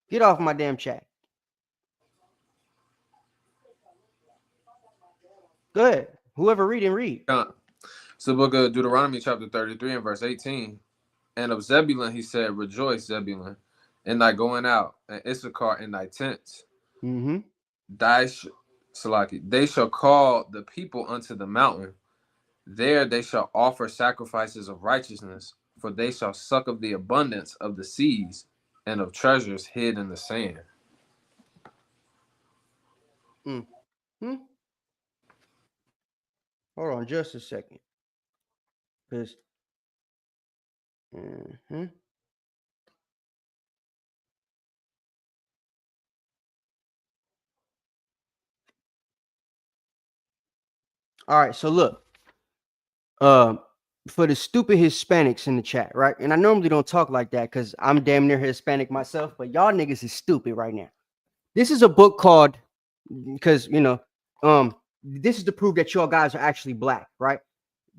Get off my damn chat. Go ahead. Whoever read. It's the book of Deuteronomy, chapter 33 and verse 18. And of Zebulun, he said, rejoice, Zebulun, in thy going out, and Issachar in thy tents. Mm-hmm. They shall call the people unto the mountain. There they shall offer sacrifices of righteousness, for they shall suck of the abundance of the seas and of treasures hid in the sand. Mm-hmm. Hold on just a second. Because all right, so look. For the stupid Hispanics in the chat, right? And I normally don't talk like that because I'm damn near Hispanic myself, but y'all niggas is stupid right now. This is a book called, because this is to prove that y'all guys are actually black, right?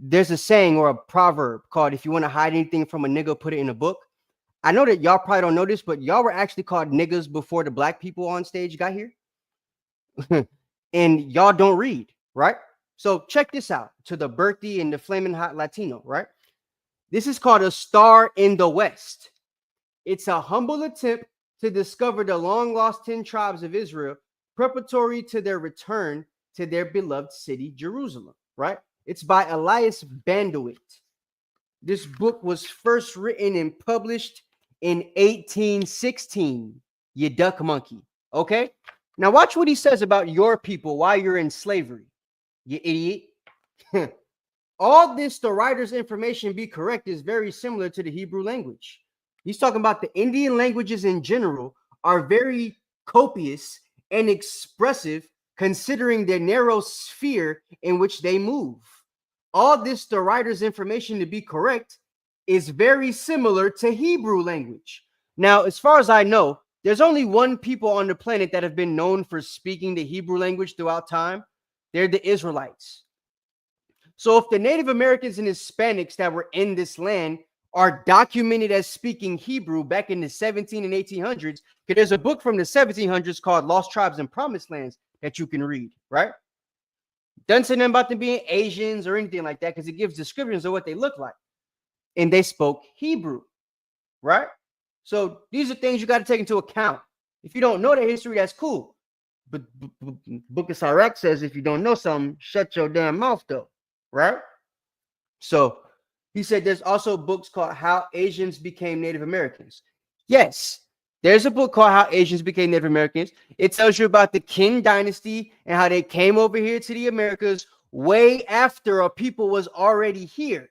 There's a saying or a proverb called, if you want to hide anything from a nigga, put it in a book. I know that y'all probably don't know this, but y'all were actually called niggas before the black people on stage got here. And y'all don't read, right? So check this out, to the Berthy and the Flaming Hot Latino, right? This is called A Star in the West. It's a humble attempt to discover the long-lost 10 tribes of Israel, preparatory to their return to their beloved city, Jerusalem, right? It's by Elias Banduit. This book was first written and published in 1816, you duck monkey, okay? Now watch what he says about your people while you're in slavery. You idiot. All this, the writer's information be correct, is very similar to the Hebrew language. He's talking about the Indian languages in general are very copious and expressive considering the narrow sphere in which they move. All this, the writer's information to be correct, is very similar to Hebrew language. Now, as far as I know, there's only one people on the planet that have been known for speaking the Hebrew language throughout time. They're the Israelites. So if the Native Americans and Hispanics that were in this land are documented as speaking Hebrew back in the 17 and 1800s, because there's a book from the 1700s called Lost Tribes and Promised Lands that you can read, right? Doesn't say nothing about them being Asians or anything like that because it gives descriptions of what they look like. And they spoke Hebrew, right? So these are things you got to take into account. If you don't know the history, that's cool. But Book of Sirach says if you don't know something, shut your damn mouth though, right? So he said there's also books called How Asians Became Native Americans. Yes, there's a book called How Asians Became Native Americans. It tells you about the Qin dynasty and how they came over here to the Americas way after a people was already here.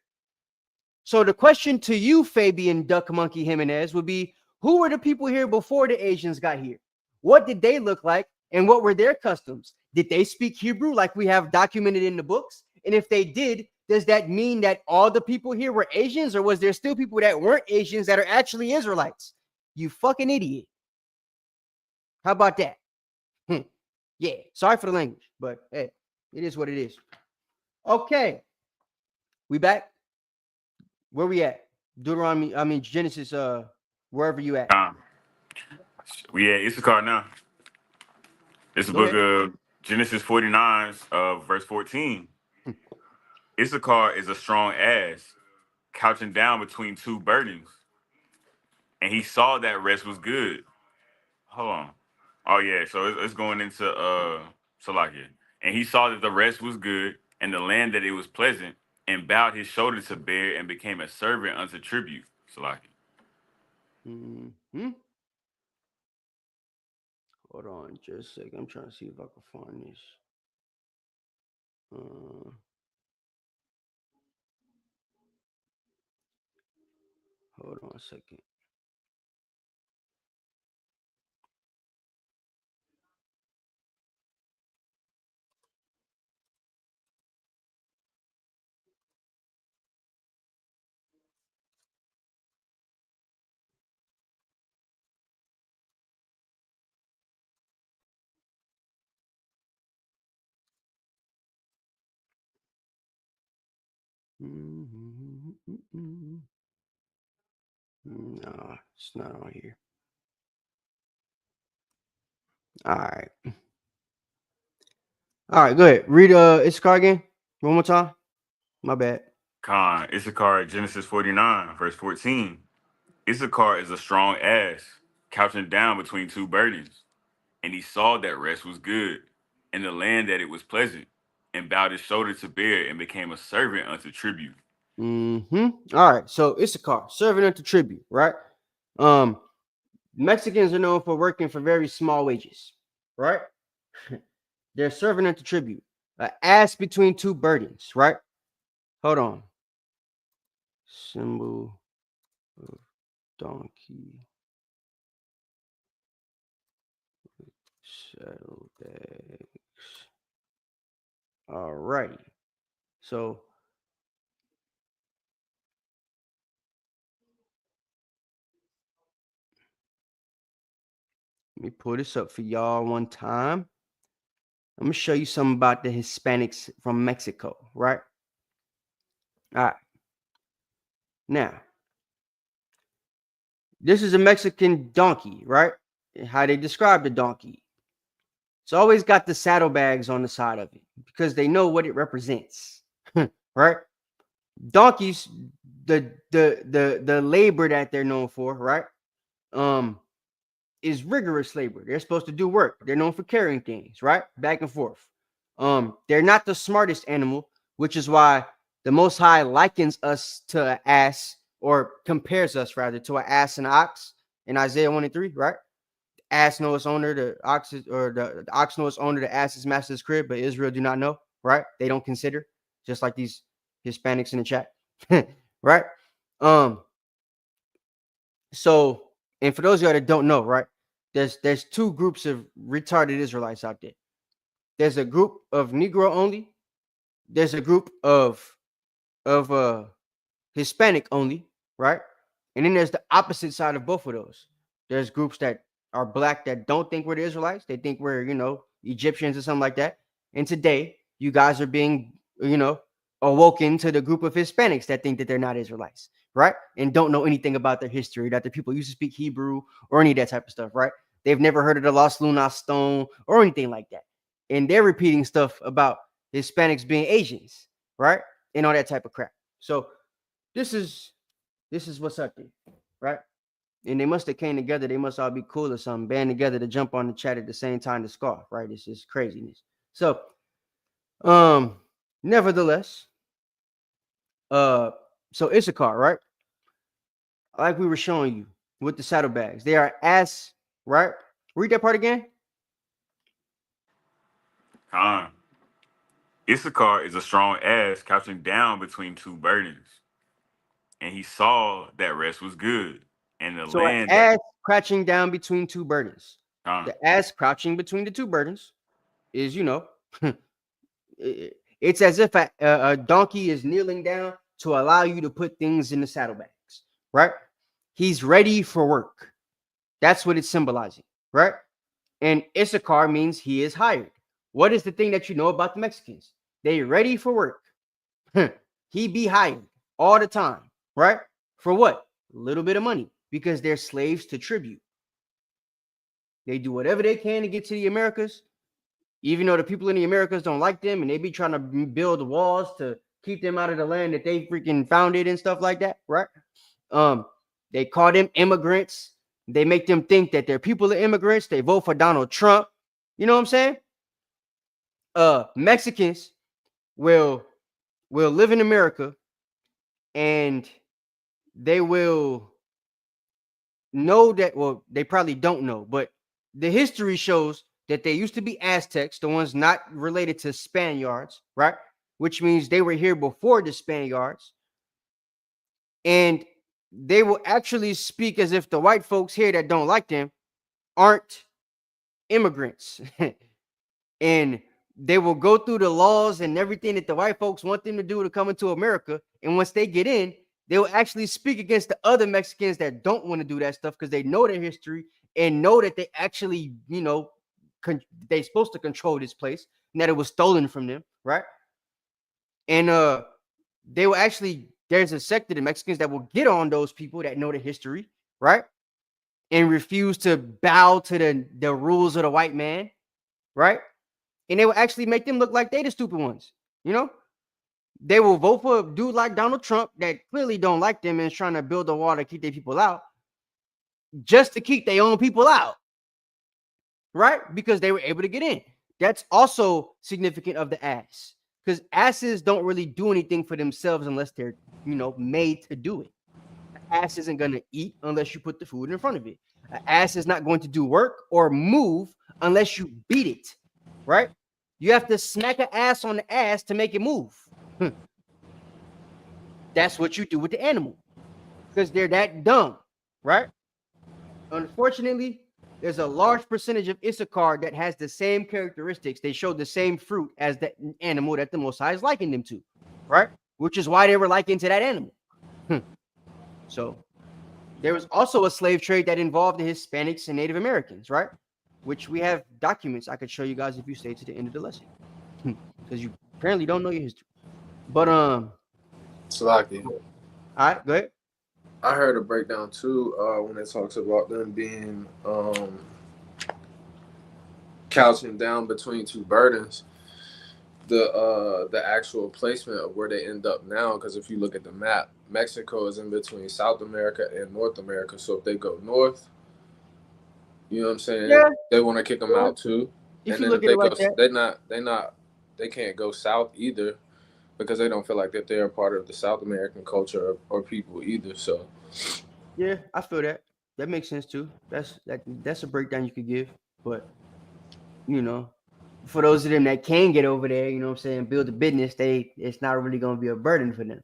So the question to you, Fabian Duck Monkey Jimenez, would be, who were the people here before the Asians got here? What did they look like? And what were their customs? Did they speak Hebrew like we have documented in the books? And if they did, does that mean that all the people here were Asians, or was there still people that weren't Asians that are actually Israelites? You fucking idiot. How about that? Yeah, sorry for the language, but hey, it is what it is. Okay, we back? Where we at? Genesis, wherever you at. We at Issachar now. It's the book of Genesis 49, verse 14. Issachar is a strong ass, couching down between two burdens. And he saw that rest was good. Hold on. Oh, yeah. So it's going into Salakia. And he saw that the rest was good, and the land that it was pleasant, and bowed his shoulder to bear, and became a servant unto tribute. Salakia. Mm-hmm. Hold on just a second. I'm trying to see if I can find this. Hold on a second. No, it's not on here. All right. All right, go ahead. Read Issachar again. One more time. My bad. Con, Issachar, Genesis 49, verse 14. Issachar is a strong ass, couching down between two burdens. And he saw that rest was good, and the land that it was pleasant, and bowed his shoulder to bear, and became a servant unto tribute. All right. So Issachar, servant unto tribute, right? Mexicans are known for working for very small wages, right? They're serving unto tribute. An ass between two burdens, right? Hold on. Symbol of donkey. Saddlebags. All righty. So let me pull this up for y'all one time. I'm gonna show you something about the Hispanics from Mexico, right? All right. Now, this is a Mexican donkey, right? How they describe the donkey. It's always got the saddlebags on the side of it because they know what it represents, right? Donkeys, the labor that they're known for, right? Is rigorous labor. They're supposed to do work. They're known for carrying things, right? Back and forth. They're not the smartest animal, which is why the Most High likens us to an ass, or compares us rather to an ass and ox in Isaiah 1 and 3, right? The ass know its owner, the ox is, or the ox know its owner, the ass is master's crib, but Israel do not know, right? They don't consider, just like these Hispanics in the chat, right? So, and for those of y'all that don't know, right, there's two groups of retarded Israelites out there. There's a group of Negro only. There's a group of Hispanic only, right? And then there's the opposite side of both of those. There's groups that are black that don't think we're the Israelites. They think we're, Egyptians or something like that. And today, you guys are being, awoken to the group of Hispanics that think that they're not Israelites, right? And don't know anything about their history, that the people used to speak Hebrew or any of that type of stuff, right? They've never heard of the Los Lunas stone or anything like that. And they're repeating stuff about Hispanics being Asians, right? And all that type of crap. So this is what's up there, right? And they must have came together. They must all be cool or something, band together to jump on the chat at the same time to scoff, right? It's just craziness. So, nevertheless, so Issachar, right? Like we were showing you with the saddlebags, they are ass, right? Read that part again. Issachar is a strong ass, couching down between two burdens. And he saw that rest was good. And the So land an ass crouching down between two burdens. The ass crouching between the two burdens is, it's as if a donkey is kneeling down to allow you to put things in the saddlebags, right? He's ready for work. That's what it's symbolizing, right? And Issachar means he is hired. What is the thing that you know about the Mexicans? They ready for work. He be hired all the time, right? For what? A little bit of money, because they're slaves to tribute. They do whatever they can to get to the Americas, even though the people in the Americas don't like them, and they be trying to build walls to keep them out of the land that they freaking founded and stuff like that, right? They call them immigrants. They make them think that they're people of immigrants. They vote for Donald Trump. You know what I'm saying? Mexicans will live in America, and they will know that, well, they probably don't know, but the history shows that they used to be Aztecs, the ones not related to Spaniards, right? Which means they were here before the Spaniards. And they will actually speak as if the white folks here that don't like them aren't immigrants. And they will go through the laws and everything that the white folks want them to do to come into America. And once they get in, they will actually speak against the other Mexicans that don't want to do that stuff because they know their history and know that they actually, they're supposed to control this place and that it was stolen from them, right? And they will actually, there's a sect of the Mexicans that will get on those people that know the history, right? And refuse to bow to the rules of the white man, right? And they will actually make them look like they the stupid ones, They will vote for a dude like Donald Trump that clearly don't like them and is trying to build a wall to keep their people out, just to keep their own people out, right? Because they were able to get in. That's also significant of the ass, because asses don't really do anything for themselves unless they're, made to do it. An ass isn't going to eat unless you put the food in front of it. An ass is not going to do work or move unless you beat it, right? You have to smack an ass on the ass to make it move. That's what you do with the animal because they're that dumb, right? Unfortunately, there's a large percentage of Issachar that has the same characteristics. They show the same fruit as the animal that the Most High is liking them to, right? Which is why they were likened to that animal. So there was also a slave trade that involved the Hispanics and Native Americans, right? Which we have documents I could show you guys if you stay to the end of the lesson, because you apparently don't know your history. But Salaki. All right, go ahead. I heard a breakdown too when it talks about them being couching down between two burdens. The actual placement of where they end up now, because if you look at the map, Mexico is in between South America and North America. So if they go north, you know what I'm saying? Yeah. They want to kick them out too. If and you then look if at they it like that, they can't go south either because they don't feel like that they're a part of the South American culture or people either. So yeah, I feel that. That makes sense too. That's a breakdown you could give. But for those of them that can get over there, build a business, it's not really gonna be a burden for them.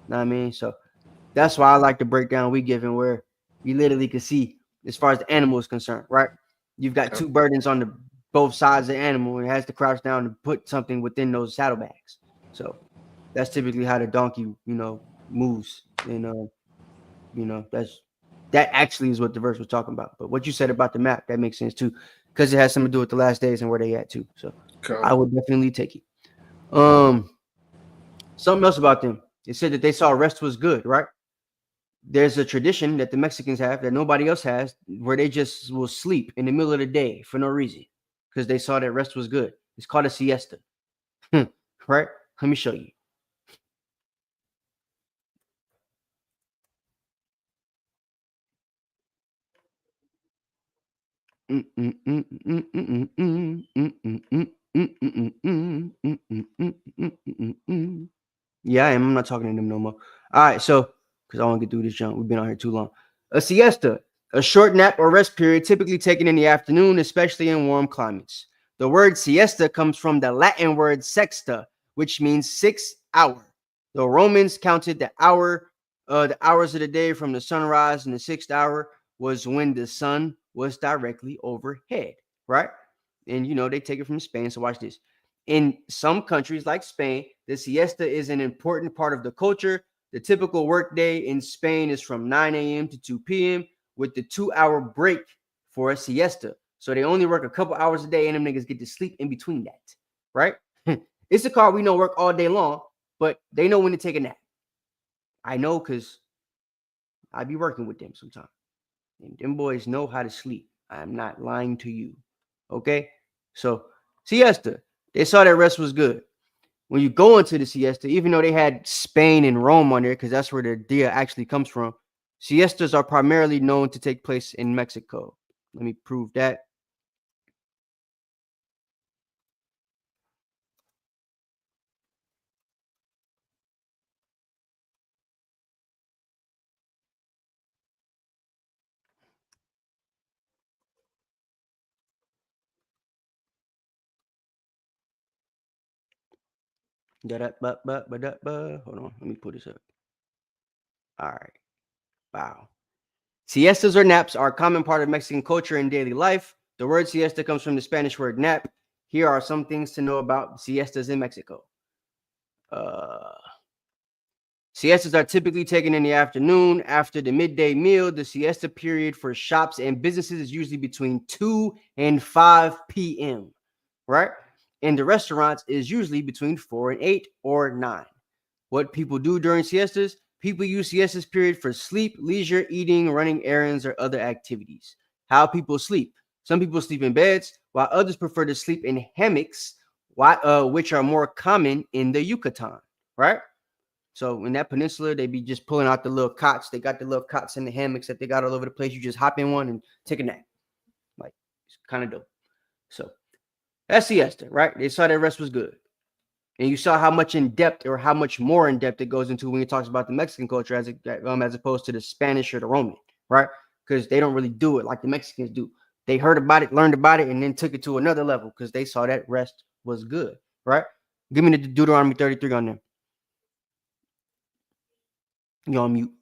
Know what I mean? So that's why I like the breakdown we given where you literally can see as far as the animal is concerned, right? You've got two burdens on both sides of the animal, and it has to crouch down and put something within those saddlebags. So that's typically how the donkey, moves. And that actually is what the verse was talking about. But what you said about the map, that makes sense too, because it has something to do with the last days and where they at too. So I would definitely take it. Something else about them. It said that they saw rest was good, right? There's a tradition that the Mexicans have that nobody else has, where they just will sleep in the middle of the day for no reason because they saw that rest was good. It's called a siesta, right? Let me show you. Yeah, I'm not talking to them no more. All right, so because I want to get through this junk, we've been on here too long. A siesta, a short nap or rest period typically taken in the afternoon, especially in warm climates. The word siesta comes from the Latin word sexta, which means 6 hour. The Romans counted the hours of the day from the sunrise, and the 6th hour was when the sun was directly overhead, right? And they take it from Spain. So watch this. In some countries like Spain, the siesta is an important part of the culture. The typical workday in Spain is from 9 a.m. to 2 p.m. with the 2-hour break for a siesta. So they only work a couple hours a day, and them niggas get to sleep in between that, right? Issachar, we know, work all day long, but they know when to take a nap. I know because I be working with them sometimes. And them boys know how to sleep. I'm not lying to you. Okay? So, siesta. They saw that rest was good. When you go into the siesta, even though they had Spain and Rome on there, because that's where the dia actually comes from, siestas are primarily known to take place in Mexico. Let me prove that. Hold on, let me pull this up. All right. Wow. Siestas or naps are a common part of Mexican culture and daily life. The word siesta comes from the Spanish word nap. Here are some things to know about siestas in Mexico. Siestas are typically taken in the afternoon after the midday meal. The siesta period for shops and businesses is usually between 2 and 5 p.m., right? And the restaurants is usually between 4 and 8 or 9. What people do during siestas? People use siestas period for sleep, leisure, eating, running errands, or other activities. How people sleep. Some people sleep in beds, while others prefer to sleep in hammocks, which are more common in the Yucatan, right? So in that peninsula, they be just pulling out the little cots. They got the little cots and the hammocks that they got all over the place. You just hop in one and take a nap. Like, it's kind of dope. So that's siesta, right? They saw that rest was good. And you saw how much in depth or how much more in depth it goes into when it talks about the Mexican culture as opposed to the Spanish or the Roman, right? Because they don't really do it like the Mexicans do. They heard about it, learned about it, and then took it to another level because they saw that rest was good, right? Give me the Deuteronomy 33 on there. You're on mute.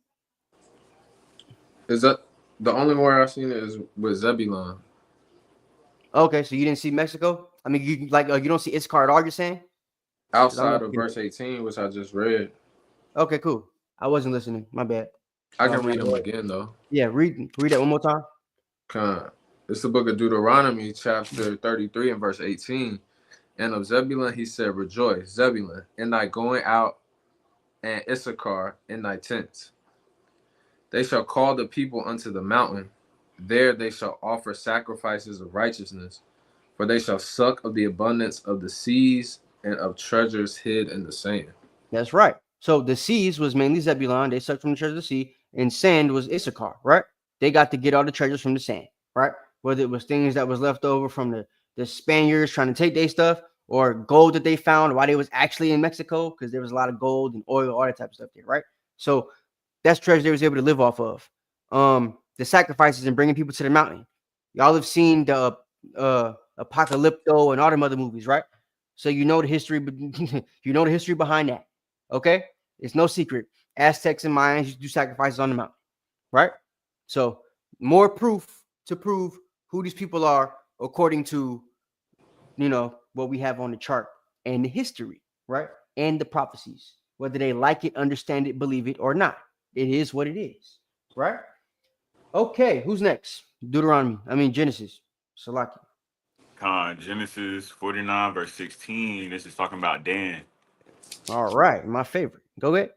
Is that the only word I've seen is with Zebulon? Okay, so you didn't see Mexico? I mean, you don't see Issachar at all, you're saying? Outside of verse 18, which I just read. Okay, cool. I wasn't listening. My bad. I can read them again, though. Yeah, read that one more time. It's the book of Deuteronomy, chapter 33 and verse 18. And of Zebulun he said, rejoice, Zebulun, in thy going out, and Issachar in thy tents. They shall call the people unto the mountain. There they shall offer sacrifices of righteousness, for they shall suck of the abundance of the seas and of treasures hid in the sand. That's right. So the seas was mainly Zebulun. They sucked from the treasures of the sea, and sand was Issachar, right? They got to get all the treasures from the sand, right? Whether it was things that was left over from the Spaniards trying to take their stuff, or gold that they found while they was actually in Mexico, because there was a lot of gold and oil, all that type of stuff there, right? So that's treasure they was able to live off of. The sacrifices and bringing people to the mountain. Y'all have seen the Apocalypto and all them other movies, right? So you know the history, behind that. Okay, it's no secret. Aztecs and Mayans used to do sacrifices on the mountain, right? So more proof to prove who these people are according to, what we have on the chart and the history, right? And the prophecies, whether they like it, understand it, believe it, or not. It is what it is, right? Okay, who's next? Genesis. Salaki. Genesis 49, verse 16. This is talking about Dan. All right, my favorite. Go ahead.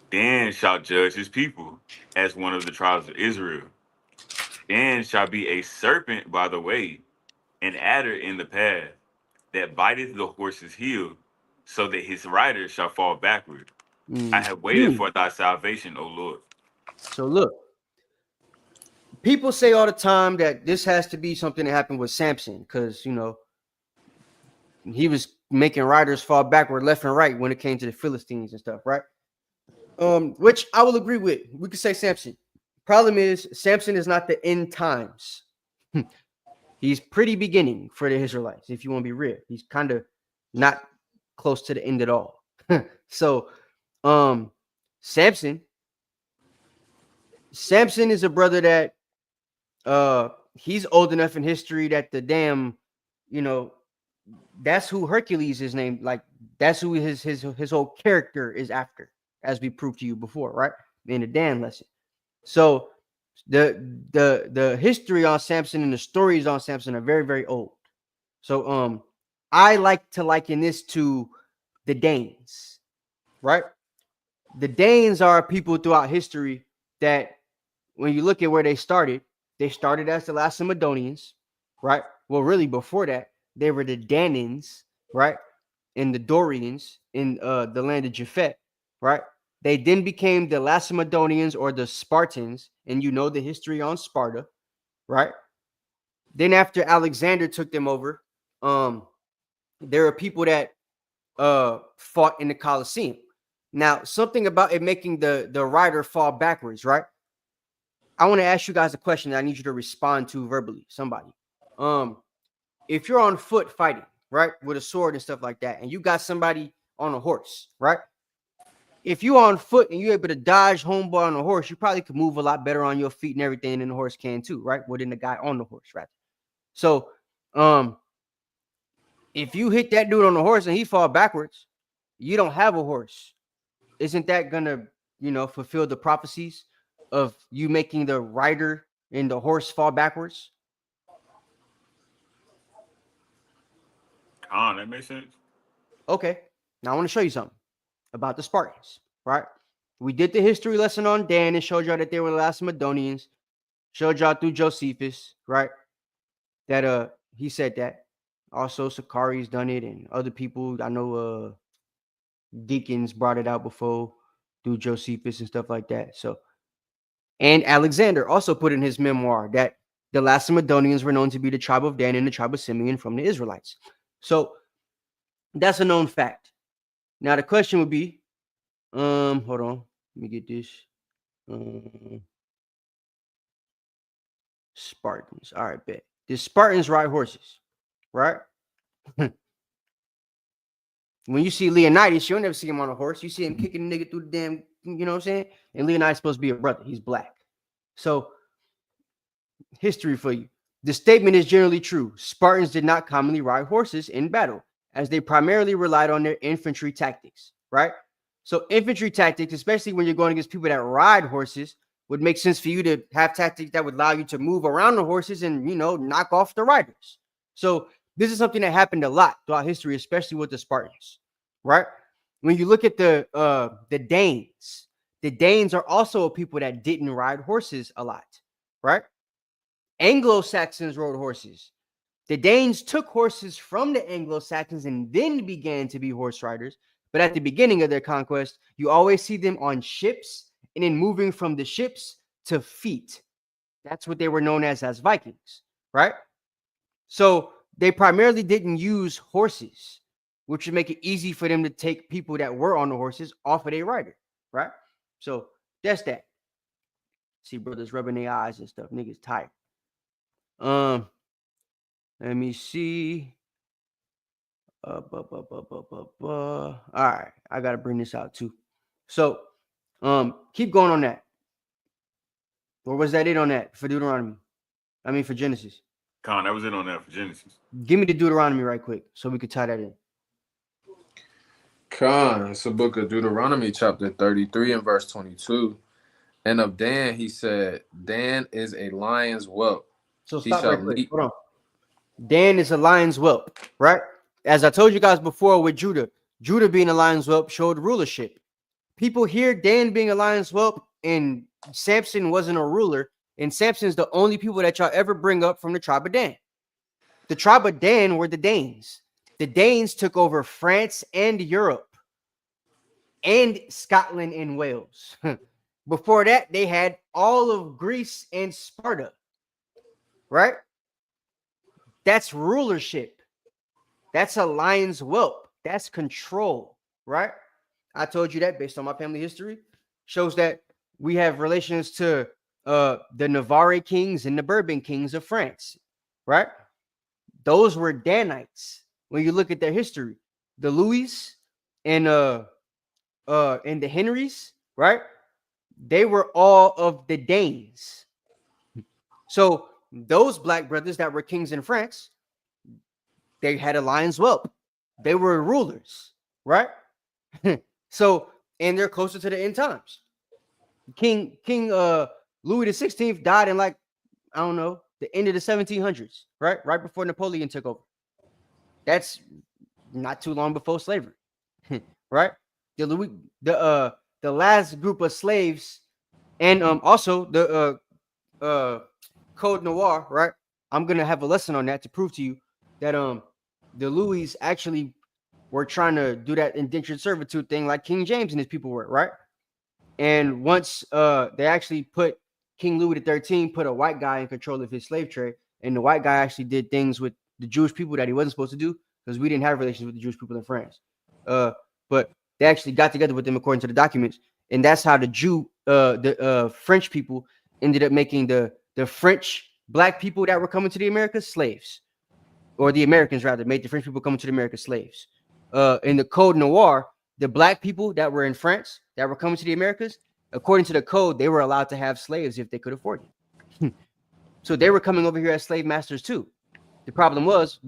Dan shall judge his people as one of the tribes of Israel. Dan shall be a serpent by the way, an adder in the path, that biteth the horse's heel, so that his rider shall fall backward. I have waited for thy salvation, O Lord. So look, people say all the time that this has to be something that happened with Samson, because he was making riders fall backward left and right when it came to the Philistines and stuff, right? Which I will agree with. We could say Samson. Problem is, Samson is not the end times. He's pretty beginning for the Israelites, if you want to be real. He's kind of not close to the end at all. So, Samson is a brother that he's old enough in history that the damn, that's who Hercules is named. Like, that's who his whole character is after, as we proved to you before, right? In the Dan lesson. So the history on Samson and the stories on Samson are very, very old. So I like to liken this to the Danes, right? The Danes are people throughout history that, when you look at where they started as the Lacedaemonians, right? Well, really before that, they were the Danans, right? And the Dorians in the land of Japhet, right? They then became the Lacedaemonians or the Spartans, and you know the history on Sparta, right? Then after Alexander took them over, there are people that fought in the Colosseum. Now, something about it making the rider fall backwards, right? I want to ask you guys a question that I need you to respond to verbally. Somebody, if you're on foot fighting, right, with a sword and stuff like that, and you got somebody on a horse, right? If you're on foot and you're able to dodge homeboy on a horse, you probably could move a lot better on your feet and everything than the horse can too, right? Well, than the guy on the horse, right? So, if you hit that dude on the horse and he fall backwards, you don't have a horse. Isn't that gonna, fulfill the prophecies of you making the rider and the horse fall backwards? That makes sense. Okay. Now I want to show you something about the Spartans, right? We did the history lesson on Dan and showed y'all that they were the Lacedaemonians. Showed y'all through Josephus, right? That he said that. Also, Sakari's done it, and other people I know, deacons brought it out before through Josephus and stuff like that. So, and Alexander also put in his memoir that the Lacedaemonians were known to be the tribe of Dan and the tribe of Simeon from the Israelites. So that's a known fact. Now the question would be, hold on, let me get this. Spartans. All right, bet. The Spartans ride horses, right? When you see Leonidas, you'll never see him on a horse. You see him kicking a nigga through the damn, you know what I'm saying? And Leonidas is supposed to be a brother. He's black. So, history for you. The statement is generally true. Spartans did not commonly ride horses in battle, as they primarily relied on their infantry tactics, right? So, infantry tactics, especially when you're going against people that ride horses, would make sense for you to have tactics that would allow you to move around the horses and, knock off the riders. So, this is something that happened a lot throughout history, especially with the Spartans, right? When you look at the Danes are also people that didn't ride horses a lot, right? Anglo-Saxons rode horses. The Danes took horses from the Anglo-Saxons and then began to be horse riders. But at the beginning of their conquest, you always see them on ships and then moving from the ships to feet. That's what they were known as Vikings, right? So they primarily didn't use horses, which would make it easy for them to take people that were on the horses off of their rider, right? So that's that. See brothers rubbing their eyes and stuff. Niggas tired. Let me see. All right, I gotta bring this out too. So, keep going on that. Or was that it on that for Deuteronomy? I mean for Genesis. That was it on that for Genesis. Give me the Deuteronomy right quick so we could tie that in. It's the book of Deuteronomy, chapter 33 and verse 22. And of Dan, he said, Dan is a lion's whelp. So stop right quick. Hold on. Dan is a lion's whelp, right? As I told you guys before with Judah being a lion's whelp showed rulership. People hear Dan being a lion's whelp and Samson wasn't a ruler. And Samson's the only people that y'all ever bring up from the tribe of Dan. The tribe of Dan were the Danes. The Danes took over France and Europe and Scotland and Wales. Before that, they had all of Greece and Sparta, right? That's rulership. That's a lion's whelp. That's control, right? I told you that based on my family history. Shows that we have relations to the Navarre kings and the Bourbon kings of France, right? Those were Danites. When you look at their history, the Louis and the Henrys, right? They were all of the Danes. So those black brothers that were kings in France, they had a lion's whelp. They were rulers, right? So, and they're closer to the end times. King Louis XVI died in the end of the 1700s, right? Right before Napoleon took over. That's not too long before slavery, right? The last group of slaves, and also the Code Noir, right? I'm gonna have a lesson on that to prove to you that the Louis actually were trying to do that indentured servitude thing like King James and his people were, right? And once they actually put King Louis XIII put a white guy in control of his slave trade, and the white guy actually did things with the Jewish people that he wasn't supposed to do because we didn't have relations with the Jewish people in France. But they actually got together with them according to the documents, and that's how the French people ended up making the French black people that were coming to the Americas slaves. or the Americans rather, made the French people come to the America slaves. In the Code Noir, the black people that were in France that were coming to the Americas, according to the code, they were allowed to have slaves if they could afford it. So they were coming over here as slave masters too. The problem was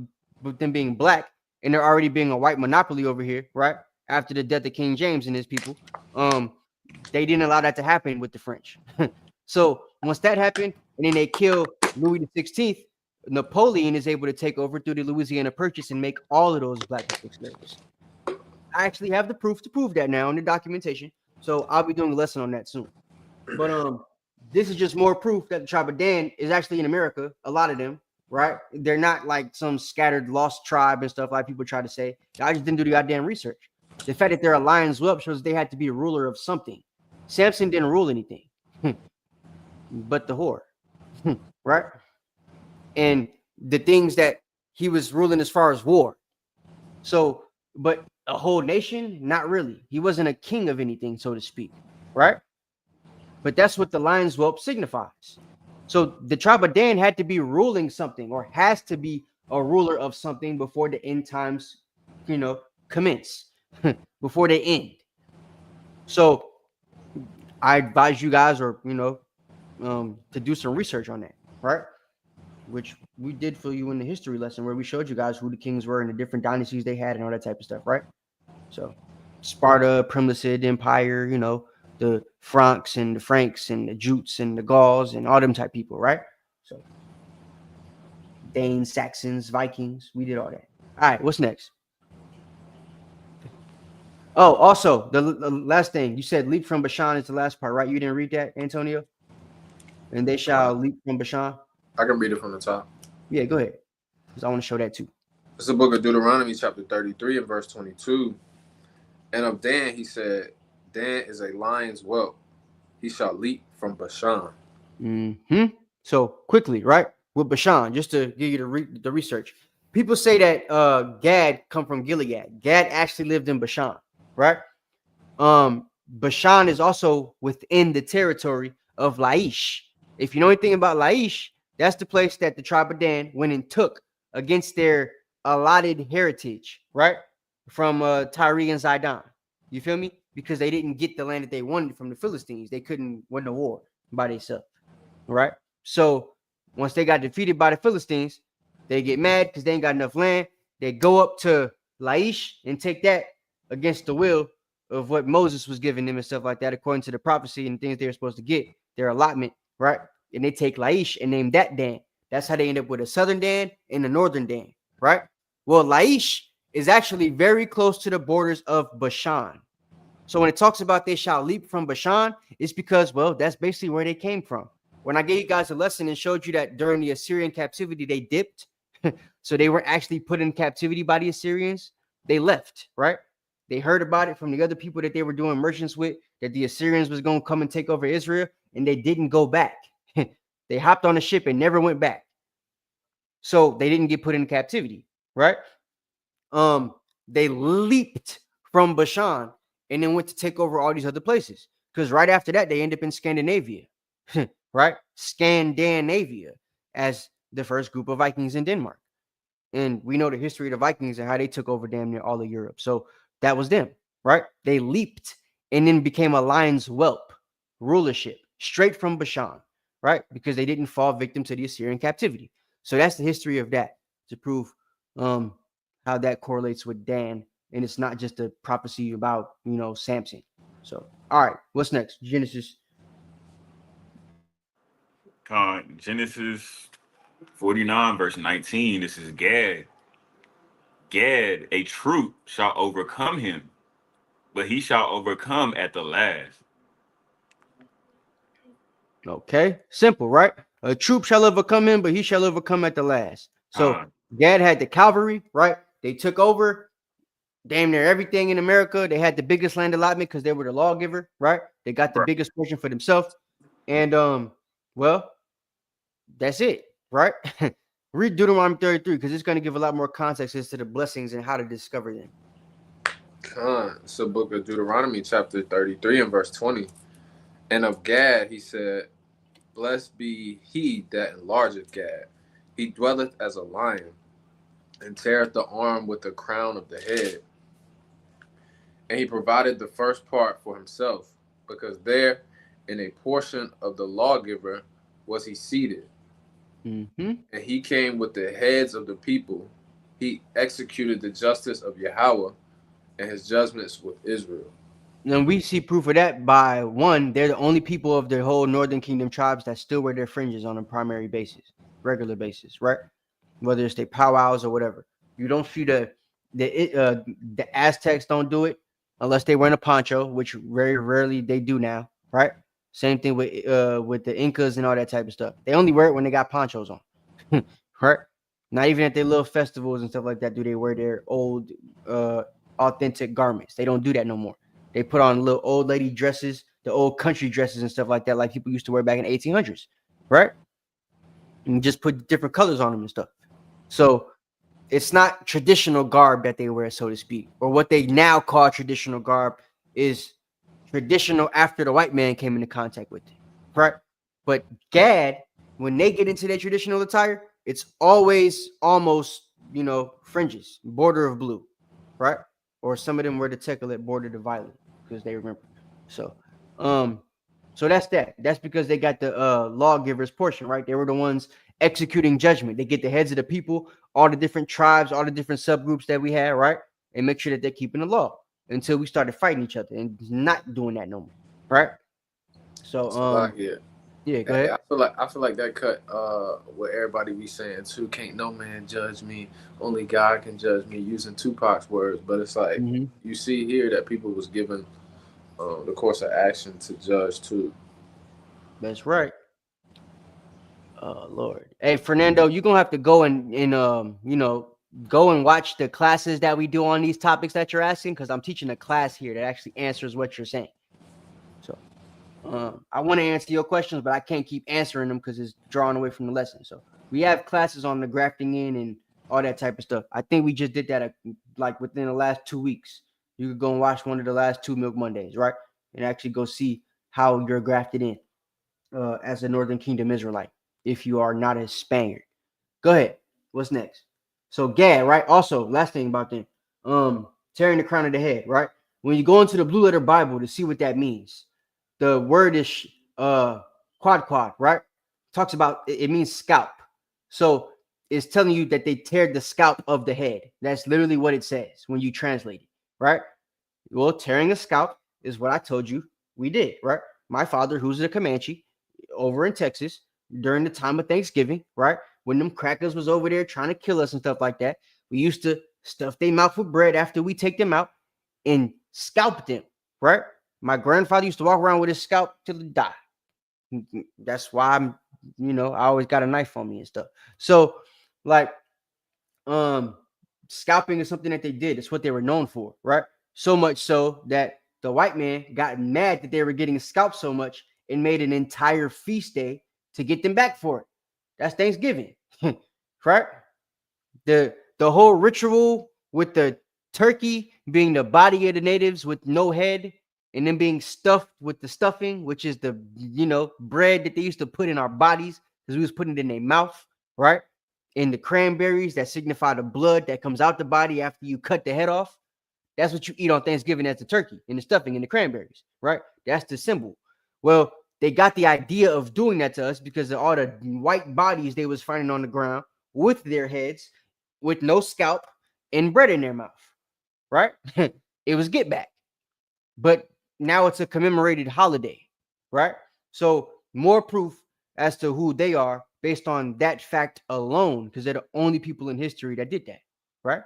with them being black and there already being a white monopoly over here, right? After the death of King James and his people, they didn't allow that to happen with the French. So once that happened, and then they kill Louis the 16th, Napoleon is able to take over through the Louisiana Purchase and make all of those black people slaves. I actually have the proof to prove that now in the documentation. So I'll be doing a lesson on that soon. But this is just more proof that the tribe of Dan is actually in America. A lot of them, right? They're not like some scattered lost tribe and stuff like people try to say. I just didn't do the goddamn research. The fact that they're a lion's whelp shows they had to be a ruler of something. Samson didn't rule anything, but the whore, right? And the things that he was ruling as far as war. So, but a whole nation, not really. He wasn't a king of anything, so to speak, right? But that's what the lion's whelp signifies. So the tribe of Dan had to be ruling something, or has to be a ruler of something before the end times, commence, before they end. So I advise you guys, or to do some research on that, right? Which we did for you in the history lesson, where we showed you guys who the kings were and the different dynasties they had and all that type of stuff, right? So Sparta, Primitive Empire, the Franks and the Jutes and the Gauls and all them type people, right? So Danes, Saxons, Vikings, we did all that. All right, what's next? Oh, also, the last thing, you said leap from Bashan is the last part, right? You didn't read that, Antonio? And they shall leap from Bashan? I can read it from the top. Yeah, go ahead, because I want to show that too. It's the book of Deuteronomy, chapter 33 and verse 22. And of Dan, he said, Dan is a lion's whelp. He shall leap from Bashan. So quickly, right? With Bashan, just to give you the research. People say that Gad come from Gilead. Gad actually lived in Bashan, right? Bashan is also within the territory of Laish. If you know anything about Laish, that's the place that the tribe of Dan went and took against their allotted heritage, right? From Tyre and Zidon. You feel me? Because they didn't get the land that they wanted from the Philistines. They couldn't win the war by themselves, right? So once they got defeated by the Philistines, they get mad because they ain't got enough land. They go up to Laish and take that against the will of what Moses was giving them and stuff like that, according to the prophecy and things they were supposed to get, their allotment, right? And they take Laish and name that Dan. That's how they end up with a southern Dan and a northern Dan, right? Well, Laish is actually very close to the borders of Bashan. So when it talks about they shall leap from Bashan, it's because, well, that's basically where they came from. When I gave you guys a lesson and showed you that during the Assyrian captivity, they dipped. So they weren't actually put in captivity by the Assyrians. They left, right? They heard about it from the other people that they were doing merchants with, that the Assyrians was going to come and take over Israel, and they didn't go back. They hopped on a ship and never went back. So they didn't get put in captivity, right? They leaped from Bashan and then went to take over all these other places. Because right after that, they end up in Scandinavia, right? Scandinavia as the first group of Vikings in Denmark. And we know the history of the Vikings and how they took over damn near all of Europe. So that was them, right? They leaped and then became a lion's whelp rulership straight from Bashan, right? Because they didn't fall victim to the Assyrian captivity. So that's the history of that, to prove how that correlates with Dan. And it's not just a prophecy about, Samson. So, all right, what's next? Genesis. Genesis 49, verse 19. This is Gad. Gad, a troop shall overcome him, but he shall overcome at the last. Okay, simple, right? A troop shall overcome him, but he shall overcome at the last. So Gad had the cavalry, right? They took over damn near everything in America. They had the biggest land allotment because they were the lawgiver, right? They got the biggest portion for themselves. And well, that's it, right? Read Deuteronomy 33 because it's going to give a lot more context as to the blessings and how to discover them. It's the book of Deuteronomy, chapter 33 and verse 20. And of Gad, he said, blessed be he that enlargeth Gad. He dwelleth as a lion. and teareth the arm with the crown of the head. And he provided the first part for himself, because there, in a portion of the lawgiver, was he seated. Mm-hmm. And he came with the heads of the people. He executed the justice of Yahweh and his judgments with Israel. And we see proof of that by one, they're the only people of the whole Northern Kingdom tribes that still wear their fringes on a primary basis, regular basis, right? Whether it's their powwows or whatever. You don't see the Aztecs don't do it unless they wear a poncho, which very rarely they do now, right? Same thing with the Incas and all that type of stuff. They only wear it when they got ponchos on, right? Not even at their little festivals and stuff like that do they wear their old authentic garments. They don't do that no more. They put on little old lady dresses, the old country dresses and stuff like that, like people used to wear back in the 1800s, right? And just put different colors on them and stuff. So it's not traditional garb that they wear, so to speak, or what they now call traditional garb is traditional after the white man came into contact with it, right? But Gad, when they get into their traditional attire, it's always almost, fringes, border of blue, right? Or some of them wear the techelet border to violet because they remember. So that's that. That's because they got the lawgivers portion, right? They were the ones executing judgment. They get the heads of the people, all the different tribes, all the different subgroups that we had, right? And make sure that they're keeping the law until we started fighting each other and not doing that no more, right? So yeah, go ahead. I feel like that cut what everybody be saying too. Can't no man judge me. Only God can judge me, using Tupac's words. But it's like you see here that people was given the course of action to judge too. That's right. Oh Lord. Hey Fernando, you're gonna have to go and go and watch the classes that we do on these topics that you're asking, because I'm teaching a class here that actually answers what you're saying. So I want to answer your questions, but I can't keep answering them because it's drawing away from the lesson. So we have classes on the grafting in and all that type of stuff. I think we just did that like within the last 2 weeks. You could go and watch one of the last 2 Milk Mondays, right? And actually go see how you're grafted in as a Northern Kingdom Israelite if you are not a Spaniard. Go ahead. What's next? So Gad, right? Also, last thing about them, tearing the crown of the head, right? When you go into the Blue Letter Bible to see what that means, the word is quad, right? Talks about it means scalp. So it's telling you that they tear the scalp of the head. That's literally what it says when you translate it, right? Well, tearing a scalp is what I told you we did, right? My father, who's a Comanche over in Texas during the time of Thanksgiving, right? When them crackers was over there trying to kill us and stuff like that, we used to stuff their mouth with bread after we take them out and scalp them, right? My grandfather used to walk around with his scalp till he died. That's why I always got a knife on me and stuff. So like, scalping is something that they did. It's what they were known for, right? So much so that the white man got mad that they were getting scalped so much and made an entire feast day to get them back for it. That's Thanksgiving, right? The whole ritual with the turkey being the body of the natives with no head, and then being stuffed with the stuffing, which is the bread that they used to put in our bodies because we was putting it in their mouth, right? And the cranberries that signify the blood that comes out the body after you cut the head off. That's what you eat on Thanksgiving as the turkey and the stuffing and the cranberries, right? That's the symbol. Well, they got the idea of doing that to us because of all the white bodies they was finding on the ground with their heads, with no scalp and bread in their mouth, right? It was get back. But now it's a commemorated holiday, right? So more proof as to who they are based on that fact alone, because they're the only people in history that did that, right?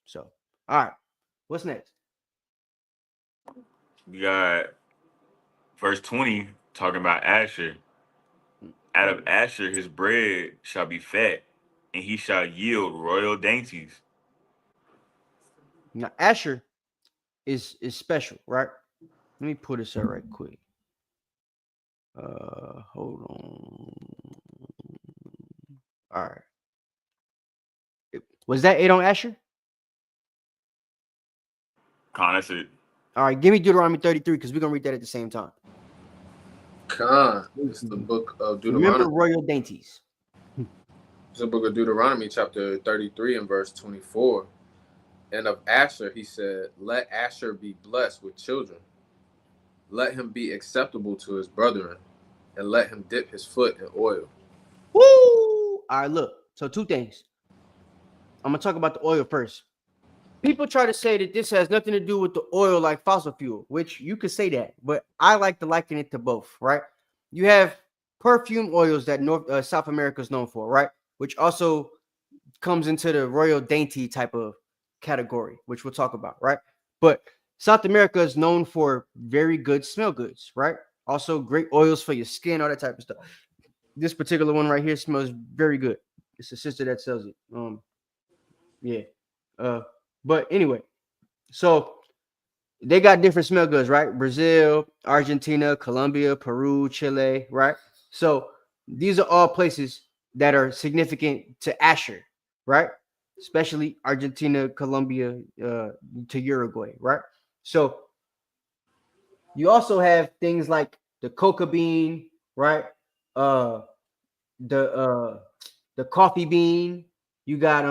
So, all right. What's next? We got verse 20 talking about Asher. Out of Asher his bread shall be fat, and he shall yield royal dainties. Now Asher is special, right? Let me put this up right quick. Hold on. All right. Was that 8 on Asher? That's it. All right, give me Deuteronomy 33 because we're gonna read that at the same time. This is the book of Deuteronomy. Remember royal dainties. It's the book of Deuteronomy, chapter 33 and verse 24. And of Asher, he said, let Asher be blessed with children. Let him be acceptable to his brethren, and let him dip his foot in oil. Woo! All right, look. So 2 things. I'm going to talk about the oil first. People try to say that this has nothing to do with the oil like fossil fuel, which you could say that, but I like to liken it to both, right? You have perfume oils that South America is known for, right? Which also comes into the royal dainty type of category, which we'll talk about, right? But South America is known for very good smell goods, right? Also great oils for your skin, all that type of stuff. This particular one right here smells very good. It's a sister that sells it. But anyway, so they got different smell goods, right? Brazil, Argentina, Colombia, Peru, Chile, right? So these are all places that are significant to Asher, right? Especially Argentina, Colombia, to Uruguay, right? So you also have things like the coca bean, right? The coffee bean. You got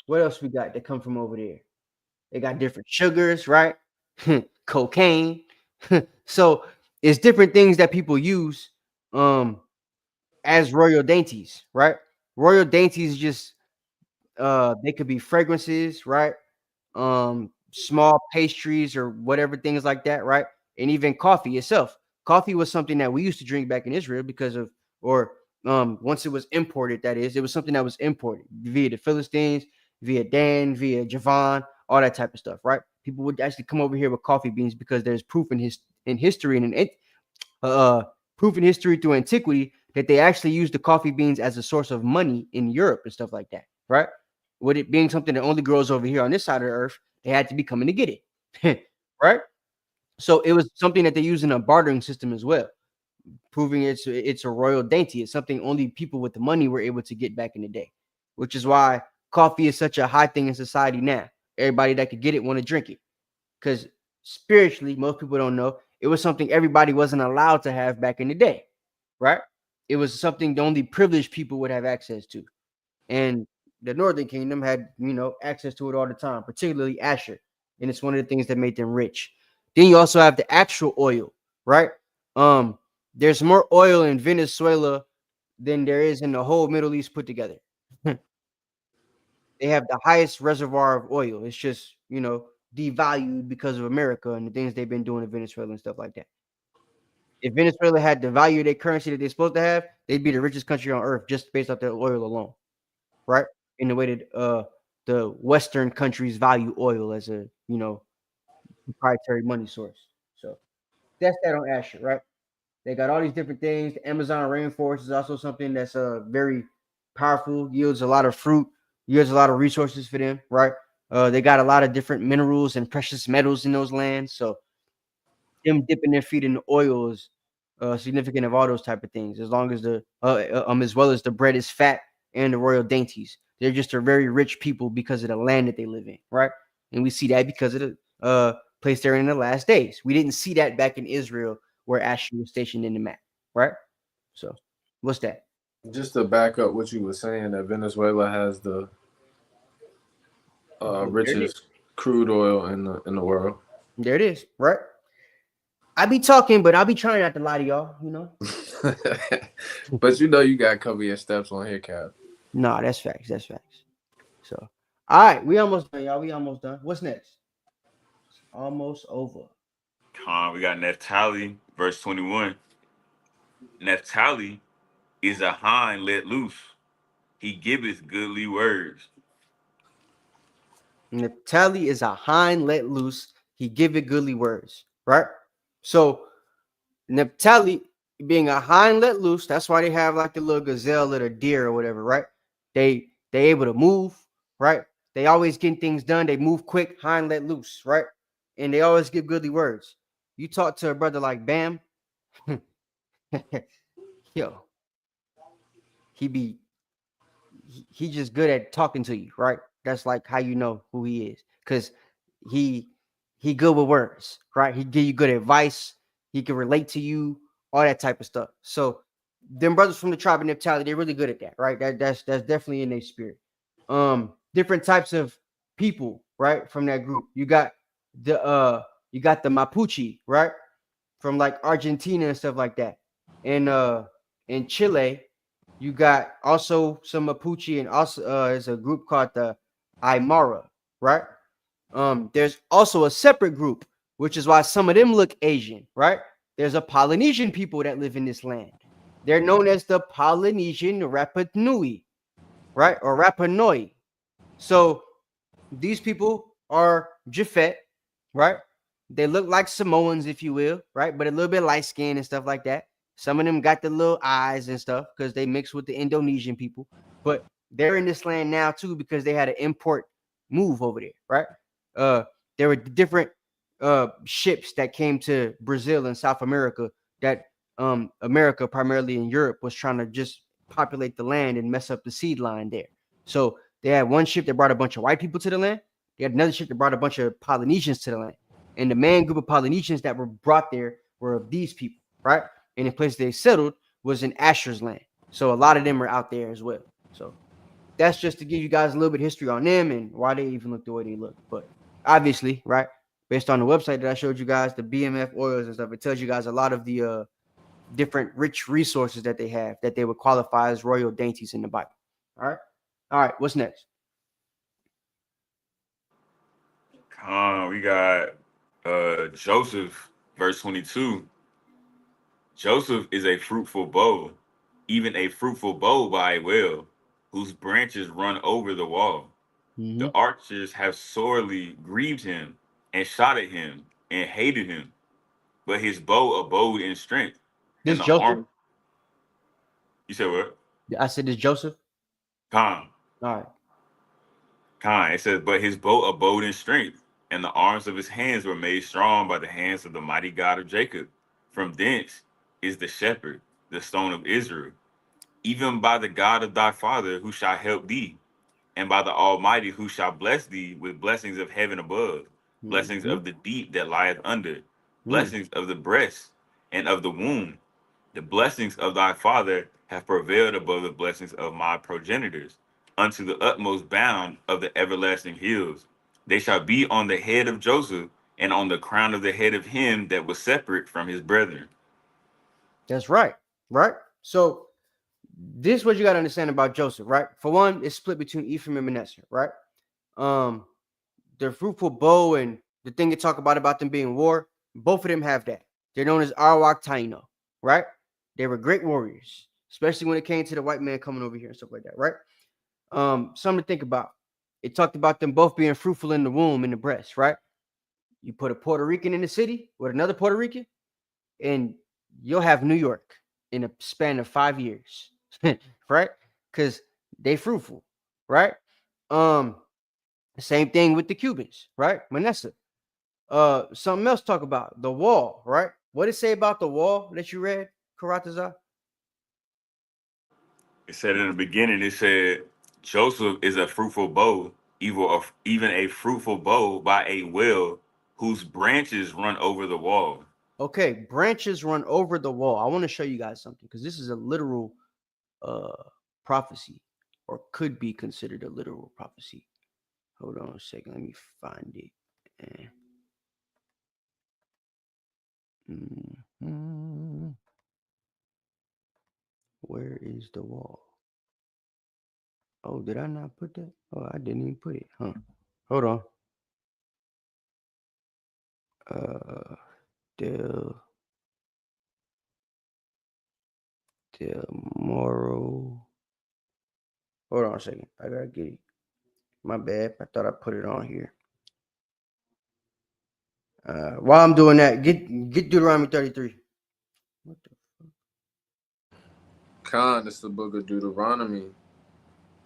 what else we got that come from over there? They got different sugars, right? Cocaine. So it's different things that people use as royal dainties, right? Royal dainties just they could be fragrances, right? Small pastries or whatever, things like that, right? And even coffee itself. Coffee was something that we used to drink back in Israel because of, or once it was imported, that is, it was something that was imported via the Philistines, via Dan, via Javan, all that type of stuff, right? People would actually come over here with coffee beans because there's proof in history and proof in history through antiquity that they actually used the coffee beans as a source of money in Europe and stuff like that, right? With it being something that only grows over here on this side of the earth, they had to be coming to get it, right? So it was something that they use in a bartering system as well, proving it's a royal dainty. It's something only people with the money were able to get back in the day, which is why coffee is such a high thing in society now. Everybody that could get it want to drink it, because spiritually, most people don't know, it was something everybody wasn't allowed to have back in the day, right? It was something the only privileged people would have access to. And the Northern Kingdom had, access to it all the time, particularly Asher. And it's one of the things that made them rich. Then you also have the actual oil, right? There's more oil in Venezuela than there is in the whole Middle East put together. They have the highest reservoir of oil. It's just, devalued because of America and the things they've been doing in Venezuela and stuff like that. If Venezuela had the value of their currency that they're supposed to have, they'd be the richest country on earth just based off their oil alone, right? In the way that the Western countries value oil as a, proprietary money source. So that's that on Asher, right? They got all these different things. The Amazon rainforest is also something that's very powerful, yields a lot of fruit, yields a lot of resources for them, right? They got a lot of different minerals and precious metals in those lands. So them dipping their feet in the oil is significant of all those type of things, as long as as well as the bread is fat and the royal dainties. They're just a very rich people because of the land that they live in, right? And we see that because of the place they're in the last days. We didn't see that back in Israel where Asher was stationed in the map, right? So what's that? Just to back up what you were saying, that Venezuela has the richest crude oil in the world. There it is, right? I be talking, but I'll be trying not to lie to y'all, But you got to cover your steps on here, Cap. Nah, that's facts. That's facts. So, all right, we almost done, y'all. We almost done. What's next? It's almost over. We got Naphtali, verse 21. Naphtali is a hind let loose. He giveth goodly words. Naphtali is a hind let loose. He giveth goodly words, right? So Naphtali being a hind let loose, that's why they have like the little gazelle or the deer or whatever, right? They able to move, right? They always getting things done. They move quick, hind let loose, right? And they always give goodly words. You talk to a brother like Bam, yo, he just good at talking to you, right? That's like how you know who he is, because he good with words, right? He give you good advice. He can relate to you, all that type of stuff. So them brothers from the tribe of Naphtali, they're really good at that, right? That's definitely in their spirit. Different types of people, right, from that group. You got the Mapuche, right, from like Argentina and stuff like that. And in Chile, you got also some Mapuche, and also there's a group called the Aymara, right? There's also a separate group, which is why some of them look Asian, right? There's a Polynesian people that live in this land. They're known as the Polynesian Rapa Nui, right? Or Rapa Nui. So these people are Japhet, right? They look like Samoans, if you will, right? But a little bit light skin and stuff like that. Some of them got the little eyes and stuff because they mix with the Indonesian people. But they're in this land now too because they had an import move over there, right? There were different ships that came to Brazil and South America that America, primarily in Europe, was trying to just populate the land and mess up the seed line there. So they had one ship that brought a bunch of white people to the land. They had another ship that brought a bunch of Polynesians to the land. And the main group of Polynesians that were brought there were of these people, right? And the place they settled was in Asher's land. So a lot of them are out there as well. So that's just to give you guys a little bit of history on them and why they even look the way they look. But obviously, right, based on the website that I showed you guys, the BMF oils and stuff, it tells you guys a lot of the different rich resources that they have that they would qualify as royal dainties in the Bible. All right, what's next? We got Joseph, verse 22. Joseph is a fruitful bow, even a fruitful bow by a well, whose branches run over the wall. Mm-hmm. The archers have sorely grieved him and shot at him and hated him, but his bow abode in strength. This Joseph? You said what? I said this Joseph? Khan. All right. Khan. It says, but his bow abode in strength, and the arms of his hands were made strong by the hands of the mighty God of Jacob. From thence is the shepherd, the stone of Israel, even by the God of thy father who shall help thee, and by the Almighty who shall bless thee with blessings of heaven above, blessings of the deep that lieth under, blessings of the breast and of the womb. The blessings of thy father have prevailed above the blessings of my progenitors, unto the utmost bound of the everlasting hills. They shall be on the head of Joseph, and on the crown of the head of him that was separate from his brethren. That's right. Right. So this is what you got to understand about Joseph, right? For one, it's split between Ephraim and Manasseh, right? The fruitful bow and the thing you talk about them being war, both of them have that. They're known as Arawak Taino, right? They were great warriors, especially when it came to the white man coming over here and stuff like that, right? Something to think about. It talked about them both being fruitful in the womb, in the breast, right? You put a Puerto Rican in the city with another Puerto Rican, and you'll have New York in a span of 5 years, right? Because they fruitful, right? Same thing with the Cubans, right? Manasseh. Something else talk about the wall, right? What did it say about the wall that you read, Karatazar? It said in the beginning, it said, Joseph is a fruitful bow, even a fruitful bow by a well, whose branches run over the wall. Okay, branches run over the wall. I want to show you guys something because this is a literal prophecy, or could be considered a literal prophecy. Hold on a second. Let me find it. Where is the wall? Oh, did I not put that? Oh, I didn't even put it. Huh. Hold on. Del Moro. Hold on a second. I gotta get it. My bad. I thought I put it on here. While I'm doing that, get Deuteronomy 33. What the fuck? Khan, this is the book of Deuteronomy,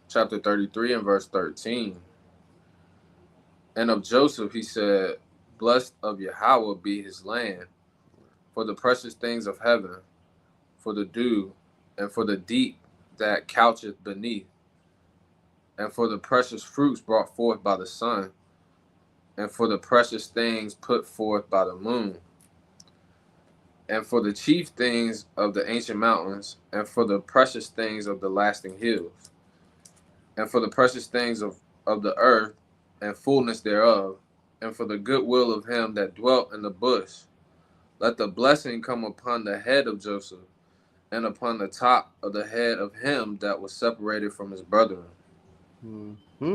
chapter 33 and verse 13. And of Joseph he said, blessed of Yahweh be his land, for the precious things of heaven, for the dew, and for the deep that coucheth beneath, and for the precious fruits brought forth by the sun, and for the precious things put forth by the moon. and for the chief things of the ancient mountains, and for the precious things of the lasting hills, and for the precious things of the earth, and fullness thereof, and for the good will of him that dwelt in the bush. Let the blessing come upon the head of Joseph, and upon the top of the head of him that was separated from his brethren. Mm-hmm.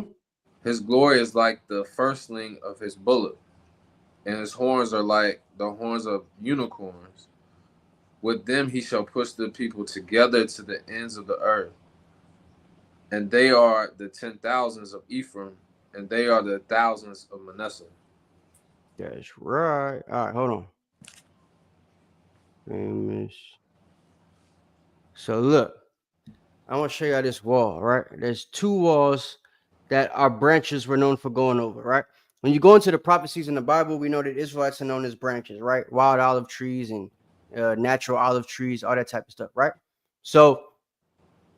His glory is like the firstling of his bullock, and his horns are like the horns of unicorns. With them he shall push the people together to the ends of the earth. And they are the 10,000s of Ephraim, and they are the thousands of Manasseh. That's right. All right, hold on. Famous. So look, I want to show you this wall, right? There's two walls that our branches were known for going over, right? When you go into the prophecies in the Bible, we know that Israelites are known as branches, right? Wild olive trees and natural olive trees, all that type of stuff, right? So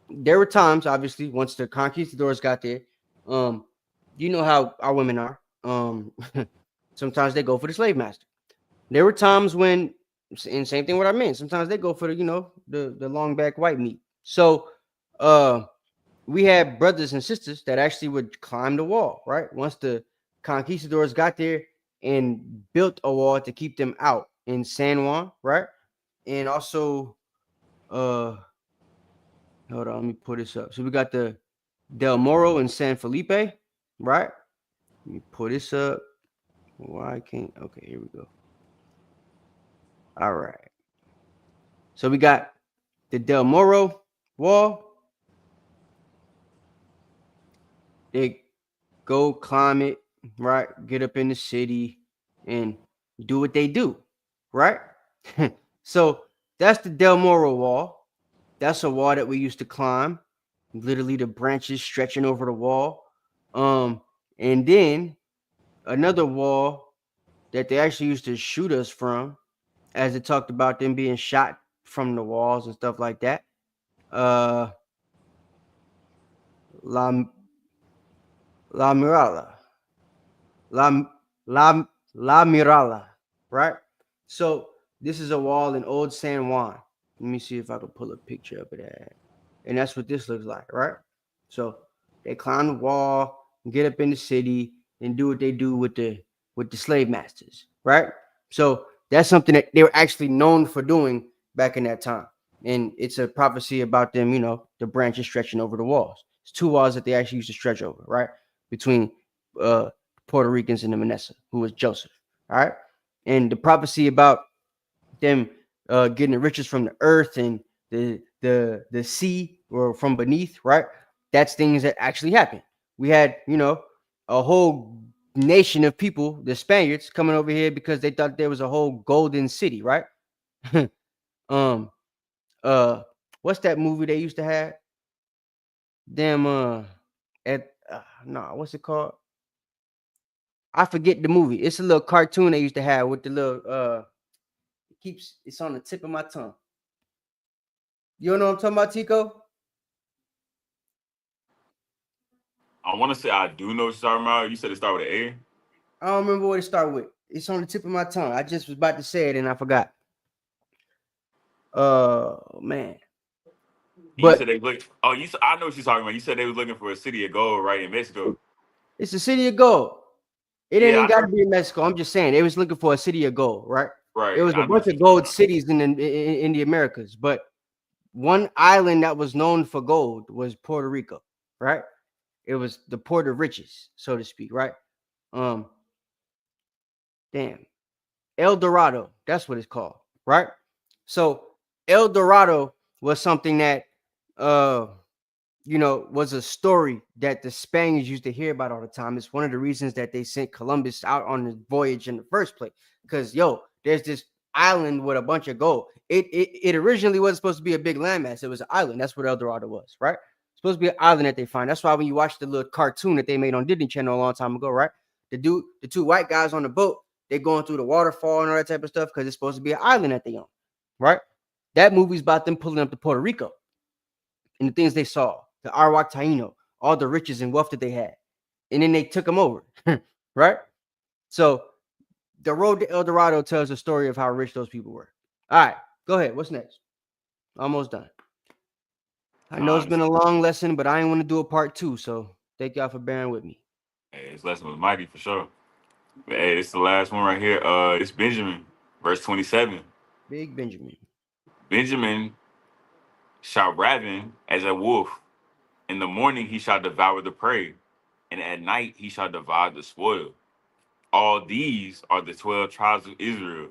there were times, obviously, once the conquistadors got there, you know how our women are. Sometimes they go for the slave master. There were times when, and same thing with our men, sometimes they go for the long back white meat. So we had brothers and sisters that actually would climb the wall, right? Once the conquistadors got there and built a wall to keep them out in San Juan, right? And also, hold on, let me pull this up. So we got the Del Moro and San Felipe, right? Let me pull this up. Why can't? Okay, here we go. All right. So we got the Del Moro wall. They go climb it, right? Get up in the city and do what they do, right? So that's the Del Moro wall. That's a wall that we used to climb. Literally the branches stretching over the wall. And then another wall that they actually used to shoot us from, as it talked about them being shot from the walls and stuff like that. La Mirala. La Mirala, right? So this is a wall in Old San Juan. Let me see if I can pull a picture up of that. And that's what this looks like, right? So they climb the wall, get up in the city, and do what they do with the slave masters, right? So that's something that they were actually known for doing back in that time. And it's a prophecy about them, the branches stretching over the walls. It's two walls that they actually used to stretch over, right? Between Puerto Ricans and the Manasseh, who was Joseph, all right? And the prophecy about them getting the riches from the earth and the sea or from beneath, right? That's things that actually happened. We had, a whole nation of people, the Spaniards, coming over here because they thought there was a whole golden city, right? What's that movie they used to have? What's it called? I forget the movie. It's a little cartoon they used to have with the little it's on the tip of my tongue. You know what I'm talking about, Tico? I want to say I do know what you're talking about. You said it started with an A? I don't remember what it started with. It's on the tip of my tongue. I just was about to say it and I forgot. Man. You said they look. Oh, I know what you're talking about. You said they was looking for a city of gold, right, in Mexico. It's a city of gold. It ain't got to be in Mexico. I'm just saying they was looking for a city of gold, right? Right. It was a bunch of gold cities in the Americas, but one island that was known for gold was Puerto Rico, right? It was the port of riches, so to speak, right? El Dorado, that's what it's called, right? So El Dorado was something that was a story that the Spaniards used to hear about all the time. It's one of the reasons that they sent Columbus out on the voyage in the first place. Because there's this island with a bunch of gold. It originally wasn't supposed to be a big landmass. It was an island. That's what El Dorado was, right? It's supposed to be an island that they find. That's why when you watch the little cartoon that they made on Disney Channel a long time ago, right? The two white guys on the boat, they're going through the waterfall and all that type of stuff because it's supposed to be an island that they own, right? That movie's about them pulling up to Puerto Rico and the things they saw, the Arawak Taino, all the riches and wealth that they had. And then they took them over, right? So the road to El Dorado tells a story of how rich those people were. All right, go ahead. What's next? Almost done. I know it's been a long lesson, but I ain't want to do a part 2, so thank y'all for bearing with me. Hey, this lesson was mighty for sure. But hey, it's the last one right here. It's Benjamin, verse 27. Big Benjamin. Benjamin shall raven as a wolf. In the morning he shall devour the prey, and at night he shall divide the spoil. All these are the 12 tribes of Israel.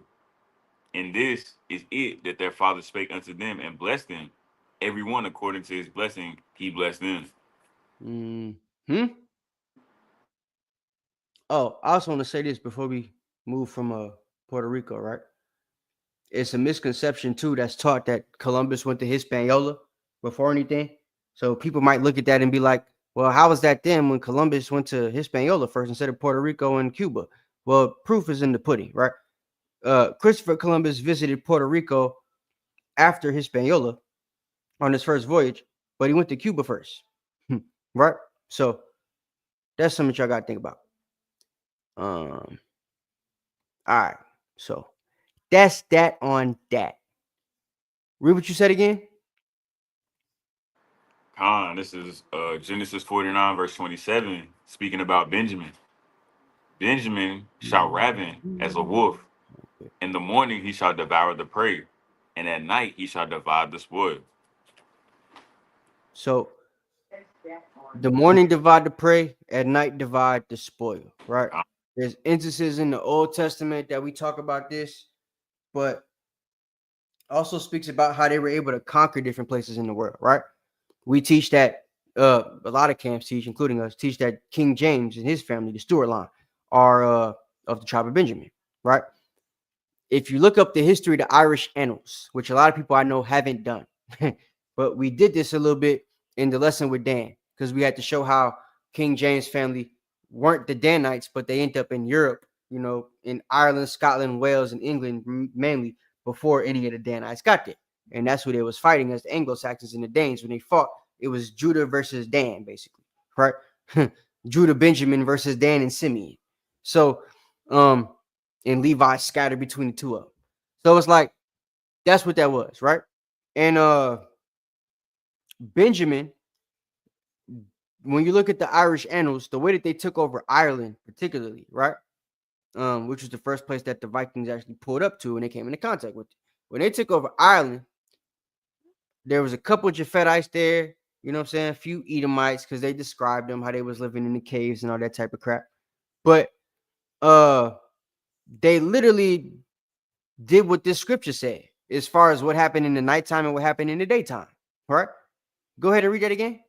And this is it that their father spake unto them and blessed them. Everyone according to his blessing, he blessed them. Oh, I also want to say this before we move from Puerto Rico, right? It's a misconception too that's taught that Columbus went to Hispaniola before anything. So people might look at that and be like, well, how was that then when Columbus went to Hispaniola first instead of Puerto Rico and Cuba? Well, proof is in the pudding, right? Christopher Columbus visited Puerto Rico after Hispaniola on his first voyage, but he went to Cuba first, right? So that's something y'all got to think about. All right, so that's that on that. Read what you said again. Khan, this is Genesis 49, verse 27, speaking about Benjamin. Benjamin shall raven as a wolf. In the morning he shall devour the prey, and at night he shall divide the spoil. So the morning divide the prey, at night divide the spoil, right? There's instances in the Old Testament that we talk about this, but also speaks about how they were able to conquer different places in the world, right? We teach that a lot of camps teach, including us, teach that King James and his family, the Stuart line, are of the tribe of Benjamin, right? If you look up the history of the Irish annals, which a lot of people I know haven't done, but we did this a little bit in the lesson with Dan, because we had to show how King James family weren't the Danites, but they end up in Europe, you know, in Ireland, Scotland, Wales, and England, mainly before any of the Danites got there. And that's who they was fighting as the Anglo-Saxons and the Danes. When they fought, it was Judah versus Dan, basically, right? Judah, Benjamin versus Dan and Simeon. So, and Levi scattered between the two of them. So it's like, that's what that was, right? And Benjamin, when you look at the Irish annals, the way that they took over Ireland, particularly, right? Which was the first place that the Vikings actually pulled up to when they came into contact with it. When they took over Ireland, there was a couple of Japhetites there, you know what I'm saying? A few Edomites, because they described them, how they was living in the caves and all that type of crap. But they literally did what this scripture said, as far as what happened in the nighttime and what happened in the daytime, right? Go ahead and read that again.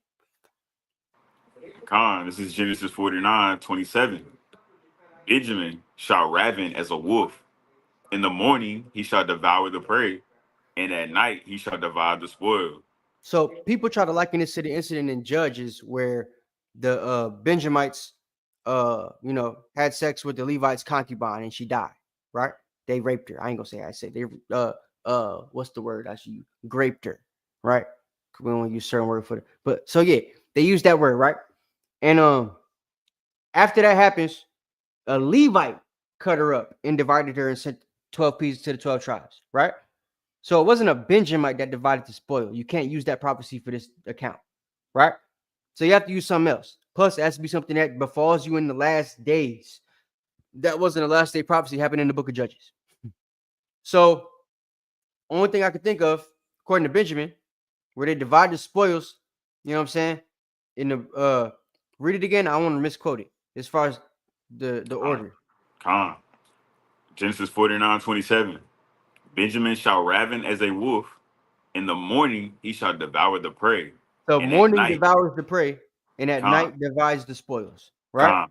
Khan, this is Genesis 49, 27. Benjamin shall raven as a wolf. In the morning he shall devour the prey, and at night he shall divide the spoil. So people try to liken this to the incident in Judges where the Benjamites, you know, had sex with the Levite's concubine and she died, right? They raped her. I ain't gonna say I said they what's the word? I should use? Graped her, right? We don't use certain word for it. But so yeah, they use that word, right? And after that happens, a Levite cut her up and divided her and sent 12 pieces to the 12 tribes, right? So it wasn't a Benjamite that divided the spoil. You can't use that prophecy for this account, right? So you have to use something else. Plus, it has to be something that befalls you in the last days. That wasn't a last day prophecy, happened in the book of Judges. So only thing I could think of, according to Benjamin, where they divide the spoils, you know what I'm saying? In the read it again. I don't want to misquote it as far as the order. Khan. Genesis 49, 27. Benjamin shall raven as a wolf. In the morning he shall devour the prey. So morning devours the prey, and at night divides the spoils, right?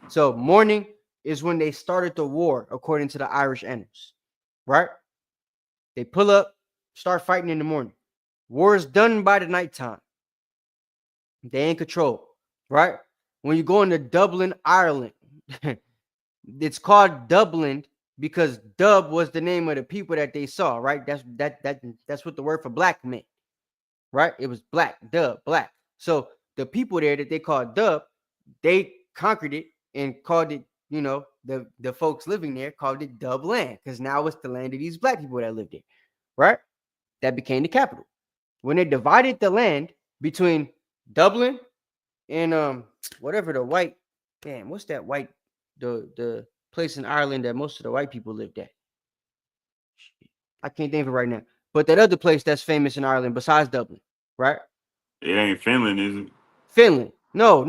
So morning is when they started the war, according to the Irish annals, right? They pull up, start fighting in the morning. War is done by the nighttime. They in control, right? When you go into Dublin, Ireland, it's called Dublin because Dub was the name of the people that they saw, right? That's what the word for black meant, right? It was black, Dub, black. So the people there that they called Dub, they conquered it and called it, you know, the folks living there called it Dub land because now it's the land of these black people that lived there, right? That became the capital. When they divided the land between Dublin and whatever the white, damn, what's that white, the place in Ireland that most of the white people lived at? I can't think of it right now. But that other place that's famous in Ireland besides Dublin, right? It ain't Finland, is it? Finland. No.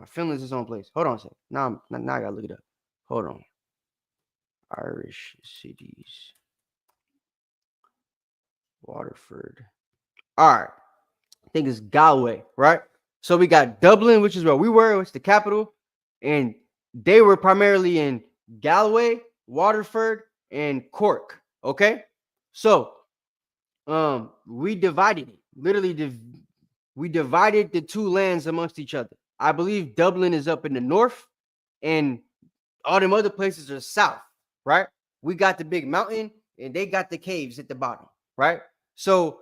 Finland's its own place. Hold on a second. Now I gotta look it up. Hold on. Irish cities. Waterford. All right. I think it's Galway, right? So we got Dublin, which is where we were, which is the capital, and they were primarily in Galway, Waterford, and Cork. Okay, so we divided it. Literally, we divided the two lands amongst each other. I believe Dublin is up in the north, and all them other places are south. Right? We got the big mountain, and they got the caves at the bottom. Right? So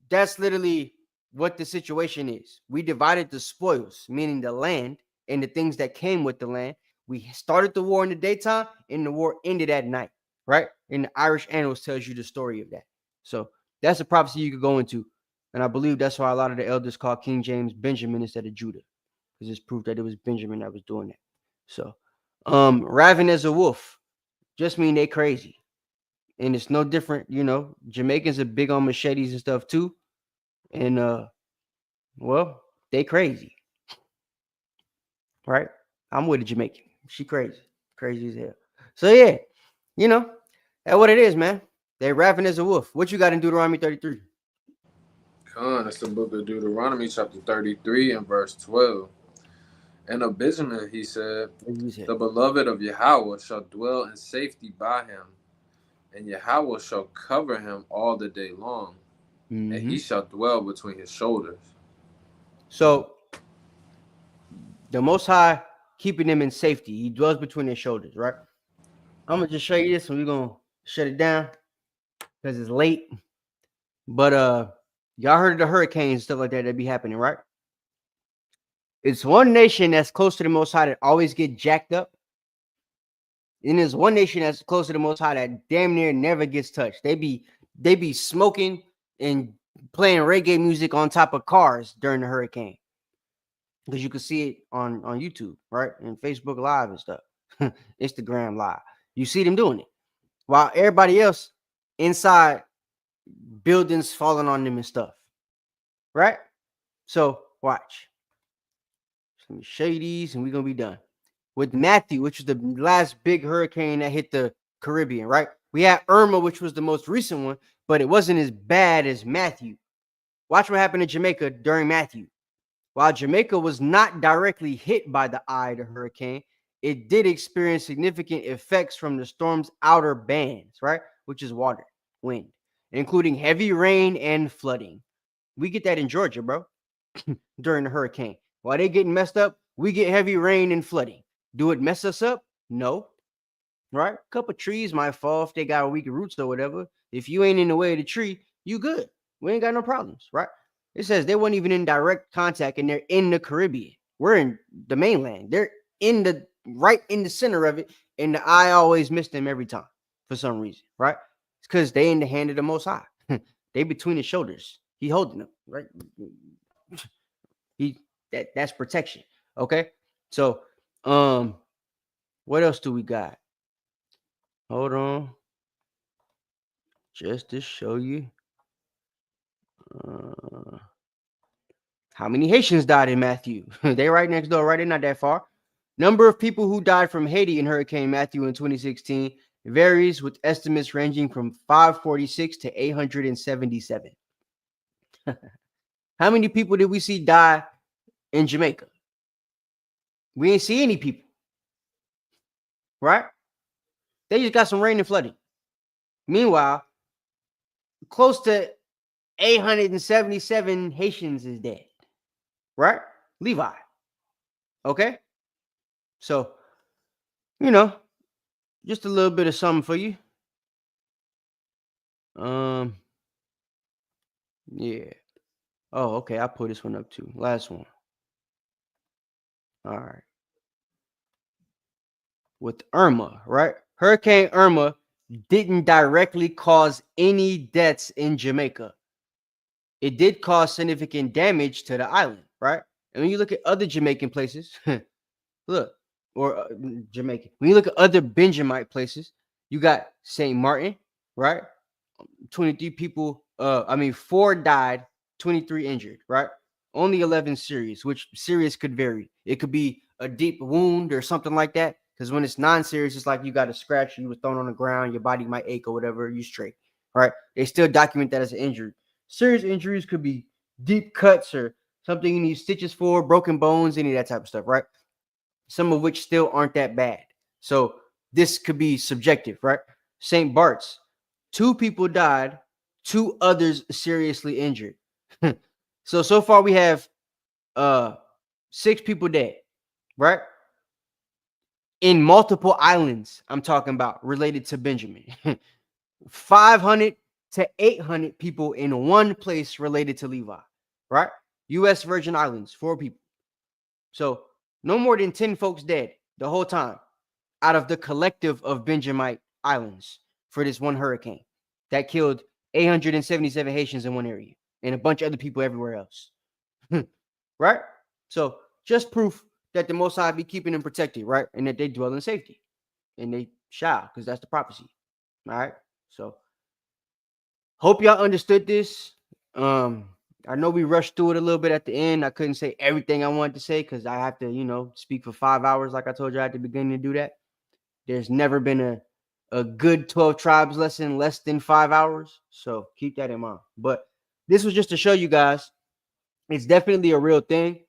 that's literally what the situation is. We divided the spoils, meaning the land and the things that came with the land. We started the war in the daytime, and the war ended at night, right? And the Irish Annals tells you the story of that. So that's a prophecy you could go into. And I believe that's why a lot of the elders call King James Benjamin instead of Judah, because it's proof that it was Benjamin that was doing that. So raven as a wolf just mean they crazy. And it's no different, you know. Jamaicans are big on machetes and stuff too. And well, they crazy. Right? I'm with a Jamaican. She crazy. Crazy as hell. So yeah, you know, that's what it is, man. They rapping as a wolf. What you got in Deuteronomy 33? It's the book of Deuteronomy, chapter 33 and verse 12. And of Benjamin, he said, the beloved of Yahweh shall dwell in safety by him, and Yahweh shall cover him all the day long, and he shall dwell between his shoulders. So the Most High keeping them in safety. He dwells between their shoulders, right? I'm gonna just show you this, and we're gonna shut it down because it's late. But y'all heard of the hurricanes and stuff like that be happening, right? It's one nation that's close to the Most High that always get jacked up. And there's one nation that's close to the Most High that damn near never gets touched. They be smoking and playing reggae music on top of cars during the hurricane. Because you can see it on YouTube, right? And Facebook Live and stuff. Instagram Live. You see them doing it. While everybody else inside, buildings falling on them and stuff. Right? So watch. Let me show you these and we're going to be done. With Matthew, which was the last big hurricane that hit the Caribbean, right? We had Irma, which was the most recent one, but it wasn't as bad as Matthew. Watch what happened to Jamaica during Matthew. While Jamaica was not directly hit by the eye of the hurricane, it did experience significant effects from the storm's outer bands, right? Which is water, wind, including heavy rain and flooding. We get that in Georgia, bro, during the hurricane. While they getting messed up, we get heavy rain and flooding. Do it mess us up? No. Right? A couple trees might fall if they got weak roots or whatever. If you ain't in the way of the tree, you good. We ain't got no problems, right? It says they weren't even in direct contact and they're in the Caribbean. We're in the mainland. They're right in the center of it. And the eye always missed them every time for some reason, right? It's because they in the hand of the Most High. They between his shoulders. He holding them, right? That's protection. Okay. So, what else do we got? Hold on. Just to show you. How many Haitians died in Matthew? They right next door, right? They're not that far. Number of people who died from Haiti in Hurricane Matthew in 2016 varies, with estimates ranging from 546 to 877. How many people did we see die in Jamaica? We ain't see any people. Right? They just got some rain and flooding. Meanwhile, close to 877 Haitians is dead. Right? Levi. Okay? So, you know, just a little bit of something for you. Yeah. Oh, okay. I put this one up too. Last one. All right. With Irma, right? Hurricane Irma didn't directly cause any deaths in Jamaica. It did cause significant damage to the island, right? And when you look at other Jamaican places, look, or Jamaican, when you look at other Benjamite places, you got St. Martin, right? 23 people, 4 died, 23 injured, right? Only 11 serious, which serious could vary. It could be a deep wound or something like that. Because when it's non-serious, it's like you got a scratch, you were thrown on the ground, your body might ache or whatever, you straight, right? They still document that as an injury. Serious injuries could be deep cuts or something you need stitches for, broken bones, any of that type of stuff, right? Some of which still aren't that bad. So this could be subjective, right? St. Bart's, 2 people died, 2 others seriously injured. So far we have 6 people dead, right? In multiple islands, I'm talking about, related to Benjamin. 500 to 800 people in one place related to Levi, right? U.S. Virgin Islands, 4 people. So no more than 10 folks dead the whole time out of the collective of Benjamite islands for this one hurricane that killed 877 Haitians in one area and a bunch of other people everywhere else. Right? So just proof that the Most High be keeping them protected, right? And that they dwell in safety. And they shall, because that's the prophecy. All right? So hope y'all understood this. I know we rushed through it a little bit at the end. I couldn't say everything I wanted to say because I have to, speak for 5 hours like I told you at the beginning to do that. There's never been a good 12 tribes lesson less than 5 hours. So keep that in mind. But this was just to show you guys it's definitely a real thing.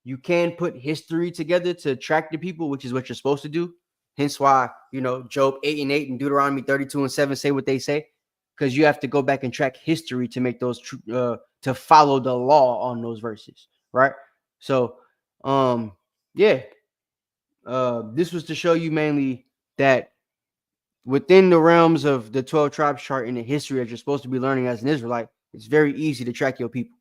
You can put history together to track the people, which is what you're supposed to do. Hence why, Job 8:8 and Deuteronomy 32:7 say what they say, because you have to go back and track history to make those to follow the law on those verses, right? So, this was to show you mainly that within the realms of the 12 tribes chart and the history that you're supposed to be learning as an Israelite, it's very easy to track your people.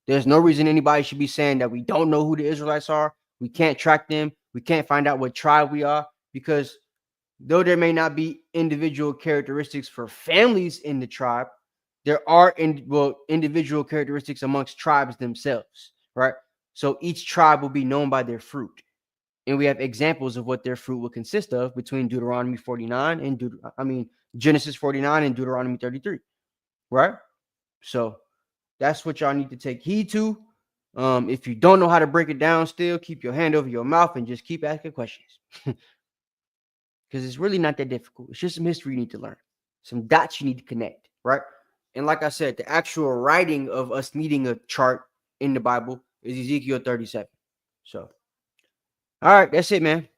There's no reason anybody should be saying that we don't know who the Israelites are. We can't track them. We can't find out what tribe we are, because though there may not be individual characteristics for families in the tribe, there are individual characteristics amongst tribes themselves, right? So each tribe will be known by their fruit. And we have examples of what their fruit will consist of between Deuteronomy 49 and Genesis 49 and Deuteronomy 33, right? So that's what y'all need to take heed to. If you don't know how to break it down still, keep your hand over your mouth and just keep asking questions. Because it's really not that difficult. It's just some history you need to learn. Some dots you need to connect, right? And like I said, the actual writing of us needing a chart in the Bible is Ezekiel 37. So, all right, that's it, man.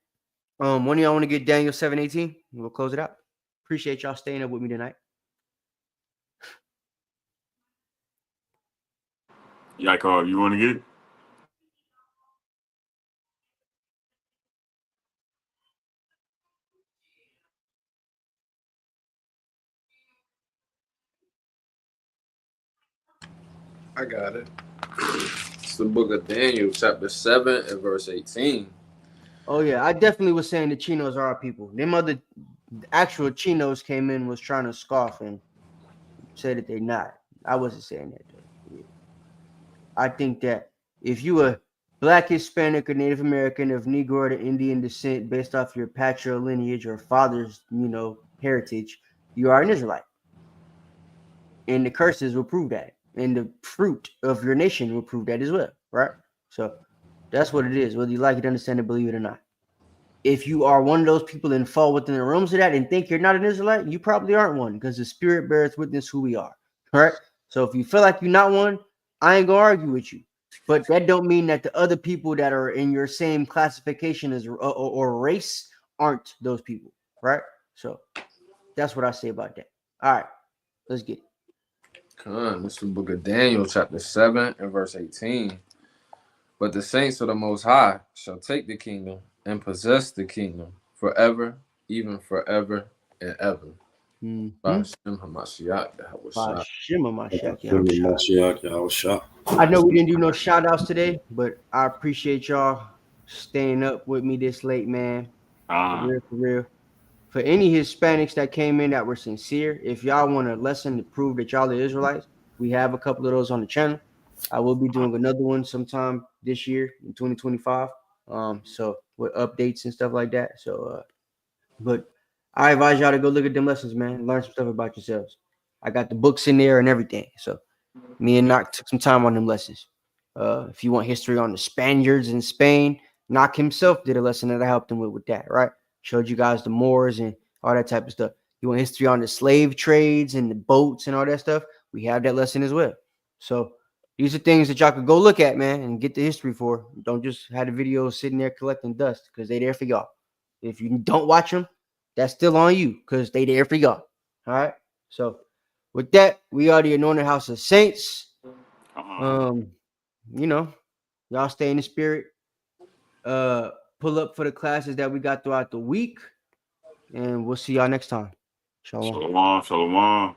One of y'all want to get Daniel 7:18? We'll close it out. Appreciate y'all staying up with me tonight. Yaakov, you want to get it? I got it. It's the book of Daniel, chapter 7 and verse 18. Oh, yeah. I definitely was saying the Chinos are our people. Them other actual Chinos came in, was trying to scoff and say that they're not. I wasn't saying that, though. Yeah. I think that if you were Black, Hispanic, or Native American of Negro or Indian descent based off your patrilineage or father's, heritage, you are an Israelite. And the curses will prove that. And the fruit of your nation will prove that as well, right? So that's what it is, whether you like it, understand it, believe it or not. If you are one of those people and fall within the realms of that and think you're not an Israelite, you probably aren't one, because the Spirit bears witness who we are, right? So if you feel like you're not one, I ain't gonna argue with you. But that don't mean that the other people that are in your same classification as or race aren't those people, right? So that's what I say about that. All right, let's get it. This is the book of Daniel, chapter 7 and verse 18. But the saints of the Most High shall take the kingdom and possess the kingdom forever, even forever and ever. I know we didn't do no shout outs today, but I appreciate y'all staying up with me this late, man. For real. for any Hispanics that came in that were sincere, if y'all want a lesson to prove that y'all are Israelites, we have a couple of those on the channel. I will be doing another one sometime this year in 2025. So with updates and stuff like that. So, but I advise y'all to go look at them lessons, man. Learn some stuff about yourselves. I got the books in there and everything. So me and Knock took some time on them lessons. If you want history on the Spaniards in Spain, Knock himself did a lesson that I helped him with that, right? Showed you guys the Moors and all that type of stuff. You want history on the slave trades and the boats and all that stuff? We have that lesson as well. So these are things that y'all could go look at, man, and get the history for. Don't just have the videos sitting there collecting dust because they there for y'all. If you don't watch them, that's still on you because they there for y'all. All right. So with that, we are the Anointed House of Saints. You know, y'all stay in the spirit. Pull up for the classes that we got throughout the week, and we'll see y'all next time. Shalom. Shalom.